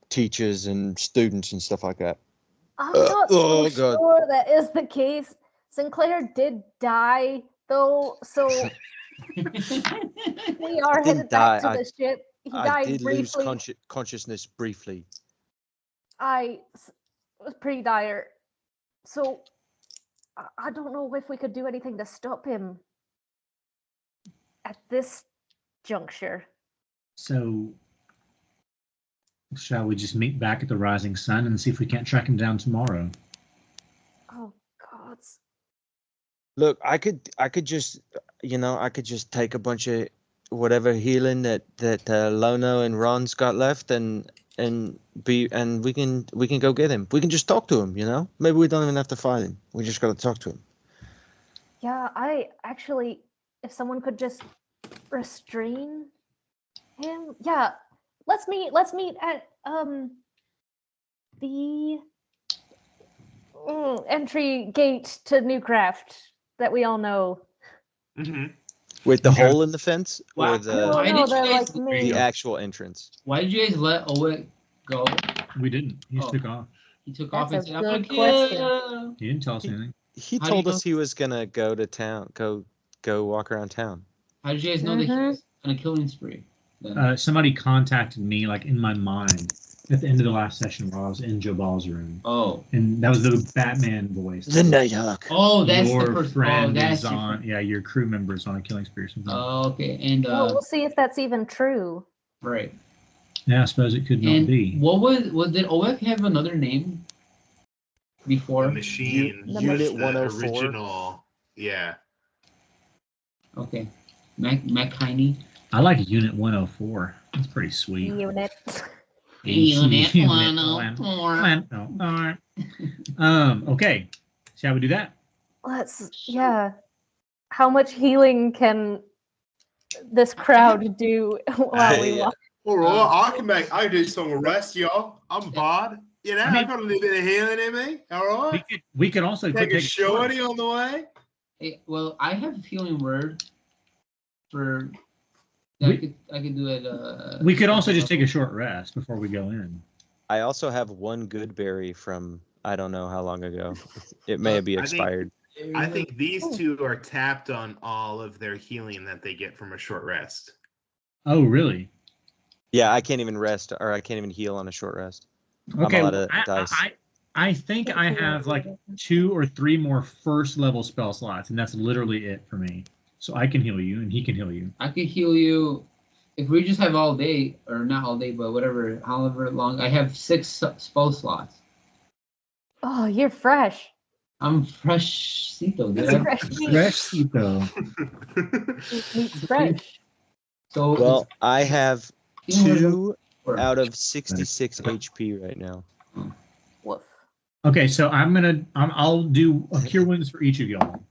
teachers and students and stuff like that. I'm not so God. sure that is the case. Sinclair did die, though, so we are headed back to the ship. He died did briefly. lose consciousness briefly. It was pretty dire. So I don't know if we could do anything to stop him at this juncture. So, shall we just meet back at the Rising Sun and see if we can't track him down tomorrow? Oh God. Look, I could just take a bunch of whatever healing that Lono and Ron's got left and we can go get him. We can just talk to him, Maybe we don't even have to fight him. We just got to talk to him. Yeah, I actually, if someone could just restrain him. Yeah, let's meet at the entry gate to Nuecraft that we all know. Mm-hmm. With the hole in the fence Wow. or the main. actual entrance? Why did you guys let OWEC go? We didn't. He Oh. took off. He took That's off and a said, "I'm good gonna question. kill." He didn't tell us anything. He How do told you us he was gonna go to town, go walk around town. How did you guys know that he was on a killing spree? Then? Somebody contacted me, like in my mind, at the end of the last session while I was in Joe Ball's room, Oh. and that was the Batman voice. The Nighthawk. Oh, that's your the person. friend Oh, that's is on. Yeah, your crew member is on a killing spree or something. Oh, okay. And Well, we'll see if that's even true. right. Yeah, I suppose it could not And be. what was did OWEC have another name before? The machine. Unit the 104. Original. Yeah. Okay. McKinney. I like Unit 104. That's pretty sweet. Unit. Unit Unit 104. Okay. Shall we do that? Yeah. How much healing can this crowd do while we walk? All right, I can do some rest, y'all. I'm bod. I got a little bit of healing in me. All right. We could also Take a shorty on the way. Hey, well, I have a healing word for. We- I could do it. We could also just take a short rest before we go in. I also have one good berry from I don't know how long ago. It may be expired. I think these two are tapped on all of their healing that they get from a short rest. Oh, really? Yeah, I can't even rest or I can't even heal on a short rest. Okay. I'm out of dice. I think I have like 2 or 3 more first level spell slots, and that's literally it for me. So I can heal you, and he can heal you. I could heal you if we just have all day, or not all day, but however long. I have 6 spell slots. Oh, you're fresh. I'm freshito, dude. Freshito. Meat's fresh. So Well, I have 2 or- out of 66 HP right now. Woof. Okay, so I'll do a cure wounds for each of y'all.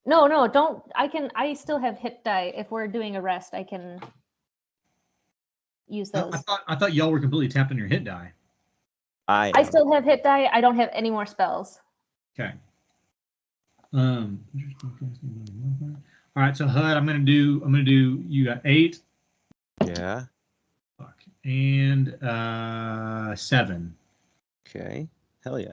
No, don't. I still have hit die. If we're doing a rest, I can use those. I thought y'all were completely tapped on your hit die. I still have hit die. I don't have any more spells. Okay. All right, so HUD, I'm gonna do. You got 8. Yeah. Fuck. And 7. Okay. Hell yeah.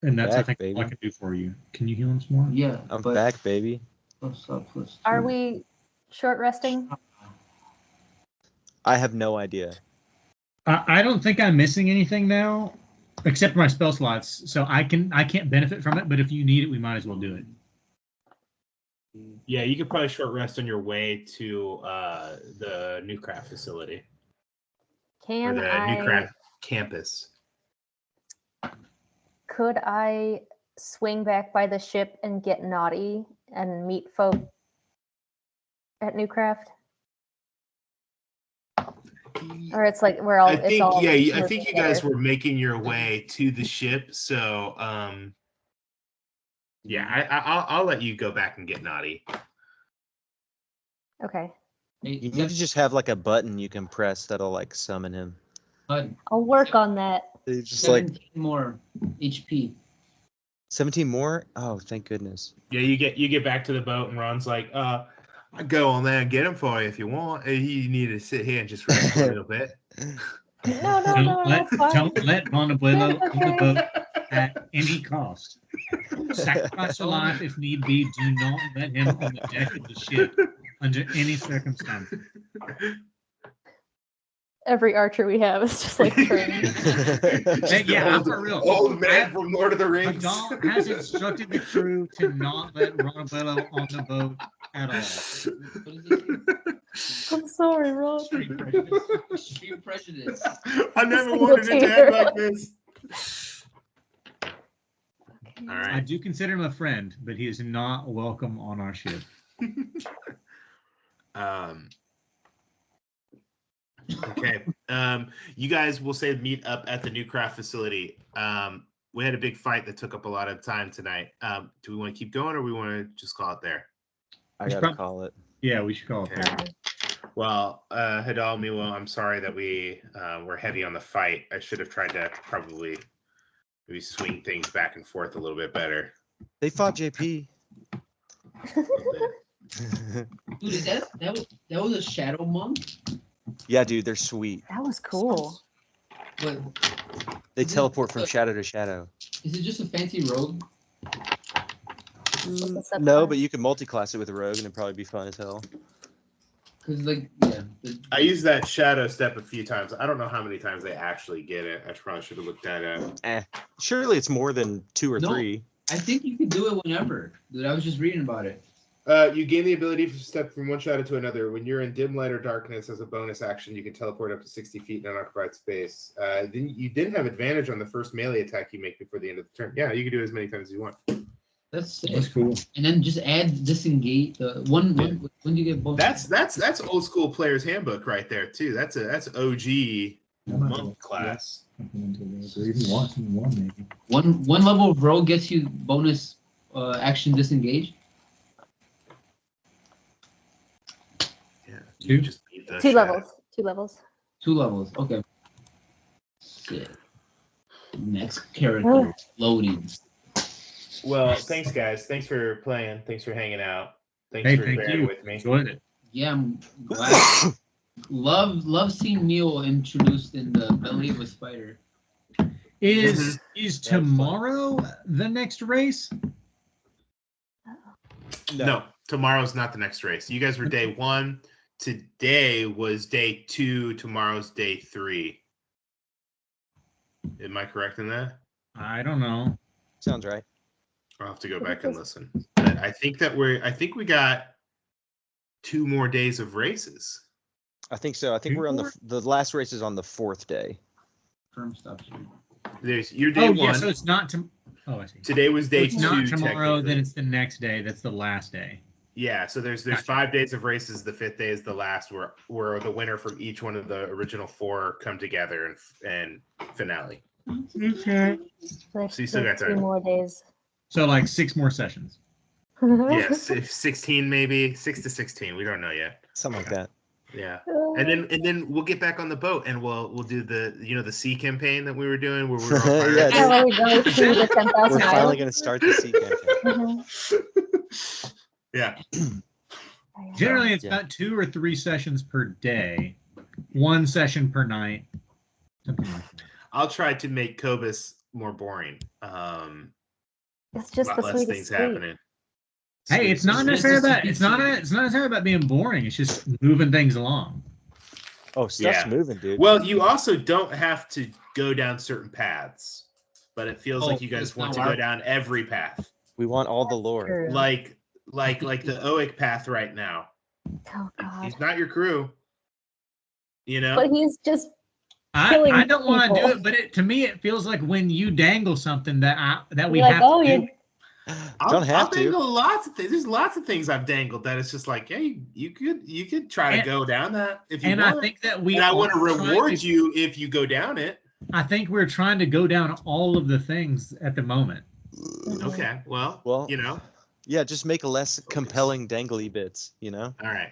And that's, I Back, think, baby. all I can do for you. Can you heal him some more? Yeah. I'm but back, baby. +2. Are we short resting? I have no idea. I don't think I'm missing anything now, except for my spell slots. So I can't benefit from it. But if you need it, we might as well do it. Yeah, you could probably short rest on your way to the Nuecraft facility or Can the Nuecraft campus. Could I swing back by the ship and get naughty and meet folk at Nuecraft? Or it's like we're all. I think I moving think you guys together. were making your way to the ship, so yeah, I'll let you go back and get naughty. Okay. You need to just have like a button you can press that'll like summon him. HUD, I'll work on that. It's just like 17 more HP. 17 more. Oh, thank goodness. Yeah, you get back to the boat, and Ron's like, I'll go on there and get him for you if you want. You need to sit here and just rest a little bit. No, Don't fine. let Ron Abuelo Yeah, on the okay. boat at any cost. Sacrifice your life if need be. Do not let him on the deck of the ship under any circumstance. Every archer we have is just like trained. Hey, yeah, for real. Old man from Lord of the Rings. Hadal has instructed the crew to not let Ron Abuelo on the boat at all. What is this? I'm sorry, Ron. Street prejudice. Street prejudice. I never Single wanted it to tear. end like this. All I right. do consider him a friend, but he is not welcome on our ship. Okay. You guys will say meet up at the Nuecraft facility. We had a big fight that took up a lot of time tonight. Do we want to keep going, or we want to just call it there? I gotta call it. Yeah, we should call it Okay. that. Well, Hadal, Miwo, I'm sorry that we were heavy on the fight. I should have tried to probably maybe swing things back and forth a little bit better. They fought JP. A little bit. Dude, that was a shadow monk? Yeah, dude, they're sweet. That was cool. But They teleport from shadow to shadow. is it just a fancy rogue? No, but you can multi-class it with a rogue, and it'd probably be fun as hell. Because like I used that shadow step a few times. I don't know how many times they actually get it. I probably should have looked that up. Surely it's more than 2 or No. 3. I think you can do it whenever. Dude, I was just reading about it. You gain the ability to step from one shadow to another. When you're in dim light or darkness, as a bonus action, you can teleport up to 60 feet in unoccupied space. Then you did have advantage on the first melee attack you make before the end of the turn. Yeah, you can do it as many times as you want. That's sick. That's cool. And then just add disengage. When do you get both? That's old school player's handbook right there too. That's OG monk class. Or even one maybe. One level of rogue gets you bonus action disengage. Yeah, Two? you just beat the 2 shit out of levels. 2 levels. 2 levels. Okay. Shit. Next character loading. Well, thanks guys. Thanks for playing. Thanks for hanging out. Thanks Hey, for thank bearing you. with me. Enjoyed it. Yeah, I'm glad. love seeing Neil introduced in the belly of a spider. Is That's tomorrow the next race? No, tomorrow's not the next race. You guys were day 1. Today was day 2. Tomorrow's day 3. Am I correct in that? I don't know. Sounds right. I'll have to go back and listen. But I think we got 2 more days of races. I think so. I think we're on the last race is on the 4th day. Firm stuff. There's your day Oh, 1. yeah, so it's not Oh, I see. Today was So day it's 2. not tomorrow, technically. then it's the next day. That's the last day. Yeah, so there's Gotcha. 5 days of races. The 5th day is the last, where the winner from each one of the original 4 come together and finale. Okay. There's So you still got 2 time. more days. So like 6 more sessions. Yes, 16 maybe, 6 to 16. We don't know yet. Something like that. Yeah. And then we'll get back on the boat and we'll do the sea campaign that we were doing where we were all Yeah, pirates. Yeah, where we go to the 10,000 We're finally islands. going to start the sea campaign. Mhm. Yeah. Generally, it's Yeah. about 2 or 3 sessions per day, 1 session per night, something like that. I'll try to make Cobus more boring. It's just Lot the less sweetest things sweet. happening. Hey, it's not Sweet. necessarily It's just about it's not necessarily about being boring. It's just moving things along. Oh, stuff's Yeah. moving, dude. Well, you also don't have to go down certain paths, but it feels Oh, like you guys it's want not to go our- down every path, We want all the lore. True. like the OWEC path right now. Oh God. He's not your crew, you know. But he's just I killing don't want to do people. it, but to me, it feels like when you dangle something that we You're like, have oh, to do. you Don't have I'll to. dangle lots of things. There's lots of things I've dangled that it's just like, hey, you could try to go down that if you And want. I think that we and I want to are trying reward you if you go down it. I think we're trying to go down all of the things at the moment. Okay, well, Well, you know. Yeah, just make less compelling dangly bits, you know? All right.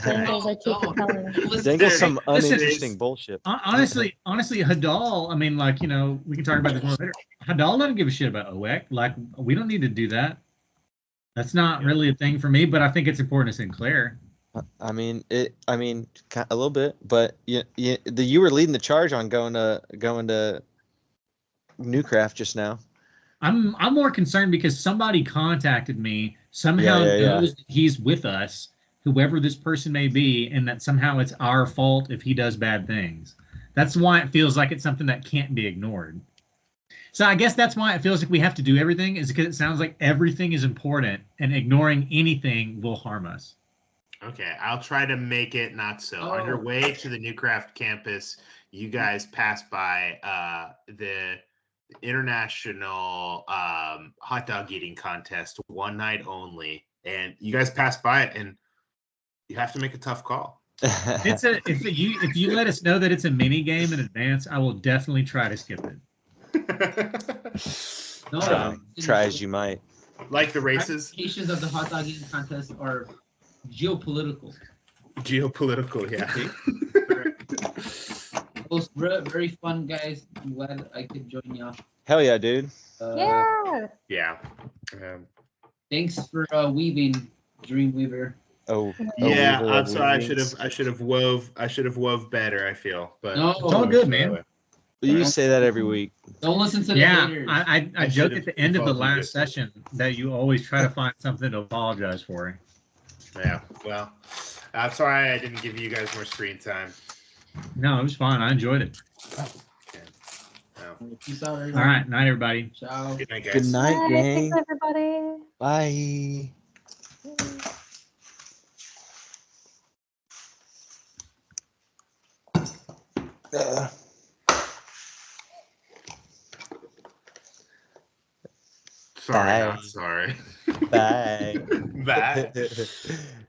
dangles are too compelling. Dangle There- some listen, uninteresting bullshit. Honestly, Hadal, I mean, like, we can talk about this more later. Hadal doesn't give a shit about OWEC. Like, we don't need to do that. That's not really a thing for me, but I think it's important to Sinclair. I mean, a little bit, but you were leading the charge on going to Nuecraft just now. I'm more concerned because somebody contacted me, somehow knows that he's with us, whoever this person may be, and that somehow it's our fault if he does bad things. That's why it feels like it's something that can't be ignored. So I guess that's why it feels like we have to do everything, is because it sounds like everything is important and ignoring anything will harm us. Okay, I'll try to make it not so. On your way to the Nuecraft campus, you guys pass by the international hot dog eating contest, one night only, and you guys pass by it, and you have to make a tough call. If you let us know that it's a mini game in advance, I will definitely try to skip it. Try as you might. Like the races. Ramifications of the hot dog eating contest are geopolitical. Yeah. Both very fun, guys. I'm glad I could join y'all. Hell yeah, dude. Yeah. Thanks for weaving, Dreamweaver. Yeah, I'm sorry. I should have wove better. I feel, but no, it's all good, man. You say that every week. Don't listen to the haters. I joke at the end of the last session that you always try to find something to apologize for. Yeah, well, I'm sorry I didn't give you guys more screen time. No, it was fun. I enjoyed it. Okay. Well, Peace out, All everybody. right, night, everybody. Ciao. good night, guys. Good night, Bye, gang. thanks everybody. Bye. Sorry, Bye. not sorry. Bye. Bye.